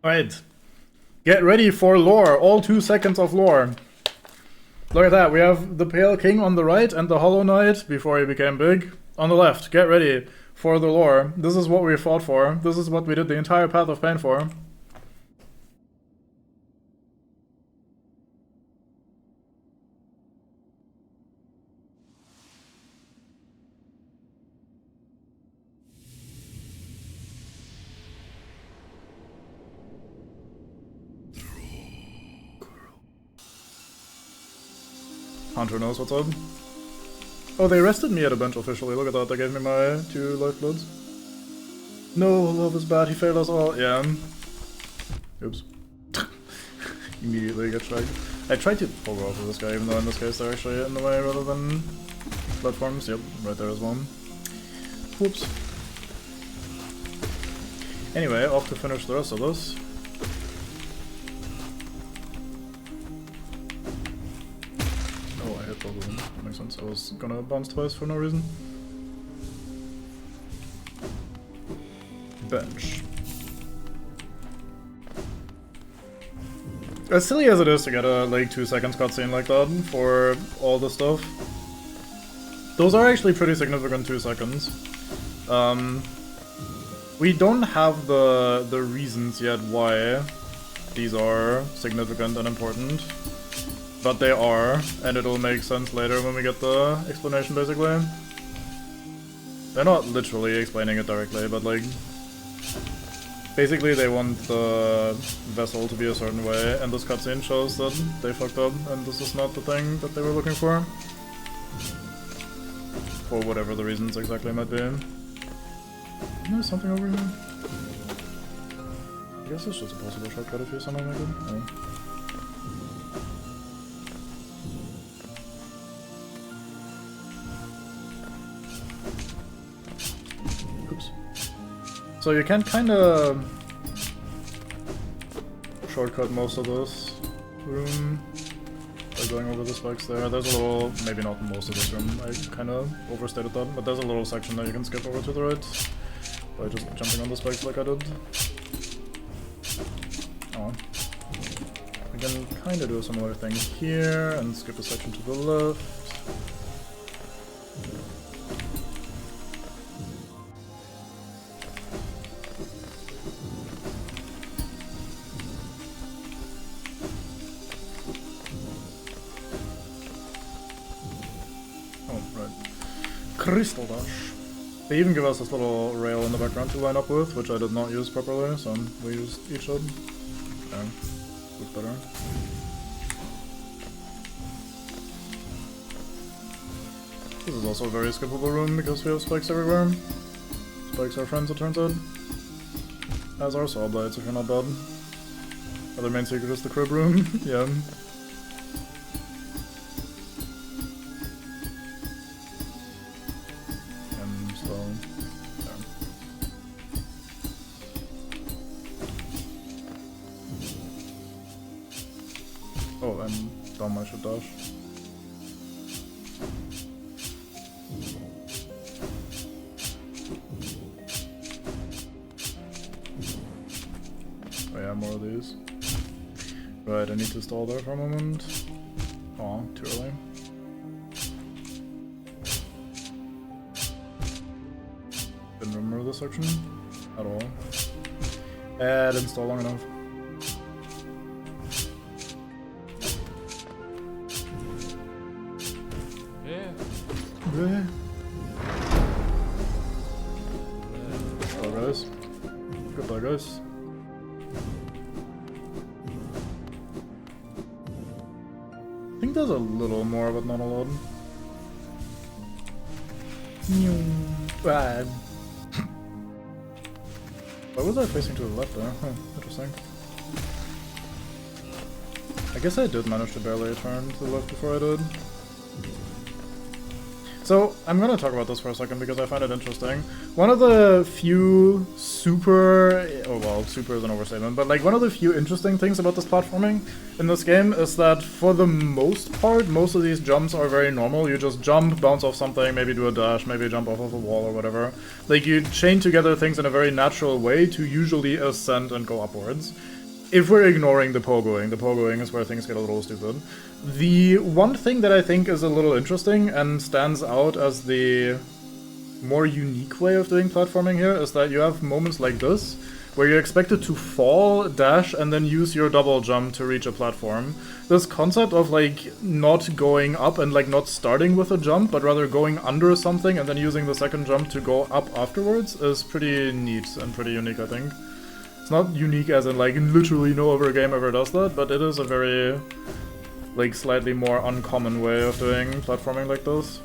Alright. Get ready for lore. All 2 seconds of lore. Look at that. We have the Pale King on the right and the Hollow Knight, before he became big, on the left. Get ready for the lore. This is what we fought for. This is what we did the entire Path of Pain for. Hunter knows what's up. Oh, they arrested me at a bench officially. Look at that, they gave me my 2 lifebloods. No, love is bad, he failed us all. Yeah. Oops. Immediately get shagged. I tried to power off of this guy, even though in this case they're actually in the way rather than platforms. Yep, right there as well. Whoops. Anyway, off to finish the rest of this. That makes sense. I was gonna bounce twice for no reason. Bench. As silly as it is to get a like 2 seconds cutscene like that for all the stuff, those are actually pretty significant 2 seconds. We don't have the reasons yet why these are significant and important. But they are, and it'll make sense later when we get the explanation, basically. They're not literally explaining it directly, but like... basically they want the vessel to be a certain way, and this cutscene shows that they fucked up, and this is not the thing that they were looking for. For whatever the reasons exactly might be. Isn't there something over here? I guess it's just a possible shortcut if you somehow make it. Oh. So you can kinda shortcut most of this room by going over the spikes there. There's a little, maybe not most of this room, I kinda overstated that, but there's a little section that you can skip over to the right by just jumping on the spikes like I did. Oh. We can kinda do a similar thing here and skip a section to the left. Crystal Dash. They even give us this little rail in the background to line up with, which I did not use properly, so we used each of them. Yeah, looks better. This is also a very skippable room because we have spikes everywhere. Spikes are friends, it turns out. As are saw blades if you're not bad. Other main secret is the crib room. Yeah. Oh, and down I should dash. Oh yeah, more of these. Right, I need to stall there for a moment. Aw, too early. Didn't remember this section at all. Didn't stall long enough. there's a little more, but not a lot. Why was I facing to the left there? Huh, interesting. I guess I did manage to barely turn to the left before I did. So, I'm gonna talk about this for a second because I find it interesting. One of the few super is an overstatement, but like one of the few interesting things about this platforming in this game is that for the most part, most of these jumps are very normal. You just jump, bounce off something, maybe do a dash, maybe jump off of a wall or whatever. Like you chain together things in a very natural way to usually ascend and go upwards. If we're ignoring the pogoing is where things get a little stupid. The one thing that I think is a little interesting and stands out as the more unique way of doing platforming here is that you have moments like this, where you're expected to fall, dash, and then use your double jump to reach a platform. This concept of like not going up and like not starting with a jump, but rather going under something and then using the second jump to go up afterwards is pretty neat and pretty unique, I think. It's not unique as in like literally no other game ever does that, but it is a very like slightly more uncommon way of doing platforming like this.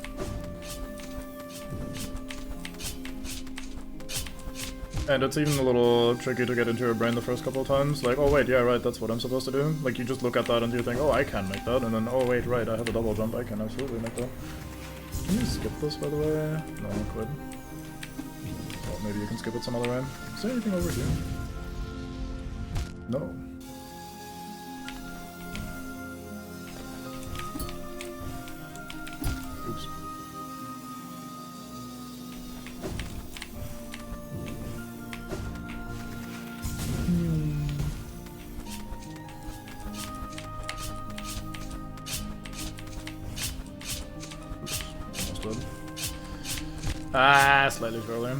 And it's even a little tricky to get into your brain the first couple of times, like, oh wait, yeah, right, that's what I'm supposed to do. Like, you just look at that and you think, oh, I can make that, and then, oh wait, right, I have a double jump, I can absolutely make that. Can you skip this, by the way? No, I could. Well, maybe you can skip it some other way. Is there anything over here? No. Oops. Almost dead. Ah, slightly too early.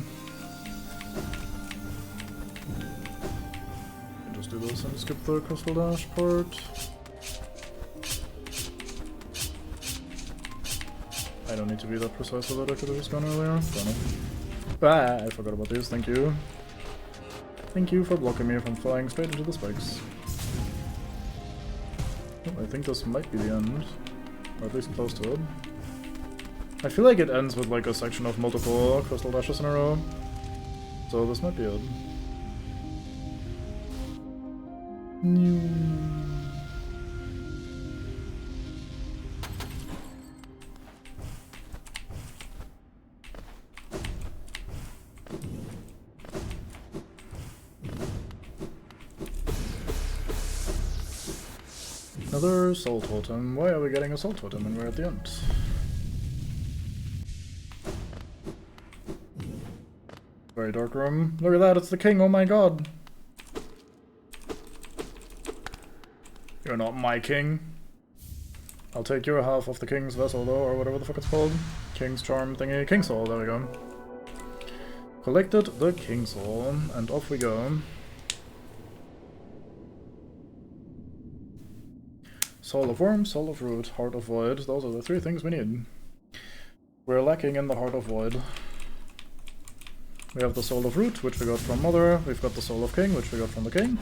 Just do this and skip the crystal dash part. I don't need to be that precise with it, I could have just gone earlier. Don't know. Ah, I forgot about these, thank you. Thank you for blocking me from flying straight into the spikes. Oh, I think this might be the end. Or at least close to it. I feel like it ends with like a section of multiple crystal dashes in a row. So this might be it. Another soul totem. Why are we getting a soul totem when we're at the end? Very dark room. Look at that, it's the king, oh my god! You're not my king. I'll take your half of the king's vessel though, or whatever the fuck it's called. King's charm thingy. King soul, there we go. Collected the king soul, and off we go. Soul of Worm, Soul of Root, Heart of Void. Those are the three things we need. We're lacking in the Heart of Void. We have the Soul of Root, which we got from Mother. We've got the Soul of King, which we got from the King.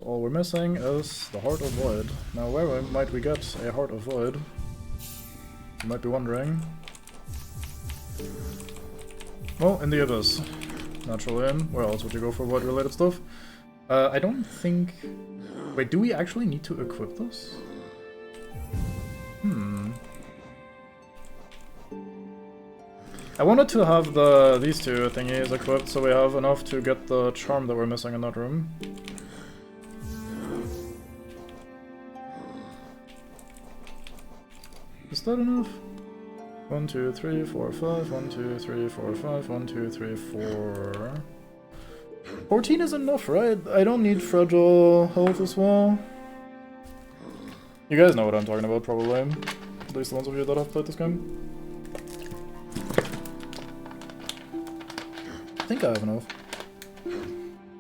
All we're missing is the Heart of Void. Now where might we get a Heart of Void? You might be wondering. Well, in the Abyss. Naturally. Where else would you go for void-related stuff? I don't think... Wait, do we actually need to equip this? I wanted to have these two thingies equipped so we have enough to get the charm that we're missing in that room. Is that enough? 1, 2, 3, 4, 5, 1, 2, 3, 4, 5, 1, 2, 3, 4... 14 is enough, right? I don't need fragile health as well. You guys know what I'm talking about, probably. At least the ones of you that have played this game. I think I have enough.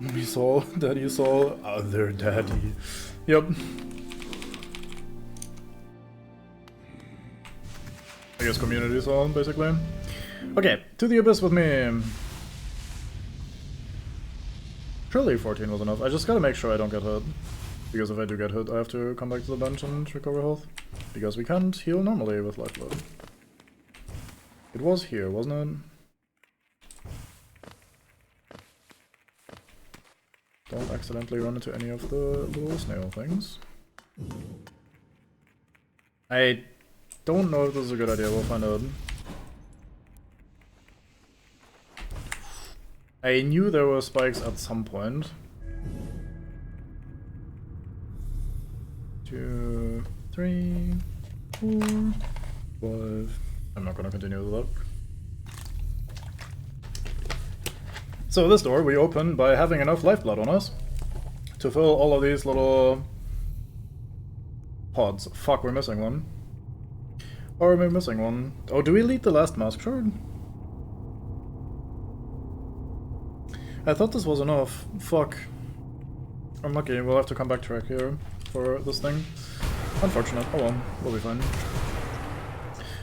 Mommy soul, daddy soul, other daddy. Yep. I guess community soul, basically. Okay, to the Abyss with me. Surely 14 was enough. I just gotta make sure I don't get hit. Because if I do get hit, I have to come back to the bench and recover health. Because we can't heal normally with lifeblood. It was here, wasn't it? Don't accidentally run into any of the little snail things. I don't know if this is a good idea, we'll find out. I knew there were spikes at some point. 2, 3, 4, 5. I'm not gonna continue with that. So this door we open by having enough lifeblood on us to fill all of these little pods. Fuck, we're missing one. Or am I missing one? Oh, do we lead the last mask shard? I thought this was enough. Fuck. Unlucky, we'll have to come back track here for this thing. Unfortunate. Oh well, we'll be fine.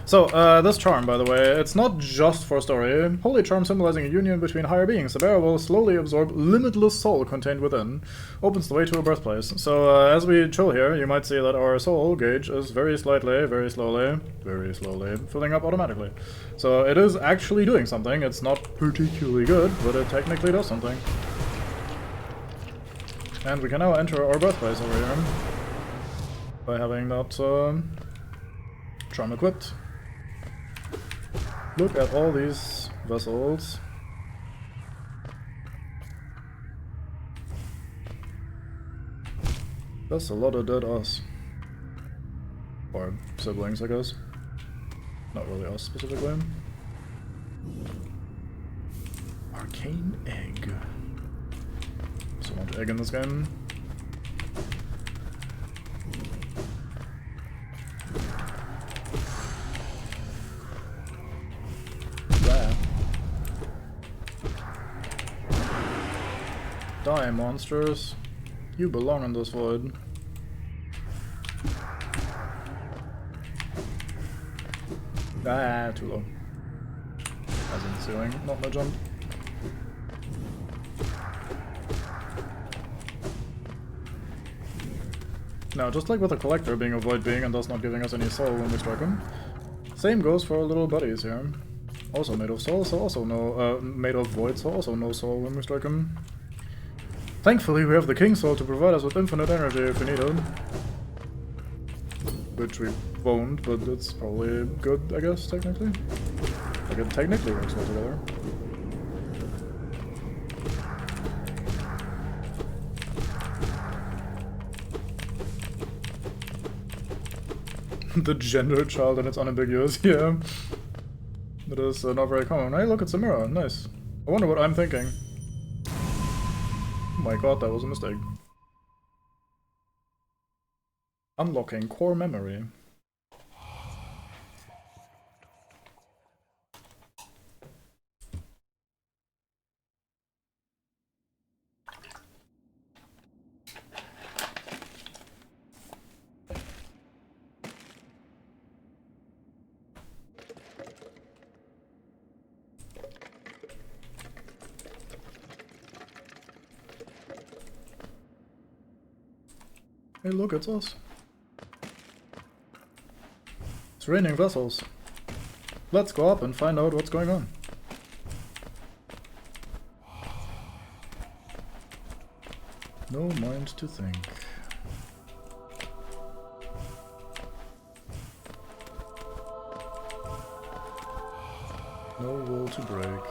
So, this charm, by the way, it's not just for story. Holy charm symbolizing a union between higher beings. The bearer will slowly absorb limitless soul contained within. Opens the way to a birthplace. So, as we chill here, you might see that our soul gauge is very slowly, filling up automatically. So, it is actually doing something. It's not particularly good, but it technically does something. And we can now enter our birthplace over here by having that charm equipped. Look at all these vessels. That's a lot of dead us. Or siblings, I guess. Not really us specifically. Arcane egg. So much egg in this game. Die, monsters. You belong in this void. Ah, too low. As in the ceiling, not my jump. Now, just like with the Collector being a void being and thus not giving us any soul when we strike him, same goes for our little buddies here. Also made of soul, so also no, made of void, so also no soul when we strike him. Thankfully, we have the King Soul to provide us with infinite energy if we need it. Which we won't, but it's probably good, I guess, technically. Like, it technically works well together. The gender child and it's unambiguous, yeah. That is not very common. Hey, look, it's a mirror. Nice. I wonder what I'm thinking. Oh my god, that was a mistake. Unlocking core memory. Hey look, it's us. It's raining vessels. Let's go up and find out what's going on. No mind to think. No will to break.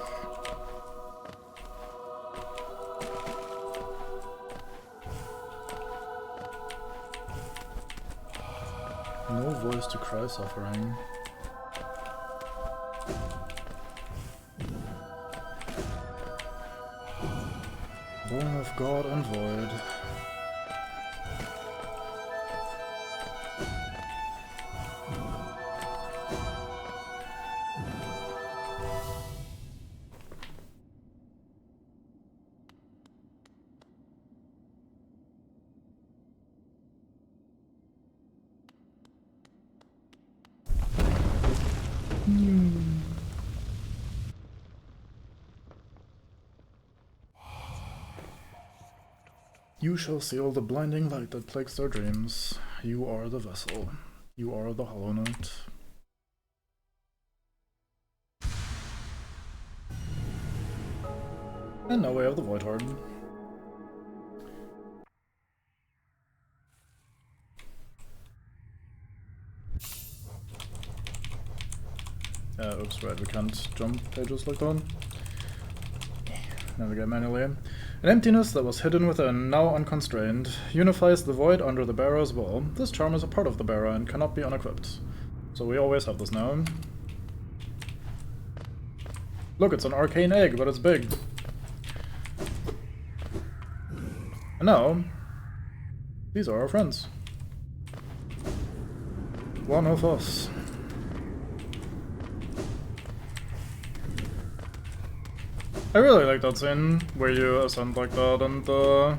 No voice to cry suffering. Born of God and void. You shall seal the blinding light that plagues their dreams. You are the vessel. You are the Hollow Knight. And now we have the Void Heart. Oops, right, we can't jump pages like that. Navigate manually. An emptiness that was hidden within, now unconstrained, unifies the void under the bearer as well. This charm is a part of the bearer and cannot be unequipped. So we always have this now. Look, it's an arcane egg, but it's big. And now, these are our friends. One of us. I really like that scene where you ascend like that and the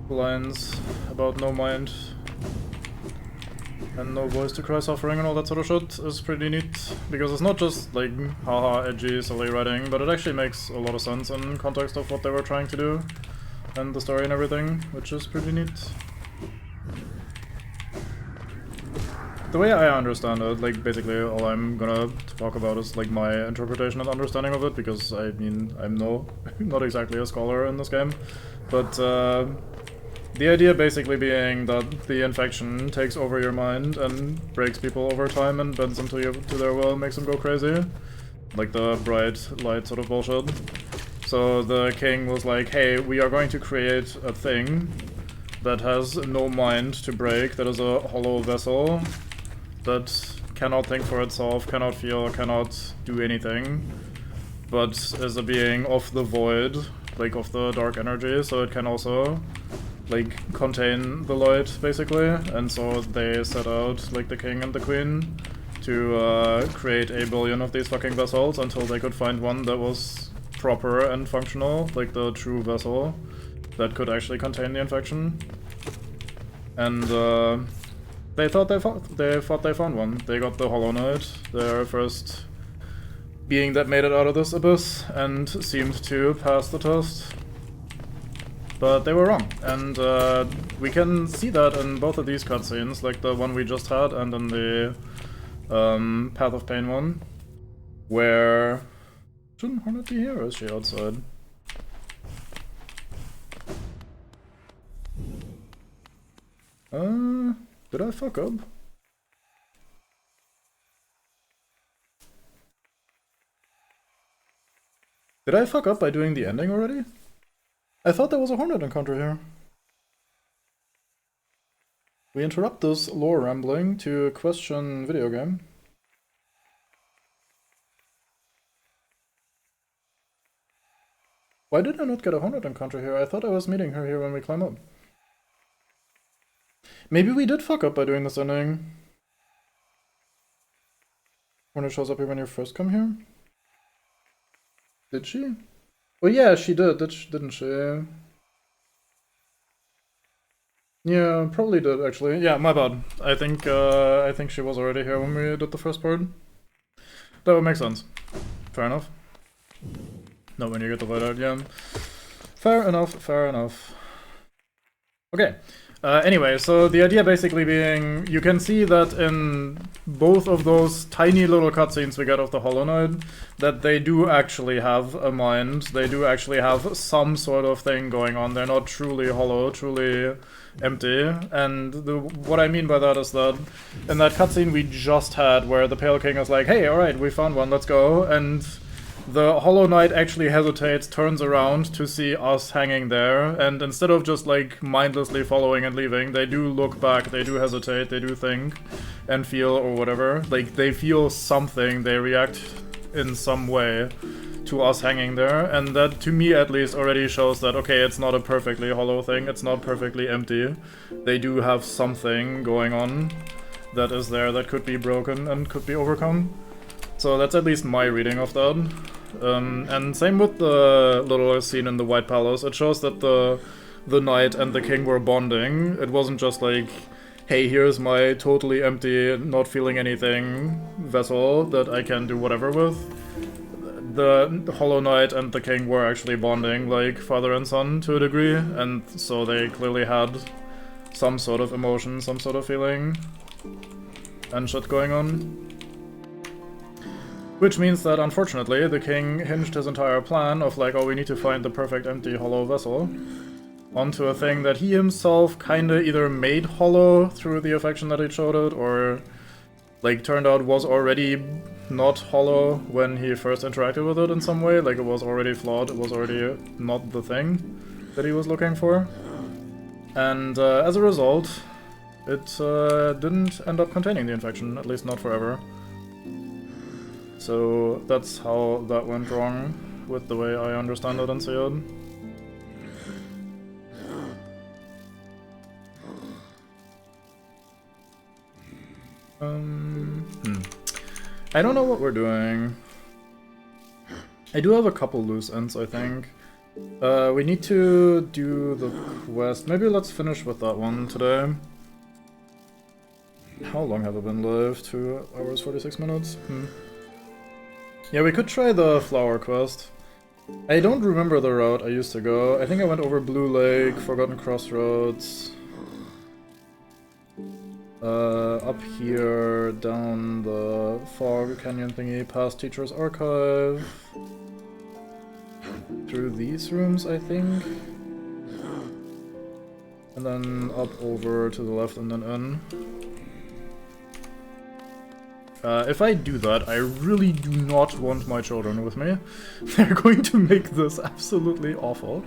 lines about no mind and no voice to cry suffering and all that sort of shit is pretty neat, because it's not just like haha edgy silly writing, but it actually makes a lot of sense in context of what they were trying to do and the story and everything, which is pretty neat. The way I understand it, like basically all I'm gonna talk about is like my interpretation and understanding of it, because I mean, I'm not exactly a scholar in this game, but the idea basically being that the infection takes over your mind and breaks people over time and bends them to their will and makes them go crazy. Like the bright light sort of bullshit. So the king was like, hey, we are going to create a thing that has no mind to break, that is a hollow vessel, that cannot think for itself, cannot feel, cannot do anything, but is a being of the void, like of the dark energy, so it can also like contain the light basically. And so they set out, like the king and the queen, to create a billion of these fucking vessels until they could find one that was proper and functional, like the true vessel that could actually contain the infection. And they thought they found one. They got the Hollow Knight, their first being that made it out of this abyss and seemed to pass the test. But they were wrong, and we can see that in both of these cutscenes, like the one we just had and in the Path of Pain one, where... Shouldn't Hornet be here, or is she outside? Did I fuck up? Did I fuck up by doing the ending already? I thought there was a Hornet encounter here. We interrupt this lore rambling to question video game. Why did I not get a Hornet encounter here? I thought I was meeting her here when we climb up. Maybe we did fuck up by doing this ending. Hornet shows up here when you first come here? Did she? Oh yeah, she did, didn't she? Yeah, probably did actually. Yeah, my bad. I think she was already here when we did the first part. That would make sense. Fair enough. Not when you get the void out, yeah. Fair enough, fair enough. Okay. Anyway, so the idea basically being, you can see that in both of those tiny little cutscenes we get of the Hollow Knight, that they do actually have a mind, they do actually have some sort of thing going on, they're not truly hollow, truly empty. And what I mean by that is that in that cutscene we just had, where the Pale King is like, hey, alright, we found one, let's go, and the Hollow Knight actually hesitates, turns around to see us hanging there, and instead of just like mindlessly following and leaving, they do look back, they do hesitate, they do think and feel or whatever. Like they feel something, they react in some way to us hanging there, and that to me at least already shows that okay, it's not a perfectly hollow thing, it's not perfectly empty. They do have something going on that is there that could be broken and could be overcome. So that's at least my reading of that. And same with the little scene in the White Palace. It shows that the knight and the king were bonding. It wasn't just like, hey, here's my totally empty, not feeling anything vessel that I can do whatever with. the Hollow Knight and the King were actually bonding like father and son to a degree, and so they clearly had some sort of emotion, some sort of feeling and shit going on. Which means that, unfortunately, the King hinged his entire plan of like, oh, we need to find the perfect empty hollow vessel onto a thing that he himself kinda either made hollow through the affection that he showed it, or like turned out was already not hollow when he first interacted with it in some way, like it was already flawed, it was already not the thing that he was looking for. And as a result, it didn't end up containing the infection, at least not forever. So that's how that went wrong with the way I understand it and see it. I don't know what we're doing. I do have a couple loose ends, I think. We need to do the quest. Maybe let's finish with that one today. How long have I been live? 2 hours, 46 minutes? Yeah, we could try the flower quest. I don't remember the route I used to go. I think I went over Blue Lake, Forgotten Crossroads. Up here, down the Fog Canyon thingy, past Teacher's Archive. Through these rooms, I think. And then up over to the left and then in. If I do that, I really do not want my children with me. They're going to make this absolutely awful.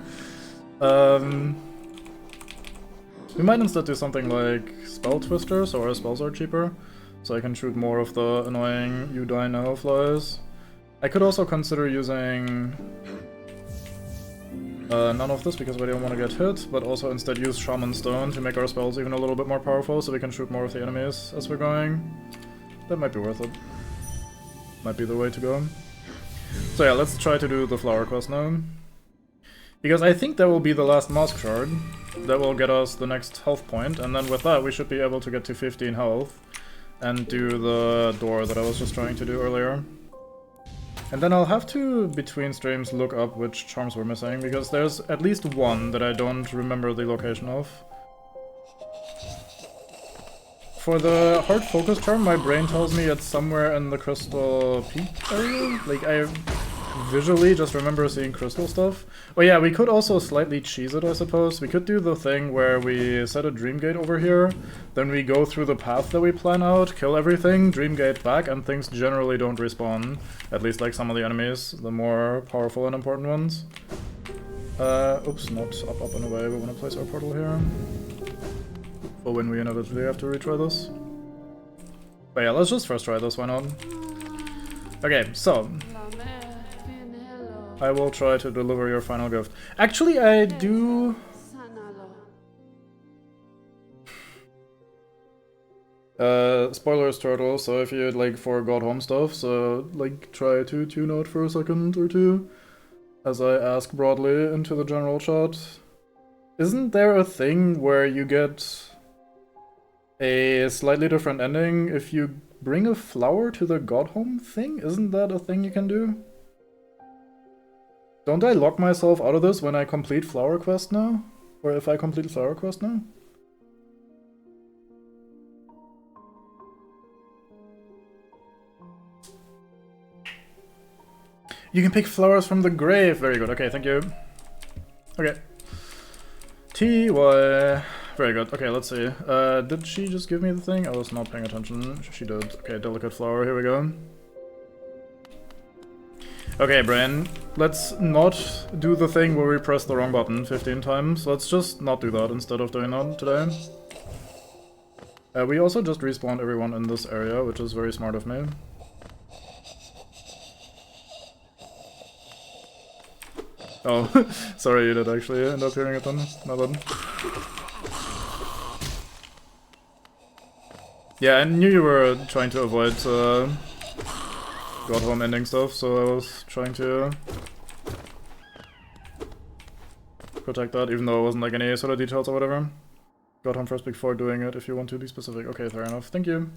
We might instead do something like Spell Twister, so our spells are cheaper. So I can shoot more of the annoying You Die Now flies. I could also consider using none of this because we don't want to get hit, but also instead use Shaman Stone to make our spells even a little bit more powerful so we can shoot more of the enemies as we're going. That might be worth it. Might be the way to go. So yeah, let's try to do the flower quest now. Because I think that will be the last Mask Shard. That will get us the next health point, and then with that we should be able to get to 15 health and do the door that I was just trying to do earlier. And then I'll have to, between streams, look up which charms we're missing, because there's at least one that I don't remember the location of. For the Heart Focus charm, my brain tells me it's somewhere in the Crystal Peak area. Like, I visually just remember seeing crystal stuff. Oh yeah, we could also slightly cheese it, I suppose. We could do the thing where we set a Dream Gate over here, then we go through the path that we plan out, kill everything, Dream Gate back, and things generally don't respawn. At least like some of the enemies, the more powerful and important ones. Oops, not up and away, we want to place our portal here. For when we inevitably have to retry this. But yeah, let's just first try this, why not? Okay, so I will try to deliver your final gift. Actually, I do... spoilers, Turtle, so if you like for God Home stuff, so like try to tune out for a second or two, as I ask broadly into the general chat. Isn't there a thing where you get a slightly different ending if you bring a flower to the God Home thing? Isn't that a thing you can do? Don't I lock myself out of this when I complete Flower Quest now? Or if I complete Flower Quest now? You can pick flowers from the grave. Very good. Okay, thank you. Okay. T-Y. Very good. Okay, let's see. Did she just give me the thing? I was not paying attention. She did. Okay, delicate flower. Here we go. Okay, Brain. Let's not do the thing where we press the wrong button 15 times. Let's just not do that instead of doing that today. We also just respawned everyone in this area, which is very smart of me. Oh, sorry, you did actually end up hearing it then. My bad. Yeah, I knew you were trying to avoid God Home ending stuff, so I was trying to protect that, even though it wasn't like any sort of details or whatever. God Home first before doing it, if you want to be specific. Okay, fair enough. Thank you.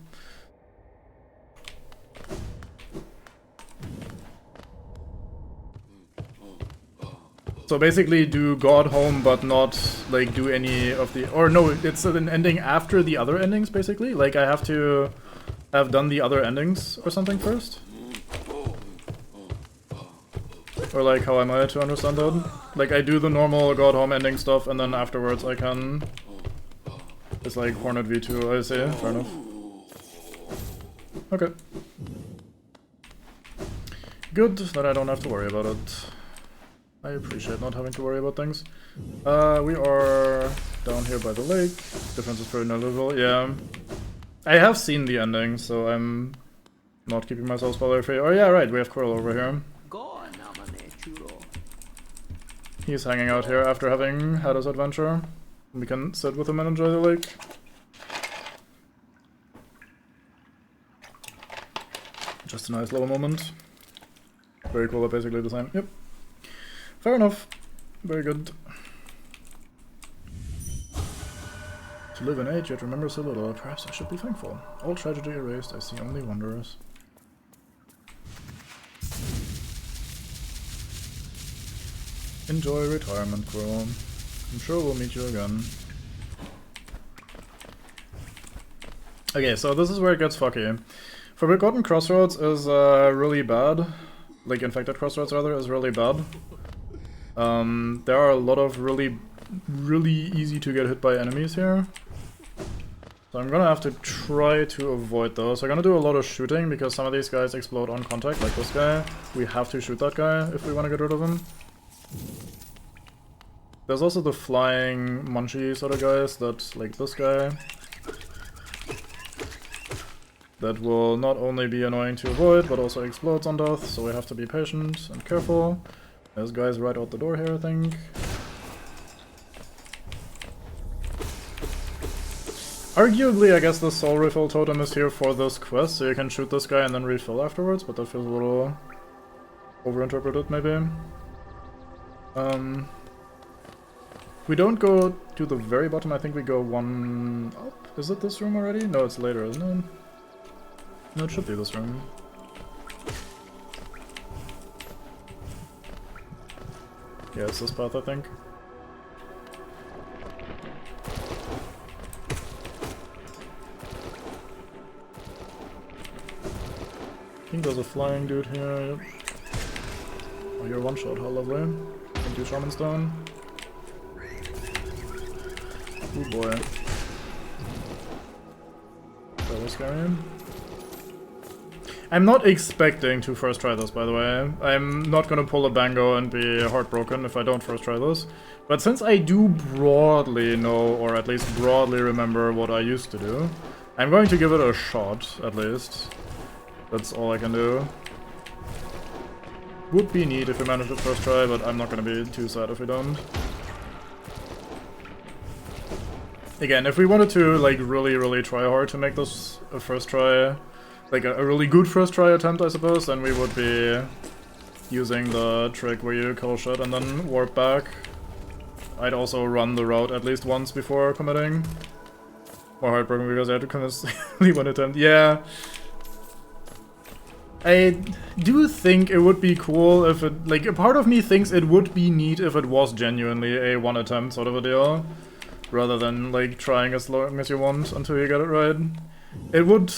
So basically do God Home, but not, like, do any of the... Or no, it's an ending after the other endings, basically? Like, I have to have done the other endings or something first? Or, like, how am I to understand that? Like, I do the normal God Home ending stuff, and then afterwards I can... It's like Hornet V2, I see. Fair enough. Okay. Good, that I don't have to worry about it. I appreciate not having to worry about things. We are down here by the lake. Difference is pretty negligible. Yeah. I have seen the ending, so I'm not keeping myself spoiler free. Oh yeah, right, we have Quirrell over here. He's hanging out here after having had his adventure. We can sit with him and enjoy the lake. Just a nice little moment. Very cool, they're basically the same. Yep. Fair enough. Very good. To live in age, yet remember so little. Perhaps I should be thankful. All tragedy erased, I see only wonders. Enjoy retirement, Quirrell. I'm sure we'll meet you again. Okay, so this is where it gets fucky. Forgotten Crossroads is really bad. Like, Infected Crossroads, rather, is really bad. There are a lot of really easy to get hit by enemies here. So I'm gonna have to try to avoid those. I'm gonna do a lot of shooting because some of these guys explode on contact, like this guy. We have to shoot that guy if we want to get rid of him. There's also the flying munchy sort of guys that, like this guy, that will not only be annoying to avoid, but also explodes on death, so we have to be patient and careful. There's guys right out the door here, I think. Arguably, I guess the soul refill totem is here for this quest, so you can shoot this guy and then refill afterwards, but that feels a little overinterpreted, maybe. We don't go to the very bottom, I think we go one up. Is it this room already? No, it's later, isn't it? No, it should be this room. Yeah, it's this path, I think. I think there's a flying dude here, yep. Oh, you're one shot, how lovely. Thank you, Shaman Stone. Oh boy. That was scary. I'm not expecting to first try this, by the way. I'm not gonna pull a bango and be heartbroken if I don't first try this. But since I do broadly know, or at least broadly remember what I used to do, I'm going to give it a shot, at least. That's all I can do. Would be neat if we manage it first try, but I'm not gonna be too sad if we don't. Again, if we wanted to, like, really try hard to make this a first try, like a really good first try attempt, I suppose, then we would be using the trick where you kill shit and then warp back. I'd also run the route at least once before committing. More heartbroken because I had to commit only one attempt. Yeah. I do think it would be cool if it, like, a part of me thinks it would be neat if it was genuinely a one attempt sort of a deal, rather than, like, trying as long as you want until you get it right. It would,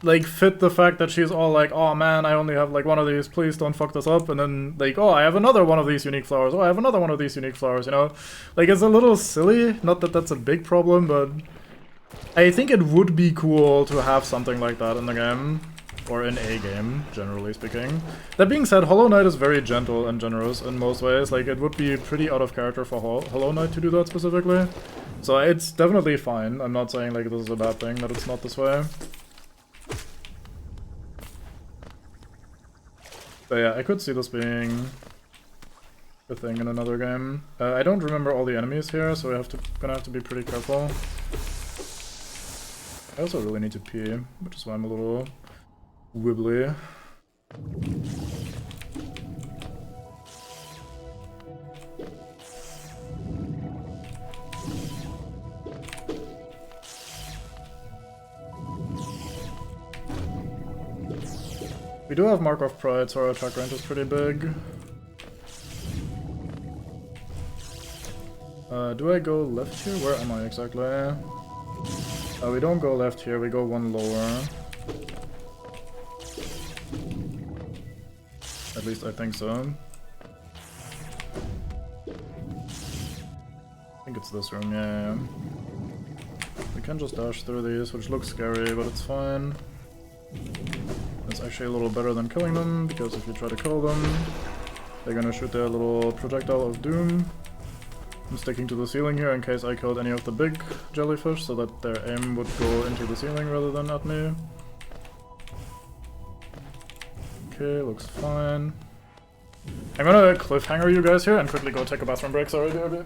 like, fit the fact that she's all like, oh man, I only have, like, one of these, please don't fuck this up, and then, like, oh, I have another one of these unique flowers, oh, I have another one of these unique flowers, you know? Like, it's a little silly, not that that's a big problem, but I think it would be cool to have something like that in the game. Or in a game, generally speaking. That being said, Hollow Knight is very gentle and generous in most ways. Like, it would be pretty out of character for Hollow Knight to do that specifically. So it's definitely fine. I'm not saying, like, this is a bad thing, that it's not this way. But yeah, I could see this being a thing in another game. I don't remember all the enemies here, so we're gonna have to be pretty careful. I also really need to pee, which is why I'm a little wibbly. We do have Mark of Pride, so our attack range is pretty big. Do I go left here? Where am I exactly? We don't go left here, we go one lower. At least I think so. I think it's this room, yeah. We can just dash through these, which looks scary, but it's fine. It's actually a little better than killing them, because if you try to kill them, they're gonna shoot their little projectile of doom. I'm sticking to the ceiling here in case I killed any of the big jellyfish, so that their aim would go into the ceiling rather than at me. Okay, looks fine. I'm gonna cliffhanger you guys here and quickly go take a bathroom break, sorry, baby.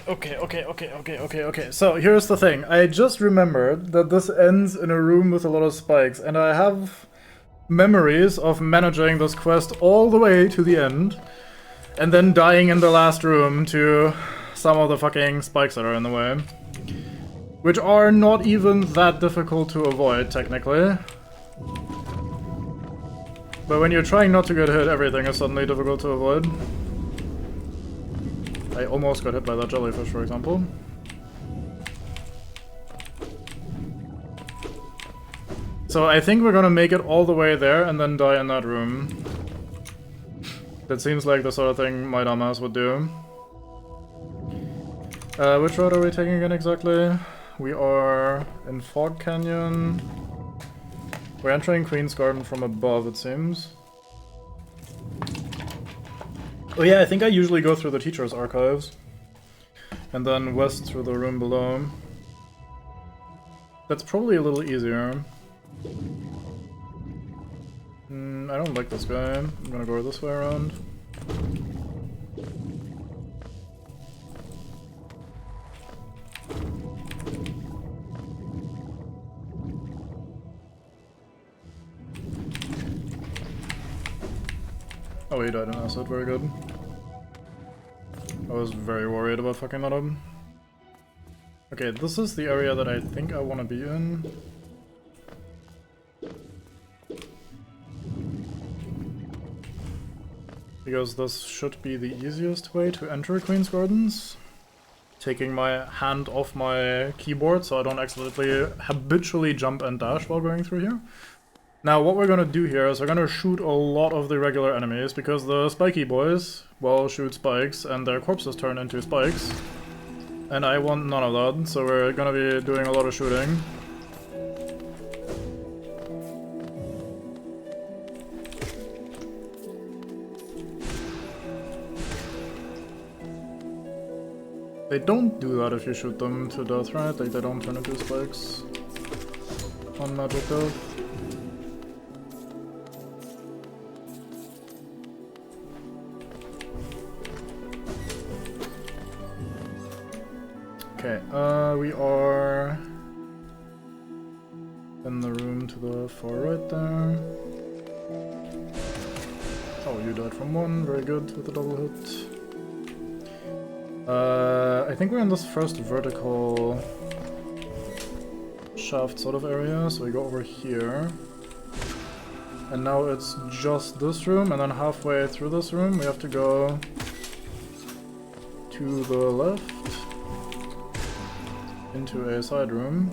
Okay. So here's the thing. I just remembered that this ends in a room with a lot of spikes, and I have memories of managing this quest all the way to the end, and then dying in the last room to some of the fucking spikes that are in the way. Which are not even that difficult to avoid, technically. But when you're trying not to get hit, everything is suddenly difficult to avoid. I almost got hit by that jellyfish, for example. So I think we're gonna make it all the way there and then die in that room. That seems like the sort of thing my dumbass would do. Which road are we taking again exactly? We are in Fog Canyon. We're entering Queen's Garden from above, it seems. Oh yeah, I think I usually go through the teacher's archives. And then west through the room below. That's probably a little easier. I don't like this guy. I'm gonna go this way around. Oh, he died in acid, very good. I was very worried about fucking that up. Okay, this is the area that I think I want to be in. Because this should be the easiest way to enter Queen's Gardens. Taking my hand off my keyboard so I don't accidentally habitually jump and dash while going through here. Now what we're gonna do here is we're gonna shoot a lot of the regular enemies, because the spiky boys, well, shoot spikes and their corpses turn into spikes. And I want none of that, so we're gonna be doing a lot of shooting. They don't do that if you shoot them to death, right? Like, they don't turn into spikes on magic death. Okay, we are in the room to the far right there. Oh, you died from one, very good with the double hit. I think we're in this first vertical shaft sort of area, so we go over here. And now it's just this room, and then halfway through this room we have to go to the left into a side room.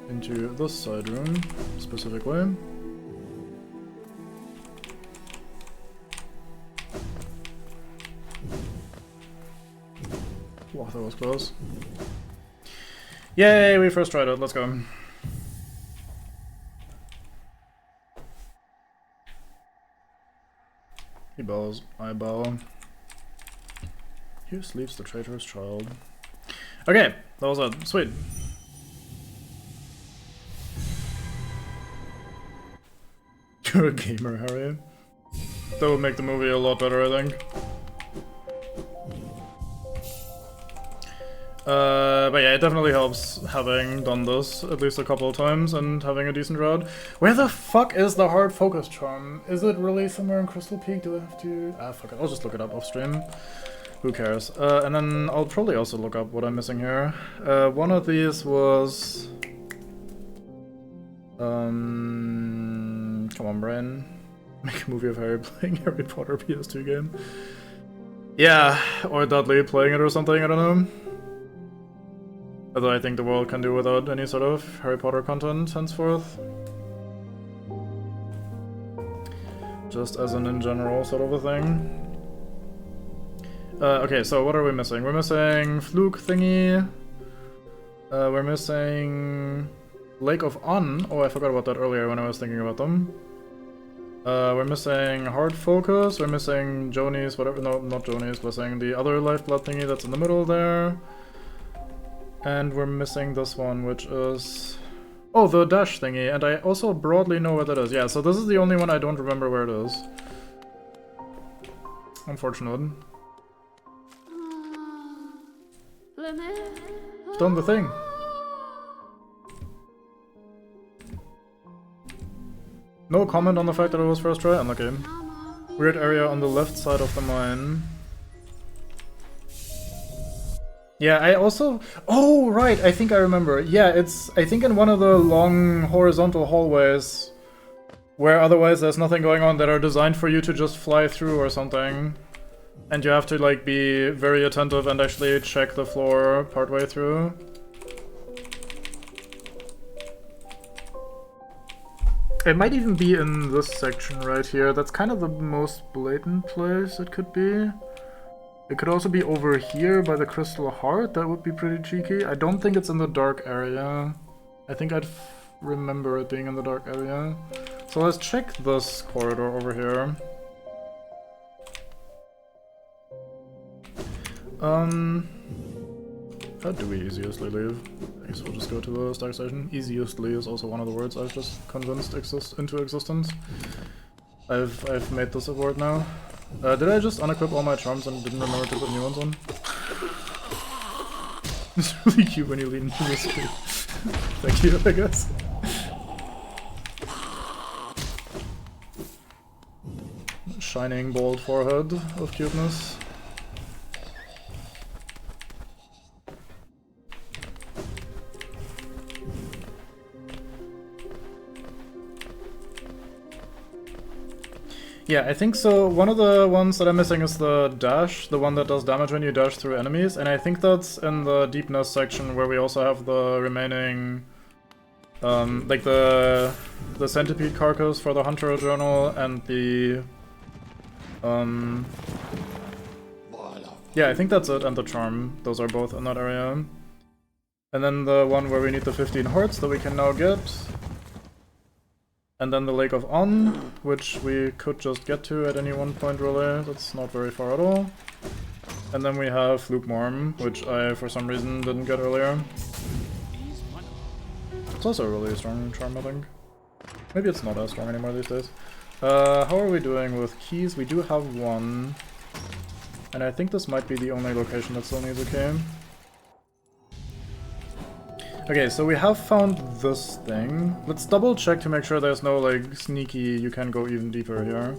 Into this side room, specifically. Wow, that was close. Yay, we first tried it, let's go. He bows, I bow. Here sleeps the traitorous child. Okay, that was it. Sweet. You're a gamer, Harry. That would make the movie a lot better, I think. But yeah, it definitely helps having done this at least a couple of times and having a decent route. Where the fuck is the hard focus charm? Is it really somewhere in Crystal Peak? Do I have to... Ah, fuck it. I'll just look it up off stream. Who cares? And then I'll probably also look up what I'm missing here. One of these was... Come on, brain. Make a movie of Harry playing Harry Potter PS2 game. Yeah, or Dudley playing it or something, I don't know. Although I think the world can do without any sort of Harry Potter content henceforth. Just as an in general sort of a thing. Okay, so what are we missing? We're missing Fluke thingy. We're missing Lake of On. Oh, I forgot about that earlier when I was thinking about them. We're missing Hard Focus. We're missing Joni's, whatever. No, not Joni's Blessing. The other Lifeblood thingy that's in the middle there. And we're missing this one, which is... Oh, the dash thingy, and I also broadly know where that is. Yeah, so this is the only one I don't remember where it is. Unfortunate. Done the thing. No comment on the fact that it was first try? Unlucky. Weird area on the left side of the mine. Yeah, I also... Oh, right, I think I remember. Yeah, it's, I think in one of the long horizontal hallways where otherwise there's nothing going on that are designed for you to just fly through or something. And you have to, like, be very attentive and actually check the floor partway through. It might even be in this section right here. That's kind of the most blatant place it could be. It could also be over here by the Crystal Heart. That would be pretty cheeky. I don't think it's in the dark area. I think I'd remember it being in the dark area. So let's check this corridor over here. How do we easiestly leave? I guess we'll just go to the stack station. Easiestly is also one of the words I've just convinced into existence. I've made this a word now. Did I just unequip all my charms and didn't remember to put new ones on? It's really cute when you lean into the screen. Thank you, I guess. Shining bald forehead of cuteness. Yeah, I think so. One of the ones that I'm missing is the dash, the one that does damage when you dash through enemies, and I think that's in the deepness section where we also have the remaining, like the centipede carcass for the Hunter Journal and the, yeah, I think that's it, and the charm. Those are both in that area. And then the one where we need the 15 hearts that we can now get. And then the Lake of On, which we could just get to at any one point really, that's not very far at all. And then we have Lukewarm, which I for some reason didn't get earlier. It's also a really strong charm, I think. Maybe it's not as strong anymore these days. How are we doing with keys? We do have one. And I think this might be the only location that still needs a key. Okay, so we have found this thing. Let's double check to make sure there's no, like, sneaky, you can go even deeper here.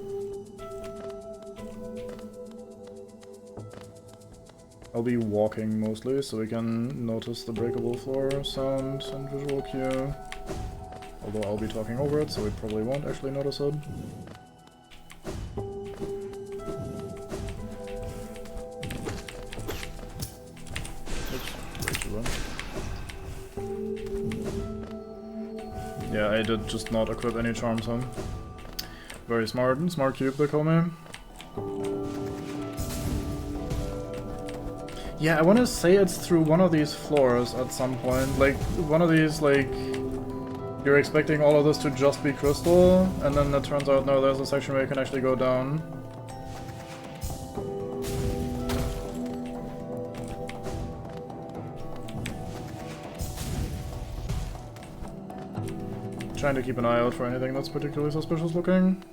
I'll be walking mostly, so we can notice the breakable floor sound and visual cue. Although I'll be talking over it, so we probably won't actually notice it. Oops, way too low. Yeah, I did just not equip any charms on. Very smart, smart cube they call me. Yeah, I want to say it's through one of these floors at some point. Like, one of these, like... You're expecting all of this to just be crystal, and then it turns out, no, there's a section where you can actually go down. Trying to keep an eye out for anything that's particularly suspicious looking.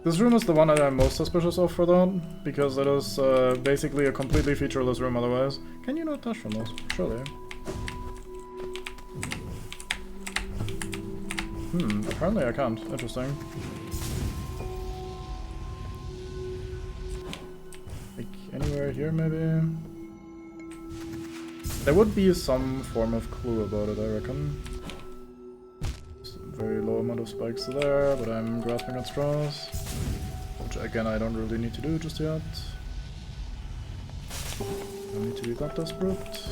This room is the one that I'm most suspicious of for that, because it is basically a completely featureless room otherwise. Can you not dash from this? Surely. Apparently I can't. Interesting. Like, anywhere here maybe? There would be some form of clue about it, I reckon. Very low amount of spikes there, but I'm grasping at straws. Which again I don't really need to do just yet. Don't need to be that desperate.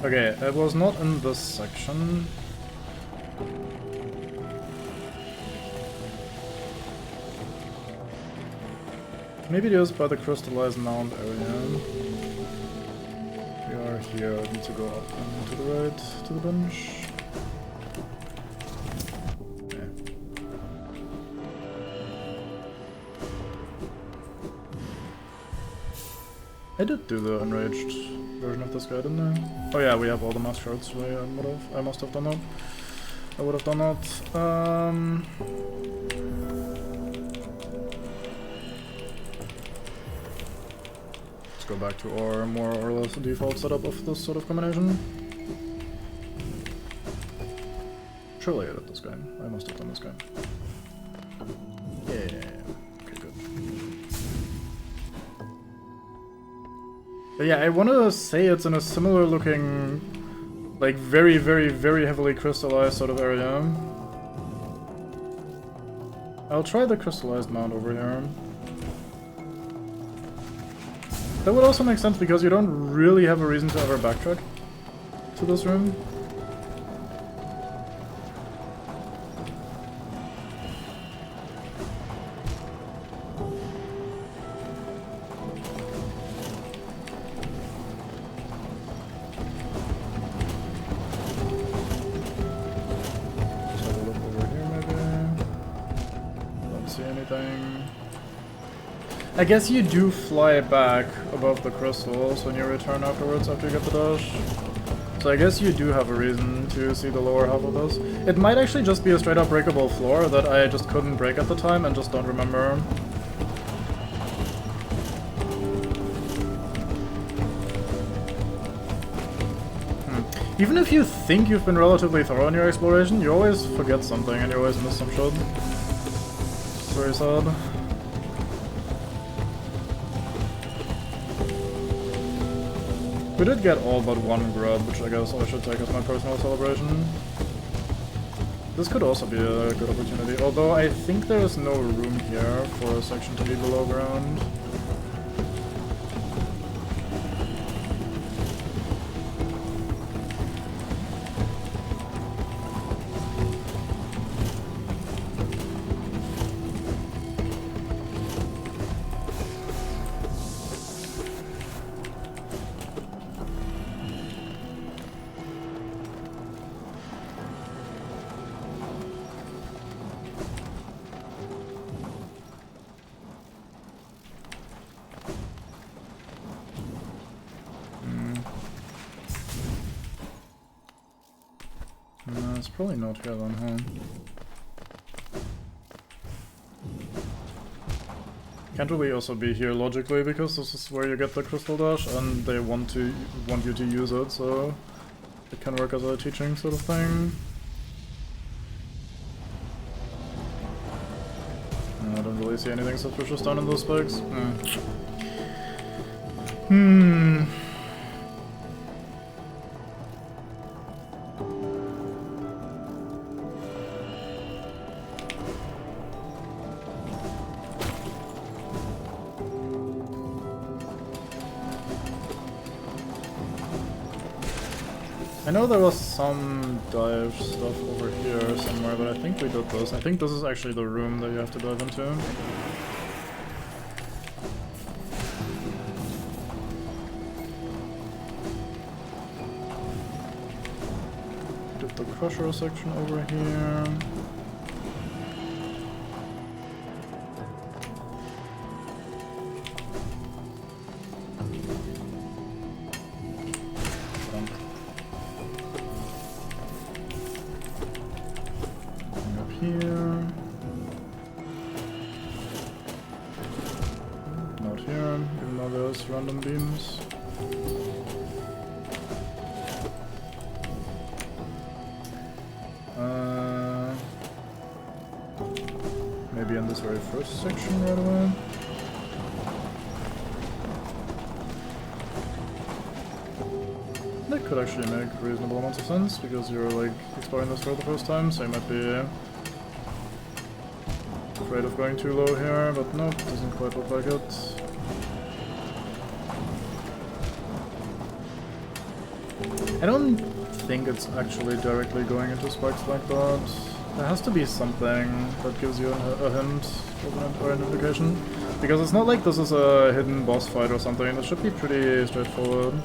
Okay, it was not in this section. Maybe it is by the crystallized mound area. We are here. I need to go up and to the right, to the bench. Okay. I did do the enraged version of this guy, didn't I? Oh yeah, we have all the mask shards. So I must have done that. I would have done that. Let's go back to our more or less default setup of this sort of combination. Surely I did this guy. I must have done this guy. Yeah. Okay, good. But yeah, I want to say it's in a similar looking, like very, very, very heavily crystallized sort of area. I'll try the crystallized mount over here. That would also make sense because you don't really have a reason to ever backtrack to this room. Let's have a look over here maybe. Don't see anything. I guess you do fly back above the crystals when you return afterwards after you get the dash. So I guess you do have a reason to see the lower half of this. It might actually just be a straight up breakable floor that I just couldn't break at the time and just don't remember. Even if you think you've been relatively thorough in your exploration, you always forget something and you always miss some shit. It's very sad. We did get all but one grub, which I guess I should take as my personal celebration. This could also be a good opportunity, although I think there is no room here for a section to be below ground. No, it's probably not here then, huh? Can't really also be here logically because this is where you get the crystal dash and they want you to use it, so It can work as a teaching sort of thing. I don't really see anything suspicious down in those spikes. I know there was some dive stuff over here somewhere, but I think we did this. I think this is actually the room that you have to dive into. Did the crusher section over here. Random beams. Maybe in this very first section right away. That could actually make reasonable amounts of sense because you're like exploring this for the first time, so you might be afraid of going too low here, but nope, doesn't quite look like it. I don't think it's actually directly going into spikes like that. There has to be something that gives you a hint or an indication. Because it's not like this is a hidden boss fight or something, it should be pretty straightforward.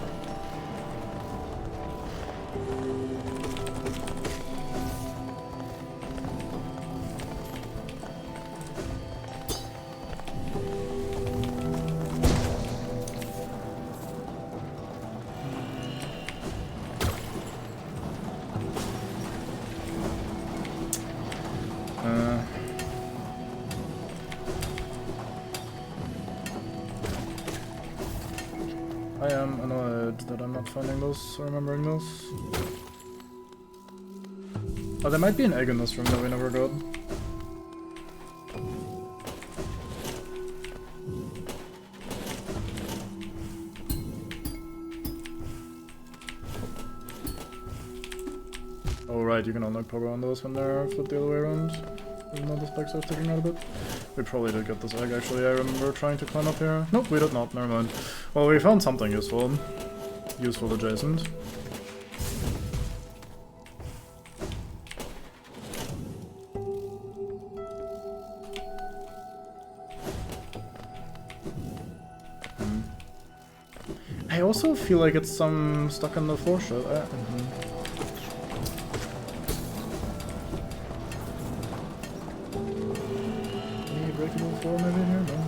I am annoyed that I'm not finding this or remembering this. Oh, there might be an egg in this room that we never got. Oh right, you can unlock power on those when they're flipped the other way around. Even though the spikes are sticking out a bit. We probably did get this egg actually, I remember trying to climb up here. Nope, we did not, never mind. Well, we found something useful. Useful adjacent. I also feel like it's some stuck in the floor shit. Any breakable floor maybe here? No.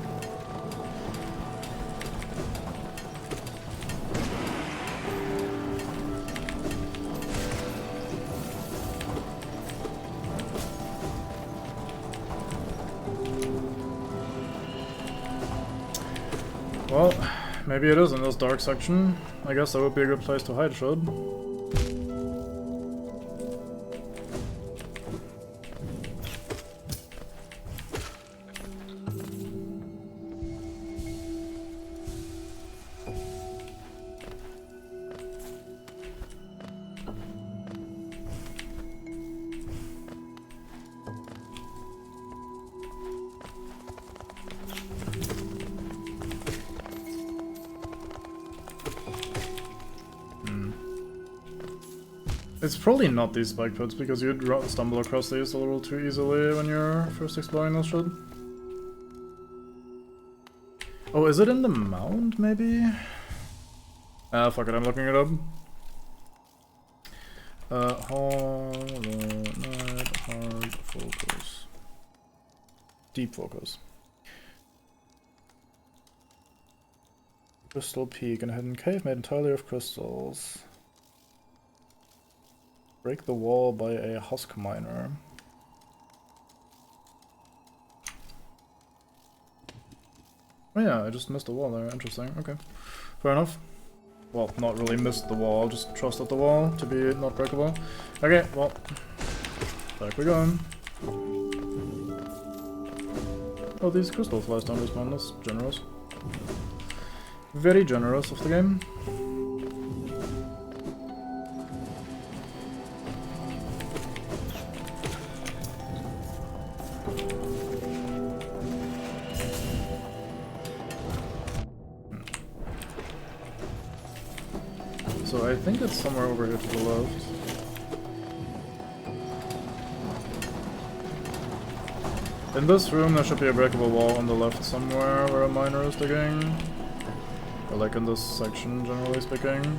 Well, maybe it is in this dark section. I guess that would be a good place to hide, should. It's probably not these spike pits, because you'd stumble across these a little too easily when you're first exploring this shit. Oh, is it in the mound, maybe? Ah, fuck it, I'm looking it up. Hollow Knight, hard focus. Deep focus. Crystal Peak, and a hidden cave made entirely of crystals. Break the wall by a husk miner. Oh yeah, I just missed a wall there. Interesting. Okay. Fair enough. well, not really missed the wall, just trusted the wall to be not breakable. Okay, well, back we go. Oh, these crystal flies don't respawn, that's generous. Very generous of the game. So I think it's somewhere over here to the left. In this room there should be a breakable wall on the left somewhere where a miner is digging. Or like in this section, generally speaking.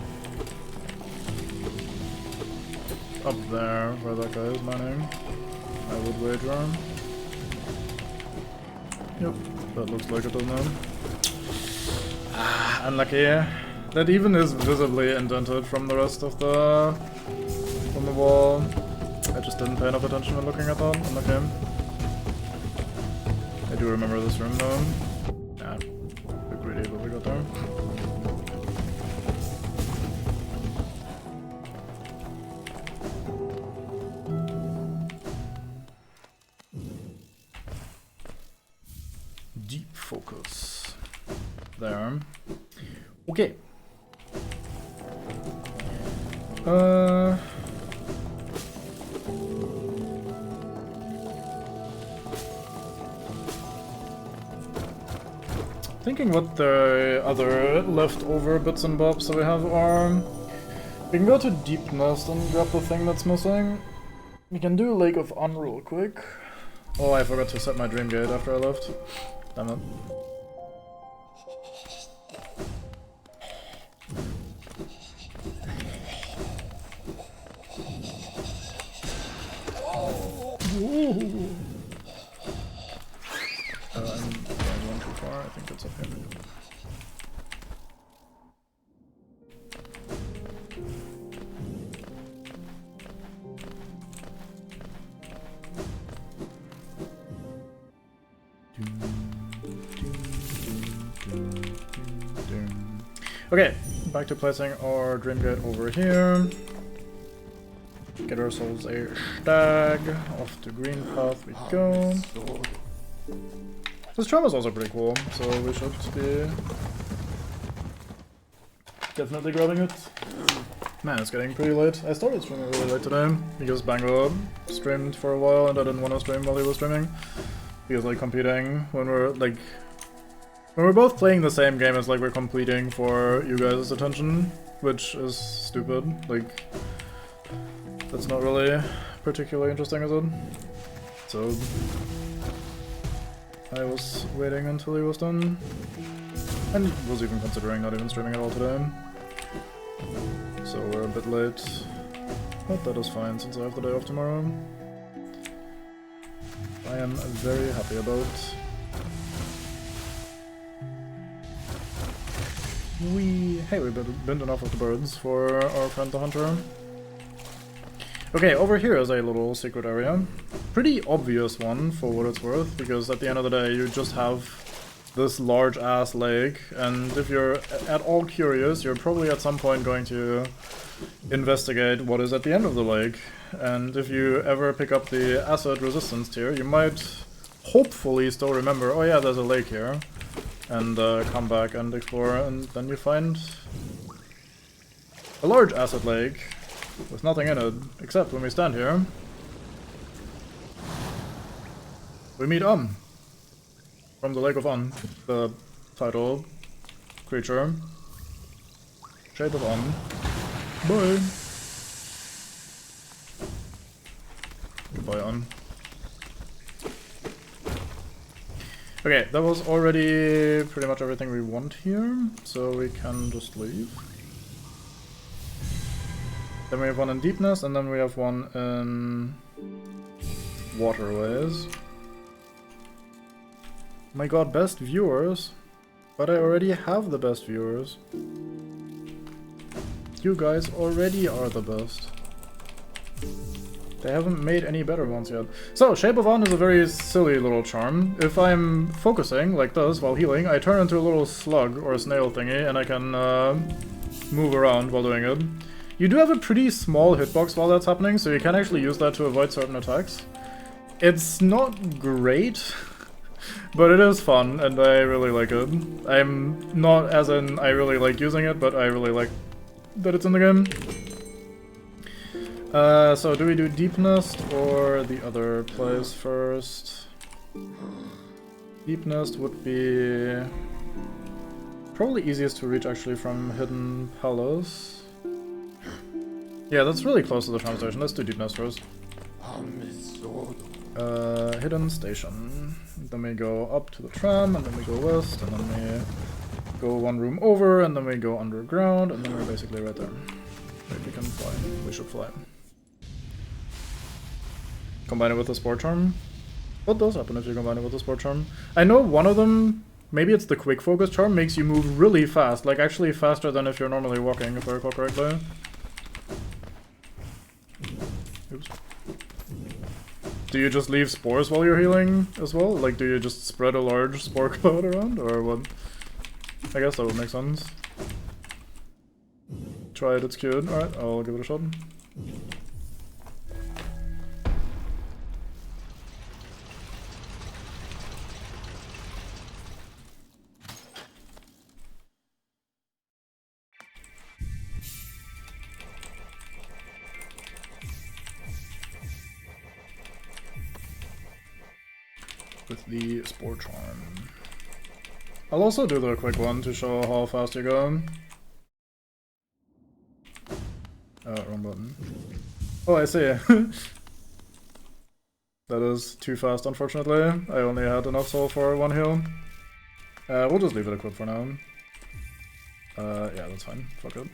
Up there, where that guy is mining, I would wager. Yep, that looks like it, doesn't it? Ah, unlucky. That even is visibly indented from the rest of the wall. I just didn't pay enough attention when looking at that. Unlucky. I do remember this room though. Yeah, we're greedy what we got there. Deep focus. There. Okay. Thinking what the other leftover bits and bobs that we have are. We can go to Deep Nest and grab the thing that's missing. We can do Lake of Un real quick. Oh, I forgot to set my Dream Gate after I left. Damn it. I'm going one too far. I think it's up here. Okay, back to placing our Dream Gate over here. Get ourselves a stag. Off to green path we go. This tram is also pretty cool, so we should be definitely grabbing it. Man, it's getting pretty late. I started streaming really late today because Bango streamed for a while and I didn't want to stream while he was streaming. Because like competing when we're both playing the same game, it's like we're competing for you guys' attention, which is stupid. Like, that's not really particularly interesting, is it? So I was waiting until he was done, and was even considering not even streaming at all today. So we're a bit late, but that is fine since I have the day off tomorrow. I am very happy about. Hey, we binned enough of the birds for our friend the hunter. Okay, over here is a little secret area. Pretty obvious one for what it's worth, because at the end of the day you just have this large ass lake, and if you're at all curious, you're probably at some point going to investigate what is at the end of the lake. And if you ever pick up the acid resistance tier, you might hopefully still remember, oh yeah, there's a lake here, and come back and explore, and then you find a large acid lake with nothing in it, except when we stand here, we meet from the Lake of Un, the title creature. Shape of Un. Bye! Goodbye, Un. Okay, that was already pretty much everything we want here, so we can just leave. Then we have one in Deepness, and then we have one in Waterways. My god, best viewers? But I already have the best viewers. You guys already are the best. They haven't made any better ones yet. So, Shape of Un is a very silly little charm. If I'm focusing, like this, while healing, I turn into a little slug or a snail thingy, and I can move around while doing it. You do have a pretty small hitbox while that's happening, so you can actually use that to avoid certain attacks. It's not great, but it is fun, and I really like it. I'm not as in I really like using it, but I really like that it's in the game. So do we do Deep Nest or the other place first? Deep Nest would be probably easiest to reach actually from Hidden Palace. Yeah, that's really close to the tram station. Let's do Deep Nest first. Hidden Station. Then we go up to the tram, and then we go west, and then we go one room over, and then we go underground, and then we're basically right there. Wait, we can fly. We should fly. Combine it with the Sport Charm. What does happen if you combine it with the Sport Charm? I know one of them, maybe it's the Quick Focus Charm, makes you move really fast, like actually faster than if you're normally walking, if I recall correctly. Oops. Do you just leave spores while you're healing as well? Like, do you just spread a large spore cloud around, or what? I guess that would make sense. Try it, it's cute. Alright, I'll give it a shot. With the Spore Charm. I'll also do the quick one to show how fast you go. Wrong button. Oh, I see. That is too fast, unfortunately. I only had enough soul for one heal. We'll just leave it equipped for now. Yeah, that's fine. Fuck it.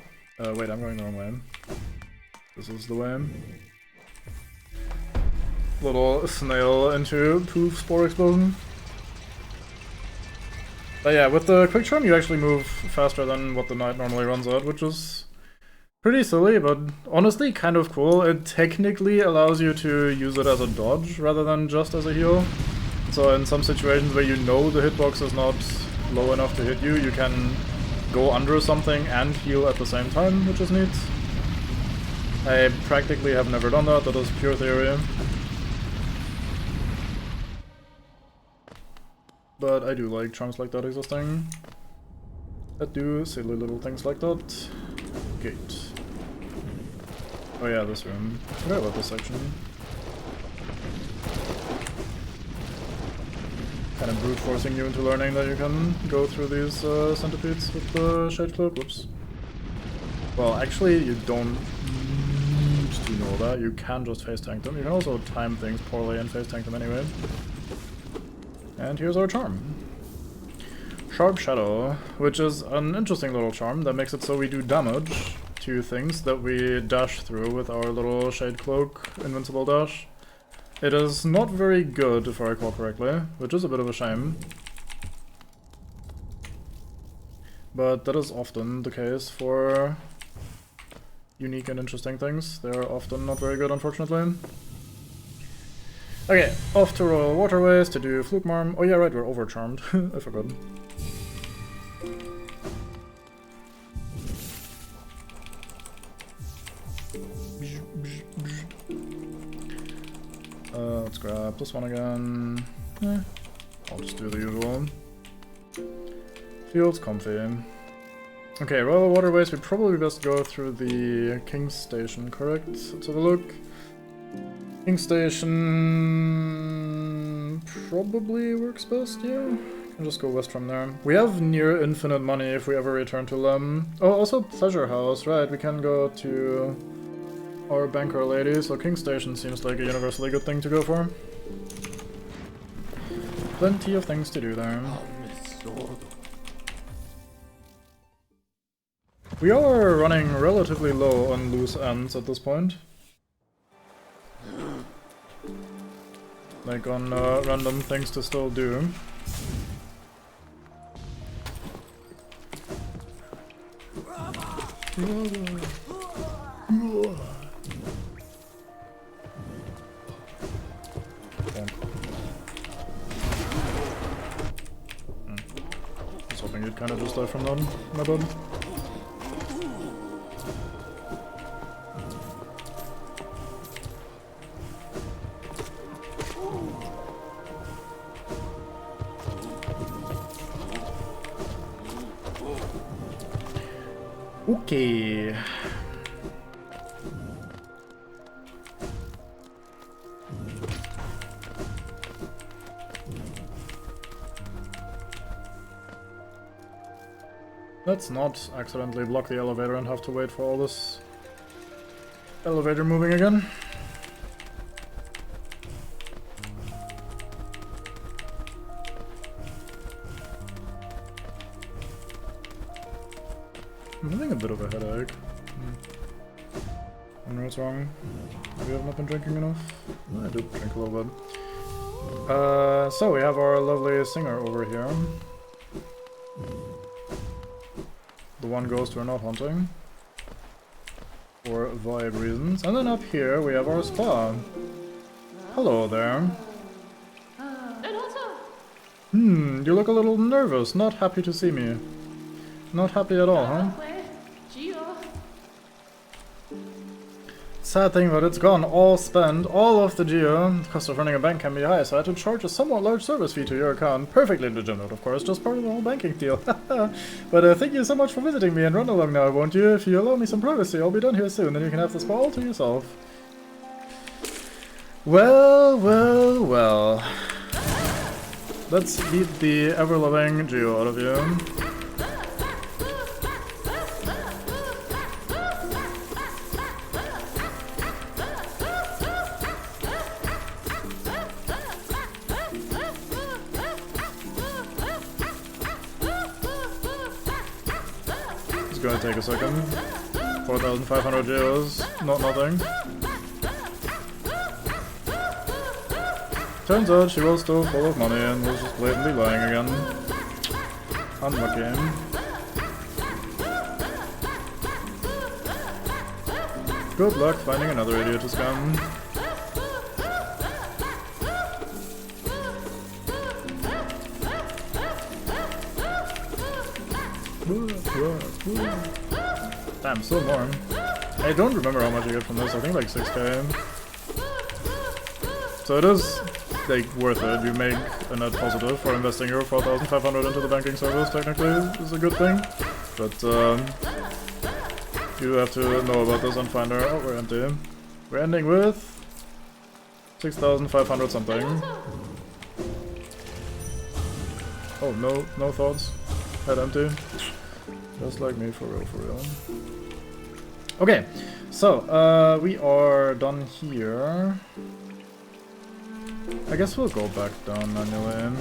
Wait, I'm going the wrong way. This is the way. Little snail into poof spore explosion. But yeah, with the quick charm you actually move faster than what the knight normally runs at, which is pretty silly, but honestly kind of cool. It technically allows you to use it as a dodge rather than just as a heal. So in some situations where you know the hitbox is not low enough to hit you, you can go under something and heal at the same time, which is neat. I practically have never done that is pure theory. But I do like charms like that existing. That do silly little things like that. Gate. Oh yeah, this room. Forgot about this section. Kind of brute forcing you into learning that you can go through these centipedes with the Shade Cloak. Whoops. Well, actually, you don't need to know that. You can just face tank them. You can also time things poorly and face tank them anyway. And here's our charm. Sharp Shadow, which is an interesting little charm that makes it so we do damage to things that we dash through with our little Shade Cloak invincible dash. It is not very good, if I recall correctly, which is a bit of a shame. But that is often the case for unique and interesting things. They are often not very good, unfortunately. Okay, off to Royal Waterways to do Fluke Marm. Oh yeah, right, we're overcharmed. I forgot. Let's grab this one again. I'll just do the usual. Feels comfy. Okay, Royal Waterways, we probably best go through the King's Station, correct? Let's have a look. King's Station probably works best, yeah. Can just go west from there. We have near infinite money if we ever return to Lem. Oh, also Pleasure House, right, we can go to our banker lady, so King's Station seems like a universally good thing to go for. Plenty of things to do there. We are running relatively low on loose ends at this point. Like on random things to still do. I was hoping you'd kind of just die from that, my bad. Okay. Let's not accidentally block the elevator and have to wait for all this elevator moving again. I'm having a bit of a headache. I know what's wrong. Maybe I've not been drinking enough. I did drink a little bit. So we have our lovely singer over here. The one ghost we're not hunting. For vibe reasons. And then up here we have our spa. Hello there. You look a little nervous, not happy to see me. Not happy at all, huh? Sad thing, but it's gone. All spent. All of the geo. The cost of running a bank can be high, so I had to charge a somewhat large service fee to your account. Perfectly legitimate, of course, just part of the whole banking deal. But thank you so much for visiting me and run along now, won't you? If you allow me some privacy, I'll be done here soon, and you can have the spa all to yourself. Well, well, well. Let's beat the ever-loving geo out of you. It's gonna take a second. 4,500 geos, not nothing. Turns out she was still full of money and was just blatantly lying again. Unlucky. Good luck finding another idiot to scam. Damn, still more. I don't remember how much I get from this, I think like 6k. So it is, like, worth it. You make a net positive for investing your 4,500 into the banking service, technically, is a good thing. But, you have to know about this and find her. Oh, we're empty. We're ending with 6,500 something. Oh, no thoughts. Head empty. Just like me, for real, for real. Okay, so, we are done here. I guess we'll go back down manually.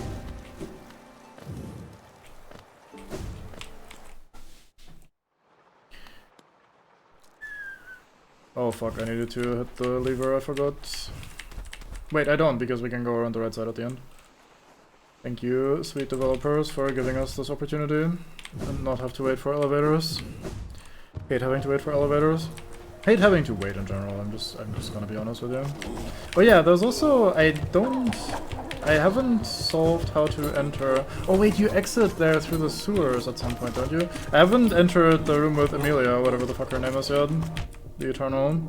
Oh fuck, I needed to hit the lever, I forgot. Wait, I don't, because we can go around the right side at the end. Thank you, sweet developers, for giving us this opportunity and not have to wait for elevators. Hate having to wait for elevators. Hate having to wait in general, I'm just gonna be honest with you. But yeah, there's also, I haven't solved how to enter. Oh wait, you exit there through the sewers at some point, don't you? I haven't entered the room with Emilia, whatever the fuck her name is yet. The Eternal.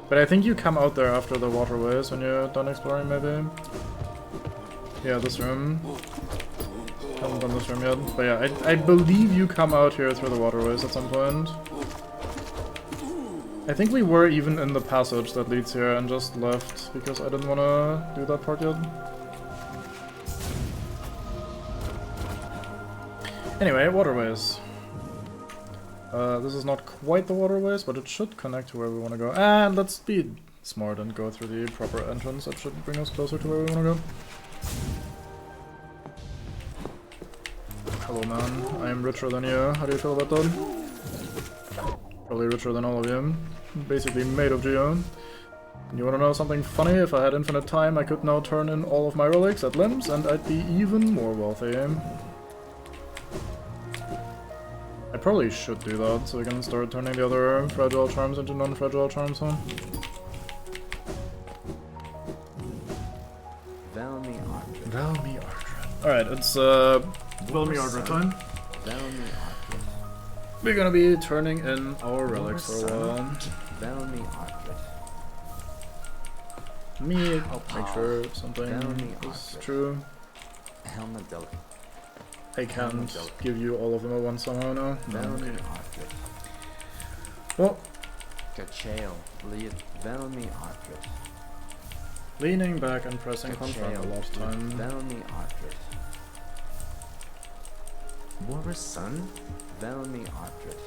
But I think you come out there after the waterways when you're done exploring, maybe? Yeah, this room. Haven't done this room yet. But yeah, I believe you come out here through the waterways at some point. I think we were even in the passage that leads here and just left because I didn't want to do that part yet. Anyway, waterways. This is not quite the waterways, but it should connect to where we want to go. And let's be smart and go through the proper entrance. That should bring us closer to where we want to go. Hello man, I am richer than you. How do you feel about that? Probably richer than all of you. Basically made of geo. You wanna know something funny? If I had infinite time, I could now turn in all of my relics at Limbs and I'd be even more wealthy. I probably should do that, so we can start turning the other fragile charms into non-fragile charms, huh? Valmy Ardred. Valmy Ardred. Alright, it's Valmy Ardred time. Valmy Ardred. We're gonna be turning in our relics for a while. Valmy Ardred. Me, make sure something is true. Helmadilla. I can't give you all of them at once somehow now. Valmy Ardred. Well, Cachail, Velmi Arctus. leaning back and pressing confirm Cachail, the last time. Velmi Arctus. War's son, Velmi Arctus.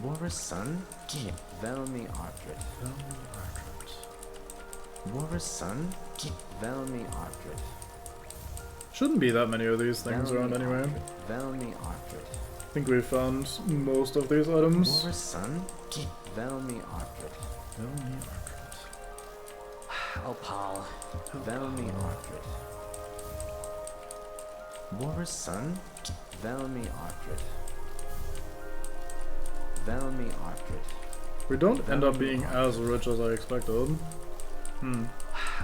War's son, Velmi Arctus. War's son, Velmi Arctus. Shouldn't be that many of these things around anyway. Velmi Arctus. I think we found most of these items. War's son, Velmi Arctus. Velmi Arctus. Opal, Velmi Arctus. War's son, Velmi Arctus. Velmi Arctus. We don't end up being as rich as I expected.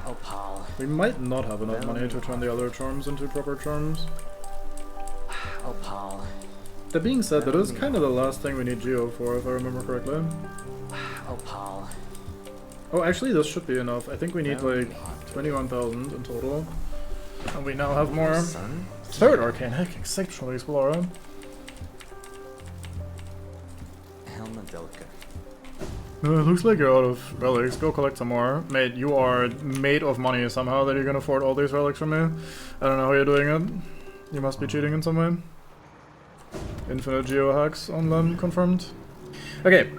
Opal, We might not have enough money to turn the other charms into proper charms. Opal, That being said, that is kind of the last thing we need Geo for, if I remember correctly. Opal. Oh, actually, this should be enough. I think we need like 21,000 in total. And we now have more. Son, Third Arcane, heck, Exceptional Explorer. Helmadilka. It looks like you're out of relics. Go collect some more. Mate, you are made of money somehow that you can afford all these relics from me. I don't know how you're doing it. You must be cheating in some way. Infinite Geo hacks on them confirmed. Okay,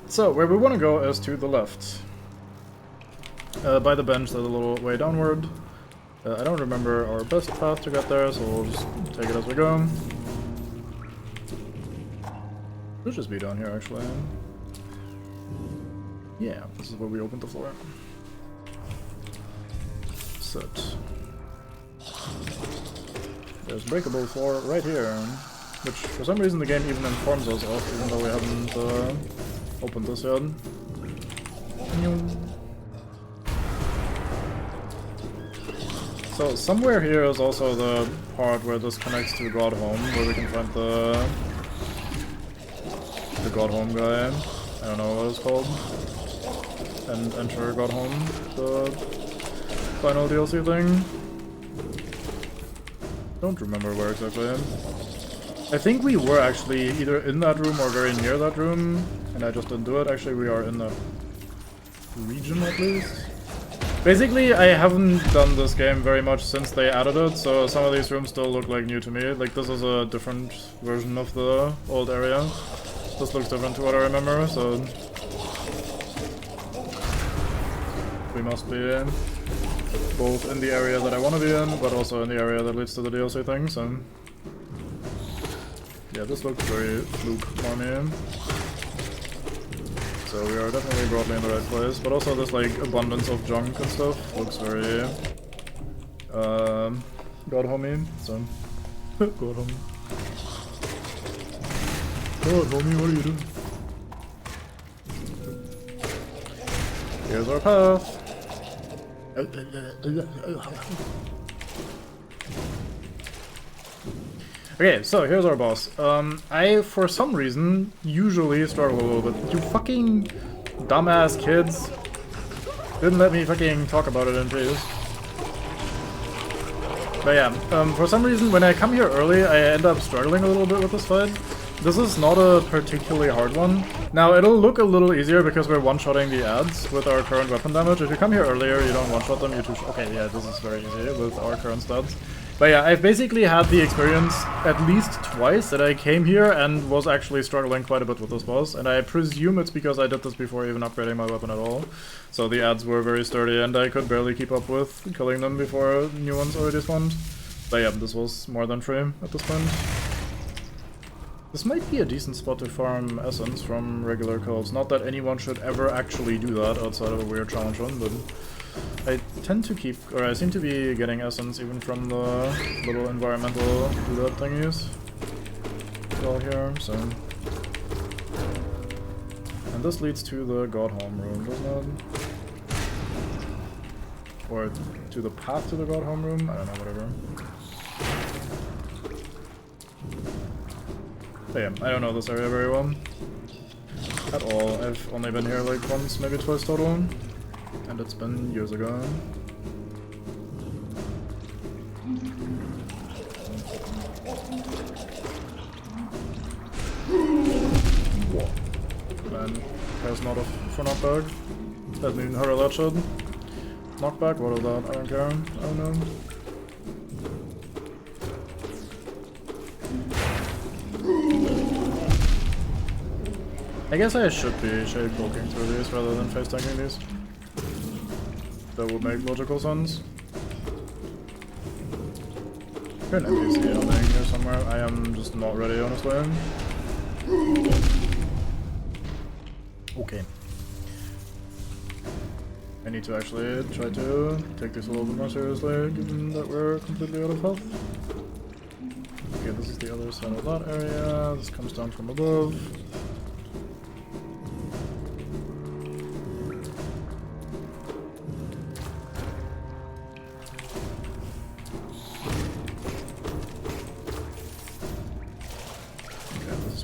so where we want to go is to the left. By the bench, there's a little way downward. I don't remember our best path to get there, so we'll just take it as we go. Should just be down here, actually. Yeah, this is where we opened the floor. Sit. There's breakable floor right here, which for some reason the game even informs us of, even though we haven't opened this yet. So somewhere here is also the part where this connects to Godhome, where we can find the Godhome guy. I don't know what it's called. And enter Godhome, the final DLC thing. Don't remember where exactly. I think we were actually either in that room or very near that room, and I just didn't do it. Actually, we are in the region at least. Basically, I haven't done this game very much since they added it, so some of these rooms still look like new to me. Like, this is a different version of the old area. This looks different to what I remember, so we must be both in the area that I want to be in, but also in the area that leads to the DLC thing, so yeah, this looks very Luke for me. So we are definitely broadly in the right place, but also this like abundance of junk and stuff looks very God-homey, so God-homey. God-homey, what are you doing? Here's our path. Okay, so here's our boss. I, for some reason, usually struggle a little bit. You fucking dumbass kids didn't let me fucking talk about it in peace. But yeah, for some reason, when I come here early, I end up struggling a little bit with this fight. This is not a particularly hard one. Now, it'll look a little easier because we're one-shotting the ads with our current weapon damage. If you come here earlier, you don't one-shot them, you two... Okay, yeah, this is very easy with our current stats. But yeah, I've basically had the experience at least twice that I came here and was actually struggling quite a bit with this boss, and I presume it's because I did this before even upgrading my weapon at all. So the ads were very sturdy and I could barely keep up with killing them before new ones already spawned. But yeah, this was more than free at this point. This might be a decent spot to farm essence from regular kills. Not that anyone should ever actually do that outside of a weird challenge run, but I tend to keep, or I seem to be getting essence even from the little environmental doodad thingies all here, so. And this leads to the Godhome room, doesn't it? Or to the path to the Godhome room? I don't know, whatever. But yeah, I don't know this area very well. At all. I've only been here like once, maybe twice total. And it's been years ago. And has not for knockback. That didn't hurt that shit. Knockback, what is that? I don't care. I don't know. I guess I should be shade poking through these rather than face tanking these. That would make logical sense. There's an NPC on here somewhere. I am just not ready, honestly. Okay. I need to actually try to take this a little bit more seriously, given that we're completely out of health. Okay, this is the other side of that area. This comes down from above.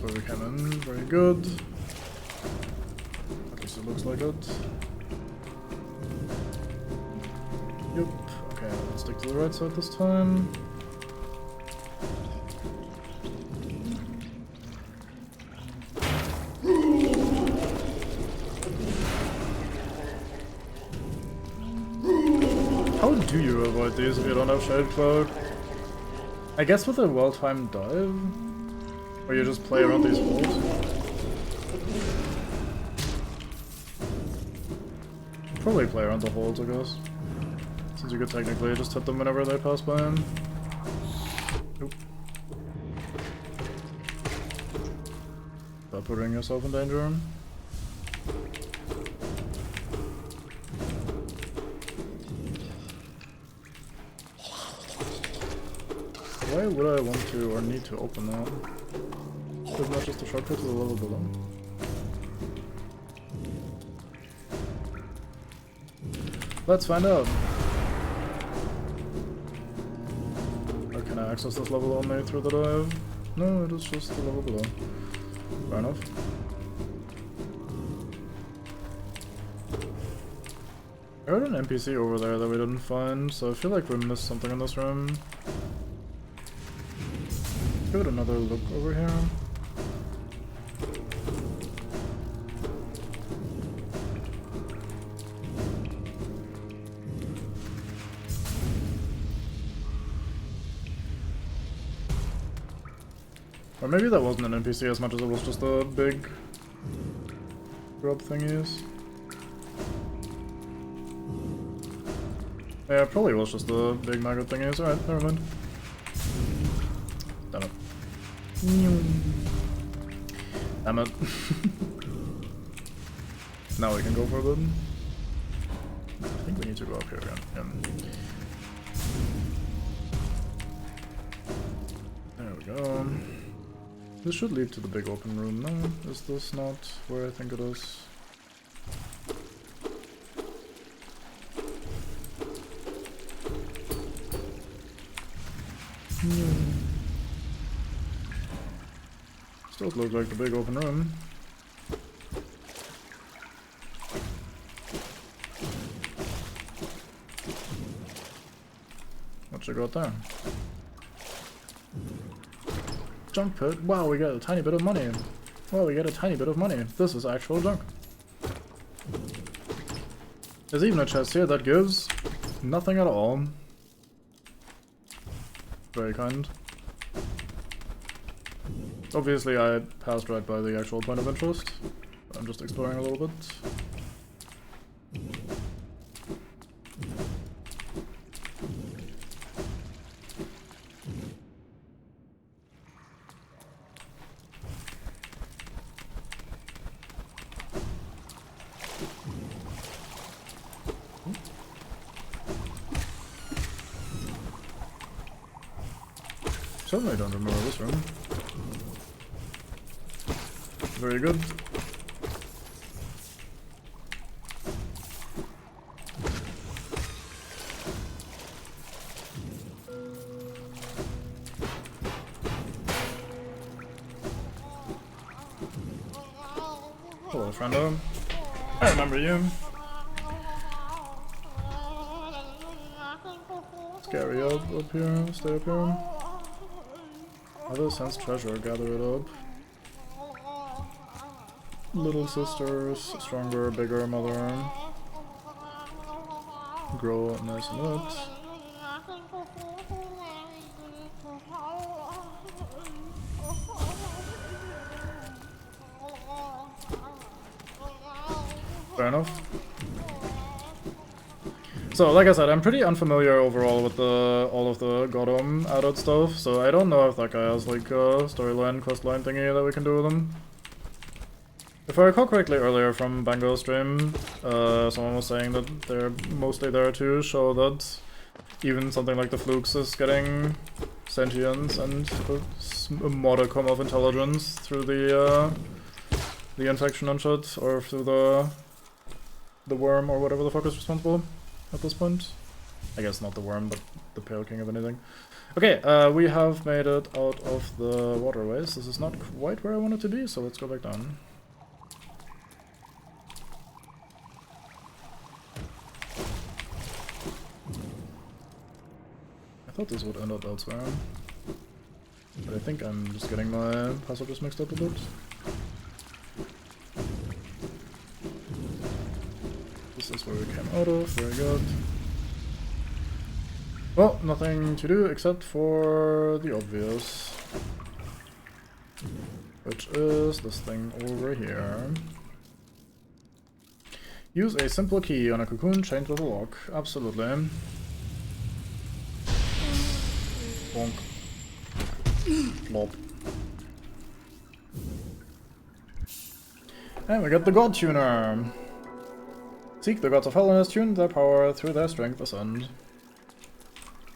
Where we came in, very good. At least it looks like it. Yep, okay, let's stick to the right side this time. How do you avoid these if you don't have Shade Cloak? I guess with a well-timed dive? Or you just play around these holes? Probably play around the holes, I guess. Since you could technically just hit them whenever they pass by him. Nope. Without putting yourself in danger. Why would I want to or need to open that? Isn't that just a shortcut to the level below? Let's find out! Or can I access this level only through the dive? No, it is just the level below. Fair enough. I heard an NPC over there that we didn't find, so I feel like we missed something in this room. Let's give it another look over here. Or maybe that wasn't an NPC as much as it was just a big grub thingies. Yeah, it probably was just the big maggot thingies. Alright, never mind. Damn it. Damn it. Now we can go for it. I think we need to go up here again. Yeah. There we go. This should lead to the big open room. No, is this not where I think it is? Still looks like the big open room. What you got there? Junk pit? Wow, we got a tiny bit of money. Wow, we got a tiny bit of money. This is actual junk. There's even a chest here that gives nothing at all. Very kind. Obviously I passed right by the actual point of interest. I'm just exploring a little bit. Certainly don't remember this room. Very good. Hello, friendo. I remember you. Scary up here, stay up here. Other sense treasure, gather it up. little sisters, stronger, bigger mother. Grow nice and lit. Fair enough. So, like I said, I'm pretty unfamiliar overall with all of the Godom added stuff, so I don't know if that guy has like a storyline, questline thingy that we can do with him. If I recall correctly earlier from Bango's stream, someone was saying that they're mostly there to show that even something like the Flukes is getting sentience and a modicum of intelligence through the infection and shit, or through the worm or whatever the fuck is responsible at this point. I guess not the worm, but the Pale King of anything. Okay, we have made it out of the waterways. This is not quite where I want it to be, so let's go back down. I thought this would end up elsewhere, but I think I'm just getting my passages mixed up a bit. This is where we came out of, very good. Well, nothing to do except for the obvious, which is this thing over here. Use a simple key on a cocoon chained with a lock. Absolutely. Bonk. Flop. And we got the God Tuner. Seek the gods of hell and has tuned their power through their strength ascend.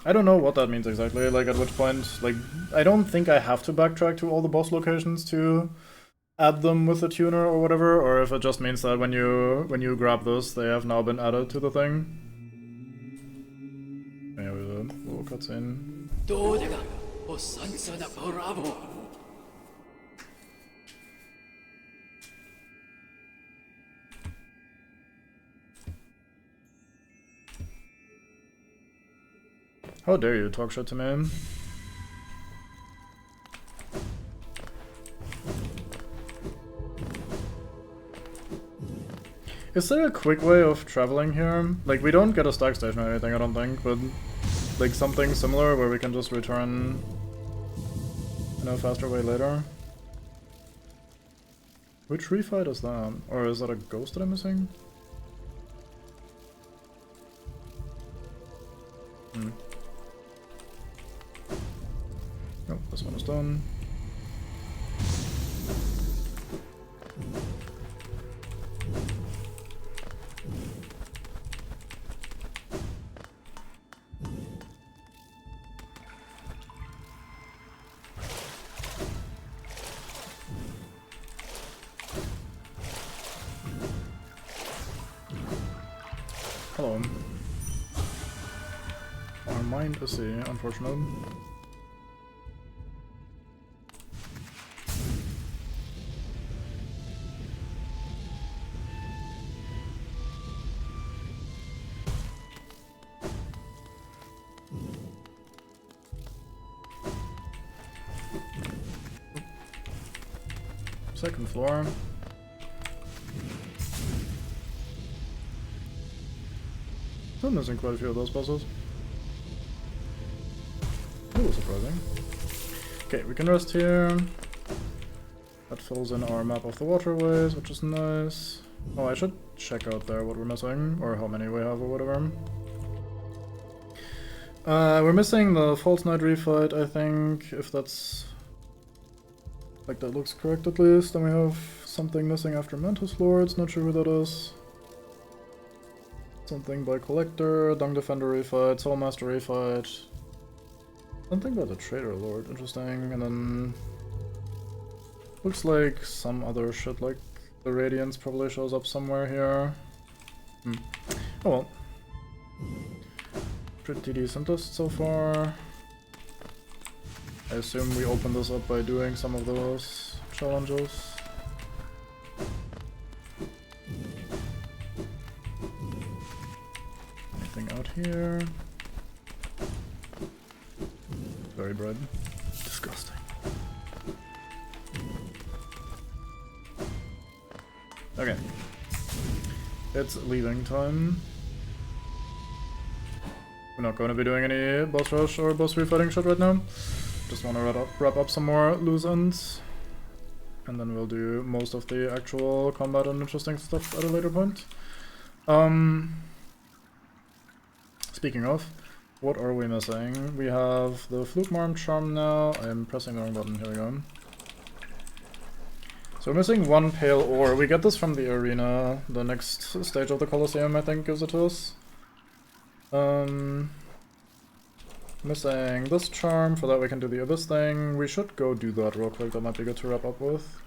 I don't know what that means exactly, like at which point, like, I don't think I have to backtrack to all the boss locations to add them with the tuner or whatever, or if it just means that when you grab those, they have now been added to the thing. Maybe a little cutscene. How dare you talk shit to me? Is there a quick way of traveling here? Like, we don't get a stack station or anything, I don't think, but like something similar where we can just return in a faster way later. Which refight is that? Or is that a ghost that I'm missing? Nope, this one is done. Hello. Our mind is unfortunate. Second floor. I'm missing quite a few of those puzzles. A little surprising. Okay, we can rest here. That fills in our map of the waterways, which is nice. Oh, I should check out there what we're missing, or how many we have, or whatever. We're missing the False Knight refight, I think, if that's... like, that looks correct at least. Then we have something missing after Mantis Lords, not sure who that is. Something by Collector, Dung Defender refight, Soul Master refight. Something by the Trader Lord, interesting. And then... looks like some other shit, like the Radiance probably shows up somewhere here. Oh well. Pretty decent list so far. I assume we open this up by doing some of those challenges. Anything out here? Very bright. Disgusting. Okay. It's leaving time. We're not going to be doing any boss rush or boss refighting shit right now. Just want to wrap up some more loose ends. And then we'll do most of the actual combat and interesting stuff at a later point. Speaking of, what are we missing? We have the Flugmarm Charm now. I'm pressing the wrong button, here we go. So we're missing one pale ore. We get this from the arena. The next stage of the Colosseum, I think, gives it to us. Missing this charm, for that we can do the Abyss thing. We should go do that real quick, that might be good to wrap up with.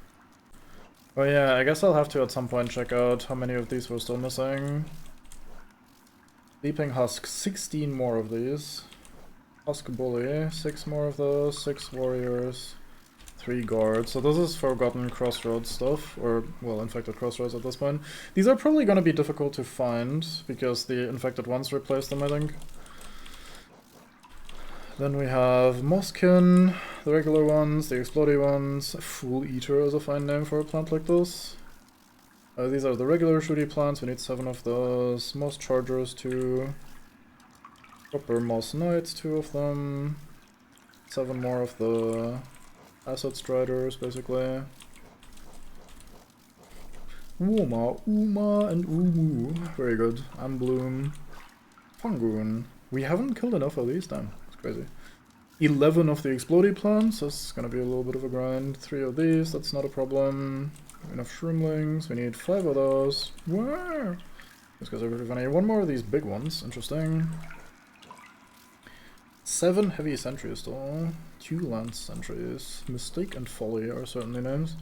Oh yeah, I guess I'll have to at some point check out how many of these we're still missing. Leaping Husk, 16 more of these. Husk Bully, 6 more of those, 6 warriors, 3 guards. So this is Forgotten Crossroads stuff, or, well, Infected Crossroads at this point. These are probably gonna be difficult to find, because the Infected ones replaced them, I think. Then we have Moskin, the regular ones, the explodey ones. Fool Eater is a fine name for a plant like this. These are the regular shooty plants, we need 7 of those. Moss Chargers 2. Copper Moss Knights, 2 of them. 7 more of the Acid Striders, basically. Woma, Uma, and Umu. Very good. Ambloom. Fungoon. We haven't killed enough of these, damn. It's crazy. 11 of the explodey plants, that's gonna be a little bit of a grind. 3 of these, that's not a problem. Enough shroomlings, we need 5 of those. Wow! These guys are pretty funny. 1 more of these big ones, interesting. 7 heavy sentries still. 2 lance sentries. Mistake and Folly are certainly names.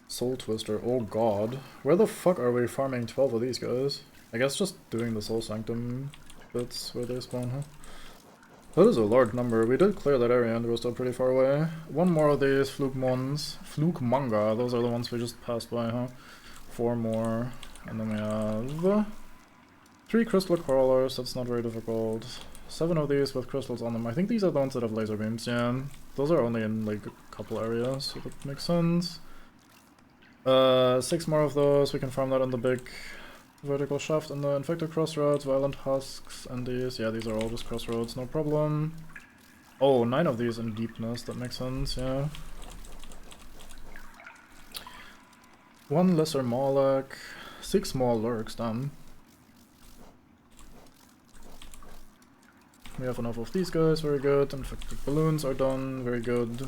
Soul Twister, oh god. Where the fuck are we farming 12 of these guys? I guess just doing the Soul Sanctum bits where they spawn, huh? That is a large number. We did clear that area and we're still pretty far away. 1 more of these Flugmons. Flugmanga, those are the ones we just passed by, huh? 4 more. And then we have 3 crystal crawlers, that's not very difficult. 7 of these with crystals on them. I think these are the ones that have laser beams, yeah. Those are only in like a couple areas, so that makes sense. 6 more of those, we can farm that on the big vertical shaft and the Infected Crossroads, Violent Husks, and these. Yeah, these are all just Crossroads, no problem. Oh, 9 of these in Deepness, that makes sense, yeah. 1 Lesser Moloch, 6 more Lurks, damn. We have enough of these guys, very good. Infected Balloons are done, very good.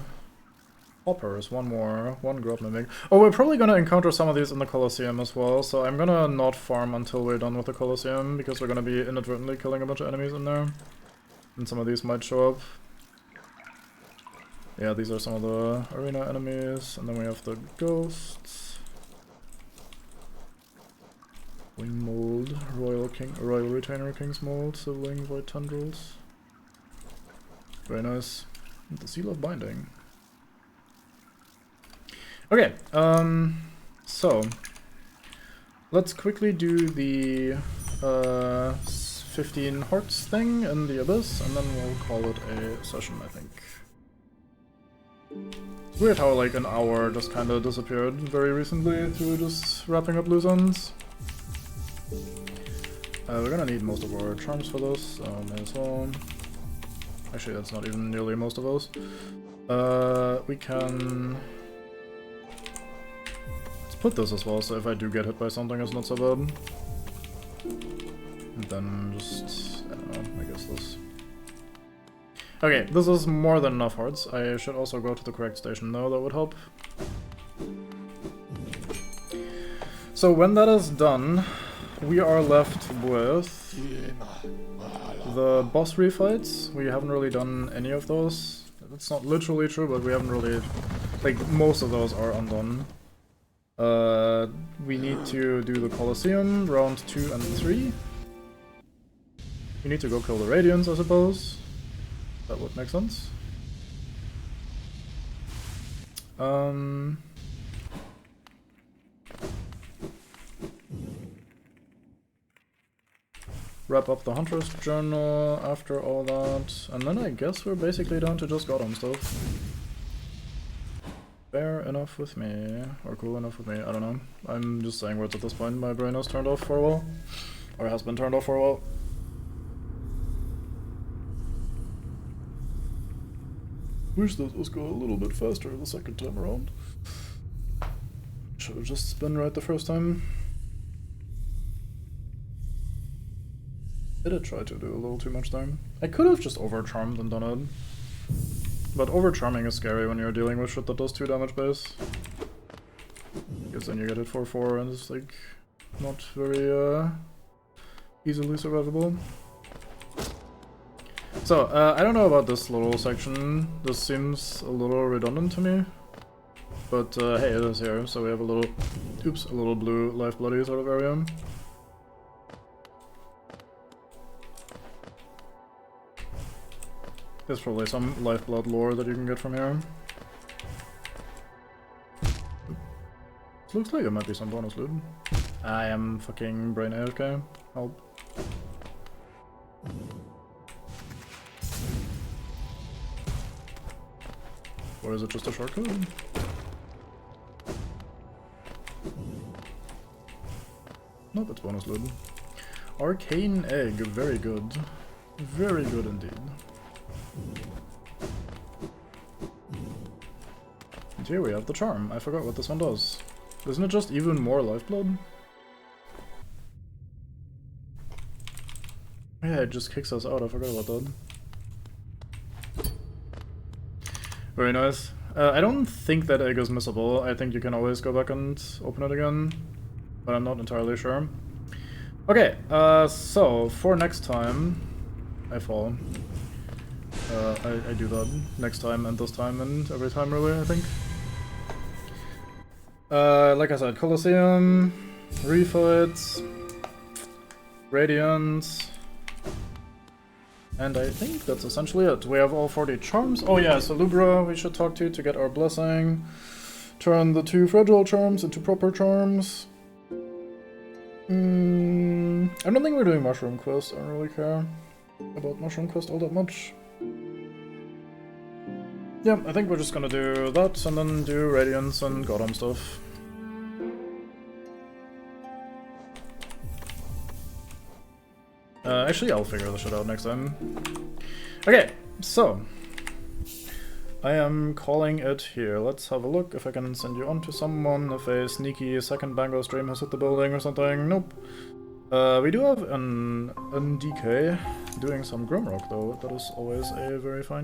Hoppers, 1 more, 1 Grub Mimic. Oh, we're probably gonna encounter some of these in the Colosseum as well, so I'm gonna not farm until we're done with the Colosseum, because we're gonna be inadvertently killing a bunch of enemies in there. And some of these might show up. Yeah, these are some of the arena enemies, and then we have the ghosts. Wing Mold, Royal Retainer King's Mold, Sibling, Void Tendrils. Very nice. And the Seal of Binding. Okay, so let's quickly do the 15 hearts thing in the Abyss, and then we'll call it a session, I think. Weird how like an hour just kinda disappeared very recently through just wrapping up loose ends. We're gonna need most of our charms for this, so may as well. Actually, that's not even nearly most of those. We can put this as well, so if I do get hit by something, it's not so bad. And then just, I don't know, I guess this. Okay, this is more than enough hearts. I should also go to the correct station though, that would help. So when that is done, we are left with the boss refights. We haven't really done any of those. That's not literally true, but we haven't really, like, most of those are undone. We need to do the Colosseum, round 2 and 3. We need to go kill the Radiants, I suppose. That would make sense. Wrap up the Hunter's Journal after all that, and then I guess we're basically down to just Gotham stuff. fair enough with me, or cool enough with me, I don't know. I'm just saying words at this point, my brain has turned off for a while. Or has been turned off for a while. Wish this was going a little bit faster the second time around. Should have just been right the first time. Did it try to do a little too much there? I could have just over-charmed and done it. But over-charming is scary when you're dealing with shit that does 2 damage base. Because then you get it for 4 and it's like not very easily survivable. So, I don't know about this little section. This seems a little redundant to me. But hey, it is here, so we have a little, oops, a little blue life bloody sort of area. There's probably some lifeblood lore that you can get from here. Looks like there might be some bonus loot. I am fucking brain AFK. Help. Or is it just a shortcut? Nope, it's bonus loot. Arcane egg, very good. Very good indeed. And here we have the charm. I forgot what this one does. Isn't it just even more lifeblood? Yeah, it just kicks us out. I forgot about that. Very nice. I don't think that egg is missable. I think you can always go back and open it again, but I'm not entirely sure. Okay, so for next time, I fall. I do that next time and this time and every time really, I think. Like I said, Colosseum, Refights, Radiance, and I think that's essentially it. We have all 40 charms. Oh yeah, Salubra we should talk to get our blessing. Turn the 2 fragile charms into proper charms. I don't think we're doing Mushroom Quest. I don't really care about Mushroom Quest all that much. Yeah, I think we're just gonna do that and then do Radiance and Gotham stuff. Actually, I'll figure this shit out next time. Okay, so I am calling it here. Let's have a look if I can send you on to someone, if a sneaky second Bango stream has hit the building or something. Nope. We do have an DK doing some Grimrock though. That is always a very fine game.